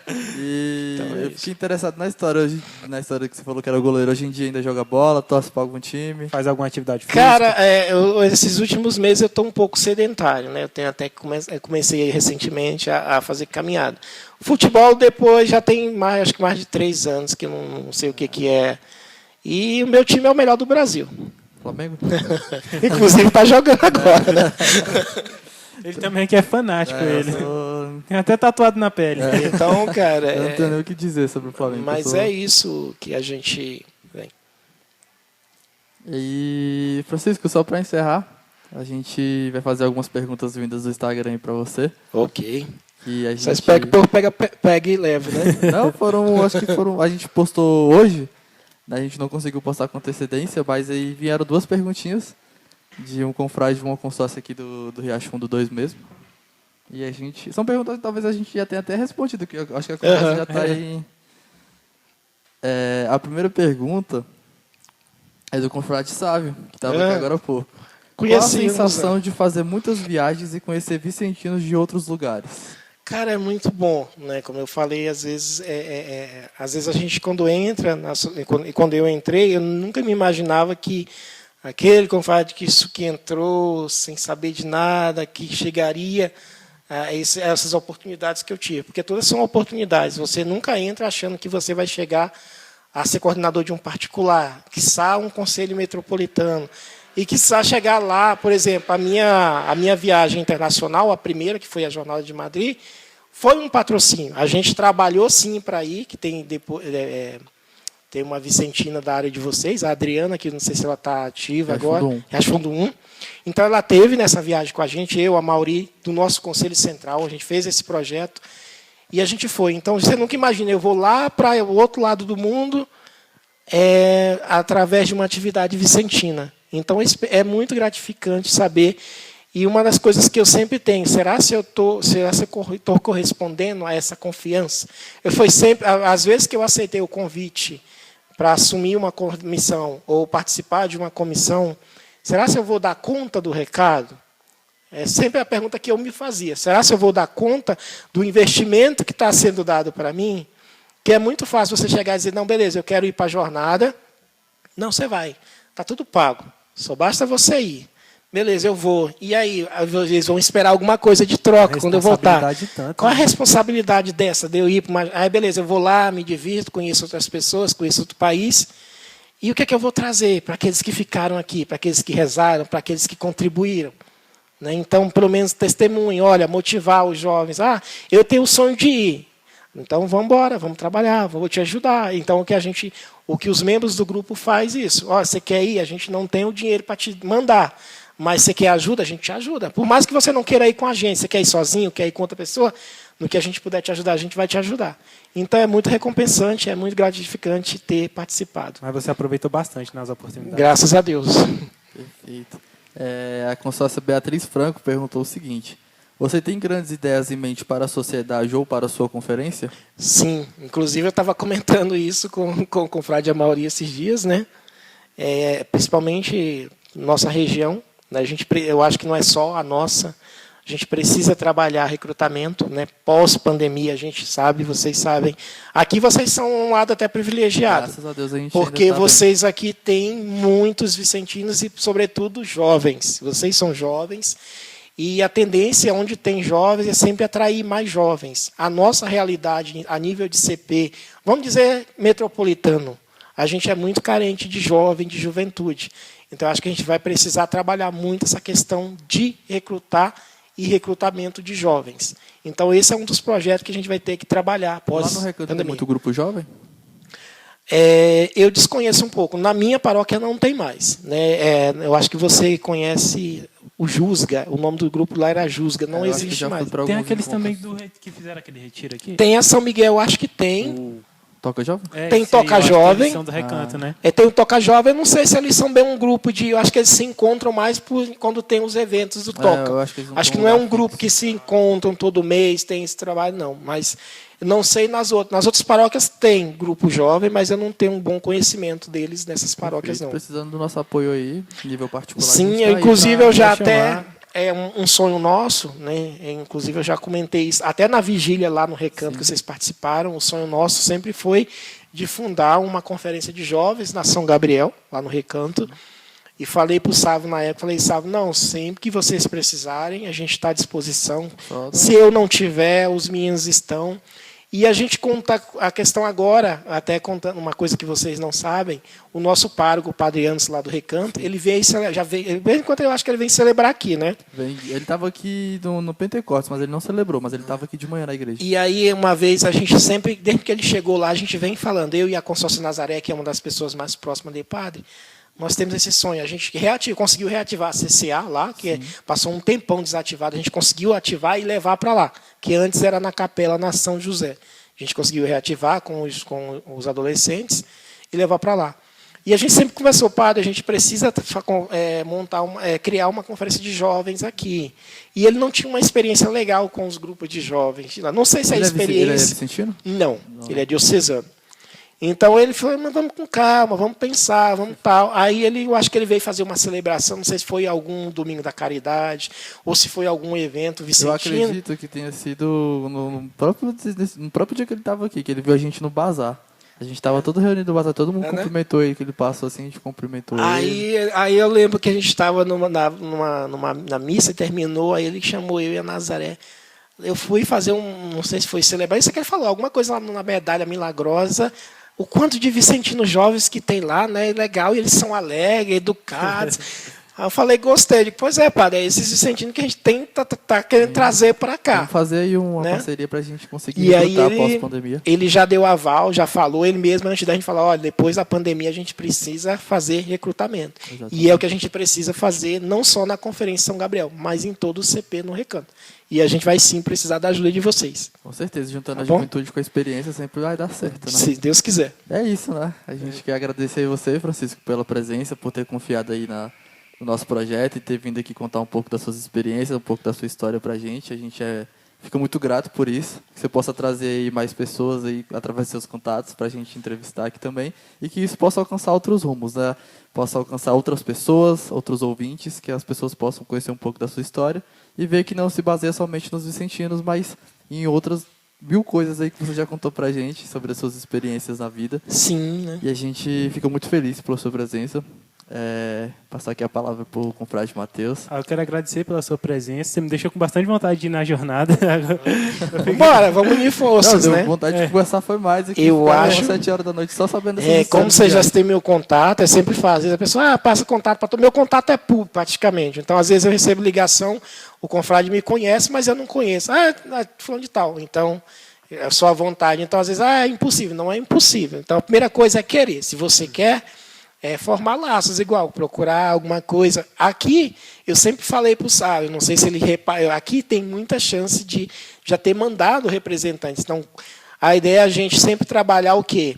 B: Então, eu fiquei interessado na história. Na história que você falou que era goleiro. Hoje em dia ainda joga bola, torce para algum time.
A: Faz alguma atividade física?
C: Cara, esses últimos meses eu estou um pouco sedentário, né? Eu tenho até que comecei recentemente a fazer caminhada. Futebol depois já tem acho que mais de 3 anos que eu não sei o que é. E o meu time é o melhor do Brasil.
B: Flamengo?
C: Inclusive está jogando agora, né?
A: Ele também que é fanático, ele. Tem até tatuado na pele.
C: Então, cara...
B: Eu não tenho nem o que dizer sobre o Flamengo.
C: Mas é isso que a gente...
B: E, Francisco, só para encerrar, A gente vai fazer algumas perguntas vindas do Instagram aí pra você.
C: Ok.
B: E a gente...
C: Só espero que o povo pegue e leve, né?
B: Não, acho que foram... A gente postou hoje, né? A gente não conseguiu postar com antecedência, mas aí vieram 2 perguntinhas de um confrade de uma consórcia aqui do Riacho Fundo 2 mesmo. E a gente... São perguntas que talvez a gente já tenha até respondido, que eu acho que a conversa já está aí... a primeira pergunta é do confrade Sávio, que estava aqui agora há pouco. Qual a sensação de fazer muitas viagens e conhecer vicentinos de outros lugares?
C: Cara, é muito bom, né? Como eu falei, às vezes a gente quando entra, quando eu entrei, eu nunca me imaginava que aquele confrade que entrou sem saber de nada, que chegaria a essas oportunidades que eu tive. Porque todas são oportunidades. Você nunca entra achando que você vai chegar a ser coordenador de um particular, quiçá um conselho metropolitano. E quiçá chegar lá, por exemplo, a minha viagem internacional, a primeira, que foi a Jornada de Madrid, foi um patrocínio. A gente trabalhou sim para ir, que tem uma vicentina da área de vocês, a Adriana, que não sei se ela está ativa agora, é a Fundo 1. Então ela teve nessa viagem com a gente, eu, a Mauri, do nosso Conselho Central, a gente fez esse projeto e a gente foi. Então você nunca imagina, eu vou lá para o outro lado do mundo através de uma atividade vicentina. Então é muito gratificante saber. E uma das coisas que eu sempre tenho, será se eu estou correspondendo a essa confiança? Às vezes que eu aceitei o convite para assumir uma comissão ou participar de uma comissão, será se eu vou dar conta do recado? É sempre a pergunta que eu me fazia. Será se eu vou dar conta do investimento que está sendo dado para mim? Que é muito fácil você chegar e dizer, não, beleza, eu quero ir para a jornada. Não, você vai. Está tudo pago. Só basta você ir. Beleza, eu vou. E aí, eles vão esperar alguma coisa de troca quando eu voltar. Qual a responsabilidade dessa, de eu ir para uma... Aí, beleza, eu vou lá, me divirto, conheço outras pessoas, conheço outro país. E o que é que eu vou trazer para aqueles que ficaram aqui, para aqueles que rezaram, para aqueles que contribuíram? Né? Então, pelo menos, testemunho, olha, motivar os jovens. Eu tenho o sonho de ir. Então, vamos embora, vamos trabalhar, vou te ajudar. Então, o que os membros do grupo faz isso. Você quer ir? A gente não tem o dinheiro para te mandar. Mas você quer ajuda? A gente te ajuda. Por mais que você não queira ir com a gente, você quer ir sozinho, quer ir com outra pessoa, no que a gente puder te ajudar, a gente vai te ajudar. Então, é muito recompensante, é muito gratificante ter participado.
A: Mas você aproveitou bastante nas oportunidades.
C: Graças a Deus.
B: Perfeito. A consórcia Beatriz Franco perguntou o seguinte: você tem grandes ideias em mente para a sociedade ou para a sua conferência?
C: Sim. Inclusive, eu estava comentando isso com o Frade Amauri esses dias, né? Principalmente nossa região. Eu acho que não é só a nossa. A gente precisa trabalhar recrutamento, né? Pós-pandemia, a gente sabe, vocês sabem. Aqui vocês são um lado até privilegiado.
B: Graças a Deus a gente
C: porque vocês aqui têm muitos vicentinos e, sobretudo, jovens. Vocês são jovens e a tendência onde tem jovens é sempre atrair mais jovens. A nossa realidade a nível de CP, vamos dizer metropolitano, a gente é muito carente de jovem, de juventude. Então, acho que a gente vai precisar trabalhar muito essa questão de recrutar e recrutamento de jovens. Então, esse é um dos projetos que a gente vai ter que trabalhar após
B: Lá no Recanto tem muito grupo jovem?
C: Eu desconheço um pouco. Na minha paróquia não tem mais. Né? Eu acho que você conhece o Jusga. O nome do grupo lá era Jusga. Não existe mais.
A: Tem aqueles também que fizeram aquele retiro aqui?
C: Tem a São Miguel, acho que tem.
B: Toca Jovem?
C: Tem Toca Jovem.
A: Do Recanto, né?
C: Tem o Toca Jovem. Eu não sei se eles são bem um grupo de... Eu acho que eles se encontram mais quando tem os eventos do Toca. Acho que não é um grupo que se encontram todo mês, tem esse trabalho, não. Mas não sei nas outras. Nas outras paróquias tem grupo jovem, mas eu não tenho um bom conhecimento deles nessas paróquias, não.
B: Precisando do nosso apoio aí, nível particular.
C: Sim, inclusive eu já até... É um sonho nosso, né? Inclusive eu já comentei isso, até na vigília lá no Recanto. Sim. Que vocês participaram, o sonho nosso sempre foi de fundar uma conferência de jovens na São Gabriel, lá no Recanto. E falei para o Sávio na época, Sávio, não, sempre que vocês precisarem, a gente está à disposição. Se eu não tiver, os meninos estão. E a gente conta a questão agora, até contando uma coisa que vocês não sabem, o nosso pároco, o Padre Anderson, lá do Recanto, ele veio, enquanto eu acho que ele vem celebrar aqui, né?
B: Ele estava aqui no Pentecostes, mas ele não celebrou, mas ele estava aqui de manhã na igreja.
C: E aí, uma vez, a gente sempre, desde que ele chegou lá, a gente vem falando, eu e a Consórcia Nazaré, que é uma das pessoas mais próximas dele, padre, Nós temos esse sonho. A gente conseguiu reativar a CCA lá, que passou um tempão desativado. A gente conseguiu ativar e levar para lá, que antes era na Capela na São José. A gente conseguiu reativar com os adolescentes e levar para lá. E a gente sempre conversou, padre, a gente precisa criar uma conferência de jovens aqui. E ele não tinha uma experiência legal com os grupos de jovens. Não sei se a experiência...
B: Ele é vicentino?
C: Não, ele é diocesano. Então ele falou, mas vamos com calma, vamos pensar, vamos tal. Aí eu acho que ele veio fazer uma celebração, não sei se foi algum Domingo da Caridade, ou se foi algum evento vicentino.
B: Eu acredito que tenha sido no próprio dia que ele estava aqui, que ele viu a gente no bazar. A gente estava todo reunido no bazar, todo mundo cumprimentou ele, que ele passou assim, a gente cumprimentou ele.
C: Aí eu lembro que a gente estava na missa e terminou, aí ele chamou eu e a Nazaré. Eu fui fazer não sei se foi celebrar, isso que ele falou, alguma coisa lá na medalha milagrosa. O quanto de vicentinos jovens que tem lá, né? É legal, e eles são alegres, educados. Aí eu falei, gostei. Pois é, padre, é esses vicentinos que a gente tá querendo trazer para cá.
B: Vamos fazer aí uma parceria para a gente conseguir
C: recrutar
B: após a pandemia.
C: Ele já deu aval, já falou, ele mesmo, antes da gente falar, olha, depois da pandemia a gente precisa fazer recrutamento. Exatamente. E é o que a gente precisa fazer, não só na Conferência São Gabriel, mas em todo o CP no Recanto. E a gente vai sim precisar da ajuda de vocês.
B: Com certeza, juntando a juventude com a experiência sempre vai dar certo, né?
C: Se Deus quiser.
B: É isso, né? A gente quer agradecer a você, Francisco, pela presença, por ter confiado aí no nosso projeto e ter vindo aqui contar um pouco das suas experiências, um pouco da sua história pra gente. A gente fica muito grato por isso, que você possa trazer aí mais pessoas aí através dos seus contatos pra gente entrevistar aqui também e que isso possa alcançar outros rumos, né? Possa alcançar outras pessoas, outros ouvintes, que as pessoas possam conhecer um pouco da sua história e ver que não se baseia somente nos vicentinos, mas em outras 1000 coisas aí que você já contou pra gente sobre as suas experiências na vida.
C: Sim, né?
B: E a gente fica muito feliz pela sua presença. Passar aqui a palavra para o confrade Matheus.
A: Eu quero agradecer pela sua presença. Você me deixou com bastante vontade de ir na jornada.
C: Bora, vamos unir forças,
B: né?
C: Deu
B: vontade de conversar foi mais aqui.
C: Eu acho.
B: 7 horas da noite só sabendo dessas
C: como você já tem meu contato, sempre faz. Às vezes a pessoa passa contato para todo. Meu contato é público, praticamente. Então, às vezes eu recebo ligação, o confrade me conhece, mas eu não conheço. Fulano de tal. Então, é só a vontade. Então, às vezes, é impossível. Não é impossível. Então, a primeira coisa é querer. Se você quer. Formar laços igual, procurar alguma coisa. Aqui, eu sempre falei para o Sábio, não sei se ele repara, aqui tem muita chance de já ter mandado representantes. Então, a ideia é a gente sempre trabalhar o quê?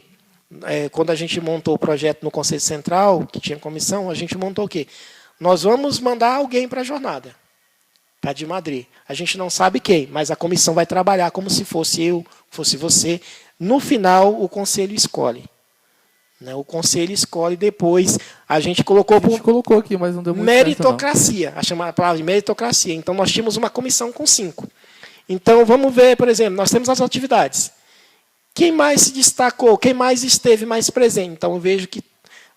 C: Quando a gente montou o projeto no Conselho Central, que tinha comissão, a gente montou o quê? Nós vamos mandar alguém para a jornada, para de Madrid. A gente não sabe quem, mas a comissão vai trabalhar como se fosse eu, fosse você. No final, o Conselho escolhe. O conselho escolhe depois. A gente colocou
B: aqui, mas não deu muito
C: meritocracia. A chamada palavra de meritocracia. Então, nós tínhamos uma comissão com 5. Então, vamos ver, por exemplo, nós temos as atividades. Quem mais se destacou? Quem mais esteve mais presente? Então, eu vejo que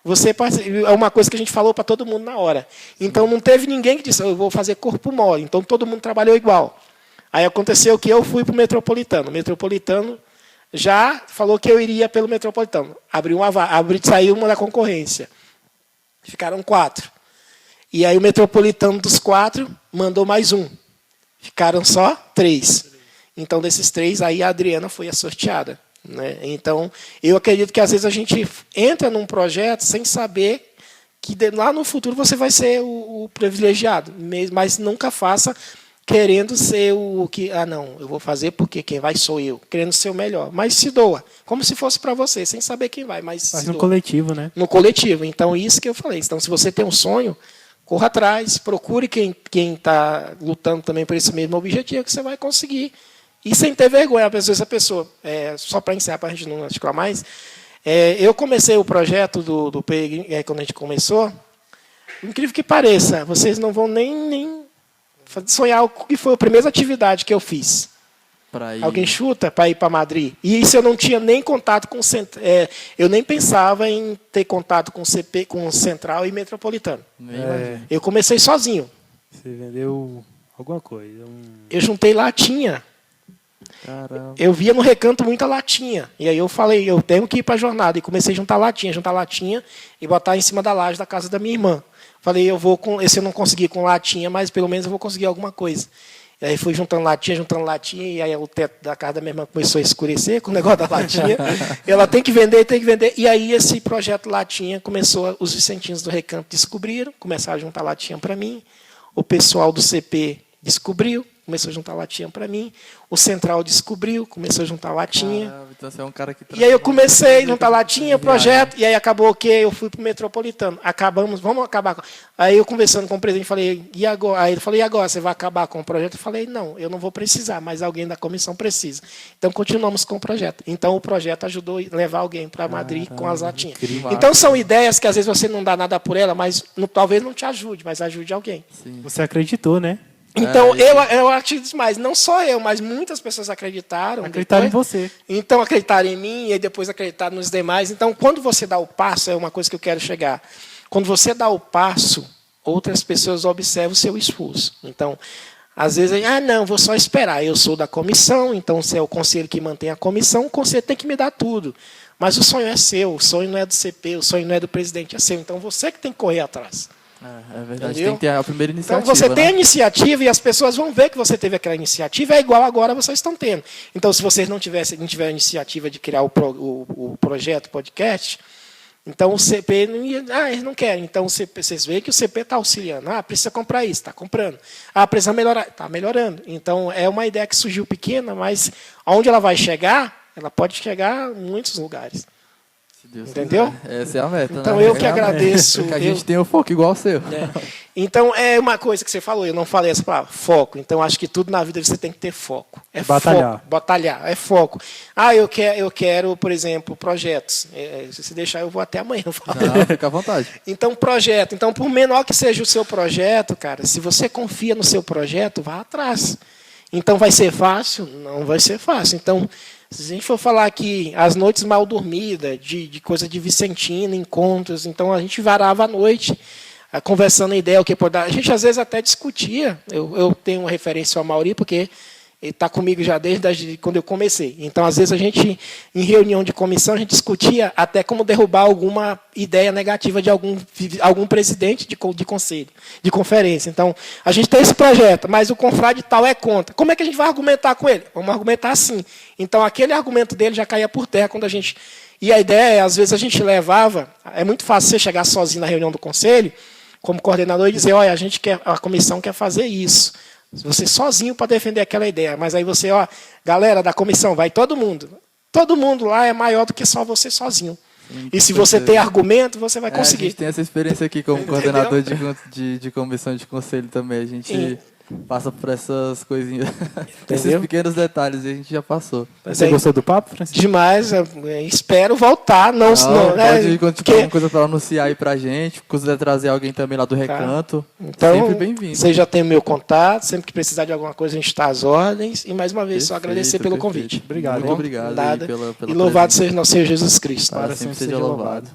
C: você é uma coisa que a gente falou para todo mundo na hora. Então, não teve ninguém que disse, eu vou fazer corpo mole. Então, todo mundo trabalhou igual. Aí aconteceu que eu fui para o Metropolitano. O Metropolitano já falou que eu iria pelo Metropolitano. Saiu uma da concorrência. Ficaram 4. E aí o Metropolitano dos 4 mandou mais um. Ficaram só 3. Então, desses 3, aí a Adriana foi a sorteada. Né? Então, eu acredito que às vezes a gente entra num projeto sem saber que lá no futuro você vai ser o privilegiado. Mas nunca faça querendo ser o que... não, eu vou fazer porque quem vai sou eu. Querendo ser o melhor. Mas se doa. Como se fosse para você, sem saber quem vai. Mas
A: faz no coletivo, né?
C: No coletivo. Então, isso que eu falei. Então, se você tem um sonho, corra atrás, procure quem está lutando também por esse mesmo objetivo, que você vai conseguir. E sem ter vergonha. Às vezes a pessoa... só para encerrar, para a gente não articular mais. Eu comecei o projeto do Peregrino, quando a gente começou. Incrível que pareça, vocês não vão nem sonhar o que foi a primeira atividade que eu fiz. Alguém chuta para ir para Madrid? E isso eu não tinha nem contato com eu nem pensava em ter contato com o CP, com o Central e Metropolitano. Eu comecei sozinho.
A: Você vendeu alguma coisa?
C: Eu juntei latinha.
B: Caramba.
C: Eu via no Recanto muita latinha. E aí eu falei, eu tenho que ir para a jornada. E comecei a juntar latinha e botar em cima da laje da casa da minha irmã. Falei, eu vou esse eu não consegui com latinha, mas pelo menos eu vou conseguir alguma coisa. E aí fui juntando latinha, e aí o teto da casa da minha irmã começou a escurecer com o negócio da latinha. Ela tem que vender. E aí esse projeto Latinha começou, os vicentinos do Recanto descobriram, começaram a juntar latinha para mim. O pessoal do CP descobriu, começou a juntar latinha para mim. O Central descobriu, começou a juntar latinha.
B: Caramba, então você é um cara que...
C: E aí eu comecei a juntar latinha, projeto, e aí acabou que eu fui para o Metropolitano. Vamos acabar. Aí eu conversando com o presidente, falei, e agora? Aí ele falou, e agora, você vai acabar com o projeto? Eu falei, não, eu não vou precisar, mas alguém da comissão precisa. Então continuamos com o projeto. Então o projeto ajudou a levar alguém para Madrid com as latinhas. Então são ideias que às vezes você não dá nada por ela, mas talvez não te ajude, mas ajude alguém.
B: Sim.
A: Você acreditou, né?
C: Então, eu acredito demais. Não só eu, mas muitas pessoas acreditaram.
A: Acreditaram em você.
C: Então, acreditaram em mim e aí depois acreditaram nos demais. Então, quando você dá o passo, é uma coisa que eu quero chegar. Quando você dá o passo, outras pessoas observam o seu esforço. Então, às vezes, não, vou só esperar. Eu sou da comissão, então se é o conselho que mantém a comissão, o conselho tem que me dar tudo. Mas o sonho é seu, o sonho não é do CP, o sonho não é do presidente, é seu. Então, você que tem que correr atrás.
B: É verdade,
C: Entendeu?
B: tem que ter a primeira iniciativa.
C: Então você tem a
B: né?
C: iniciativa e as pessoas vão ver que você teve aquela iniciativa, é igual agora vocês estão tendo. Então, se vocês não tiverem a iniciativa de criar o projeto podcast, então o CP não ia. Eles não querem. Então vocês veem que o CP está auxiliando. Precisa comprar isso, está comprando. Precisa melhorar, está melhorando. Então é uma ideia que surgiu pequena, mas aonde ela vai chegar, ela pode chegar em muitos lugares.
B: Deus
C: entendeu?
B: Quiser. Essa é a meta,
C: então
B: né?
C: eu que agradeço.
B: Porque a gente tem um foco igual ao seu.
C: Então é uma coisa que você falou, eu não falei essa palavra, foco. Então acho que tudo na vida você tem que ter foco. É
A: batalhar.
C: Foco, batalhar, é foco. Eu quero, por exemplo, projetos. Se você deixar, eu vou até amanhã.
B: Não, fica à vontade.
C: Então, projeto. Então, por menor que seja o seu projeto, cara, se você confia no seu projeto, vá atrás. Então, vai ser fácil? Não vai ser fácil. Então, se a gente for falar aqui, as noites mal dormidas, de coisa de Vicentina, encontros, então a gente varava à noite, conversando a ideia, o que pode dar. A gente às vezes até discutia, eu tenho uma referência ao Mauri, porque ele está comigo já desde quando eu comecei. Então, às vezes, a gente, em reunião de comissão, a gente discutia até como derrubar alguma ideia negativa de algum presidente de conselho, de conferência. Então, a gente tem esse projeto, mas o confrade tal é contra. Como é que a gente vai argumentar com ele? Vamos argumentar assim. Então, aquele argumento dele já caía por terra quando a gente... E a ideia é, às vezes, a gente levava... É muito fácil você chegar sozinho na reunião do conselho, como coordenador, e dizer, olha, a comissão quer fazer isso. Você sozinho para defender aquela ideia. Mas aí você, galera da comissão, vai todo mundo. Todo mundo lá é maior do que só você sozinho. Sim, e se você tem argumento, você vai conseguir.
B: A gente tem essa experiência aqui como coordenador de comissão de conselho também. A gente passa por essas coisinhas, esses pequenos detalhes, e a gente já passou.
A: Você gostou do papo, Francisco?
C: Demais. Espero voltar.
B: Pode tiver alguma coisa para anunciar aí pra gente. Se quiser trazer alguém também lá do Recanto,
C: então,
B: sempre bem-vindo.
C: Você já tem o meu contato. Sempre que precisar de alguma coisa, a gente está às ordens. E mais uma vez, só agradecer pelo convite.
A: Obrigado.
B: Muito obrigado.
C: E louvado seja nosso Senhor Jesus Cristo.
A: Para sempre seja louvado.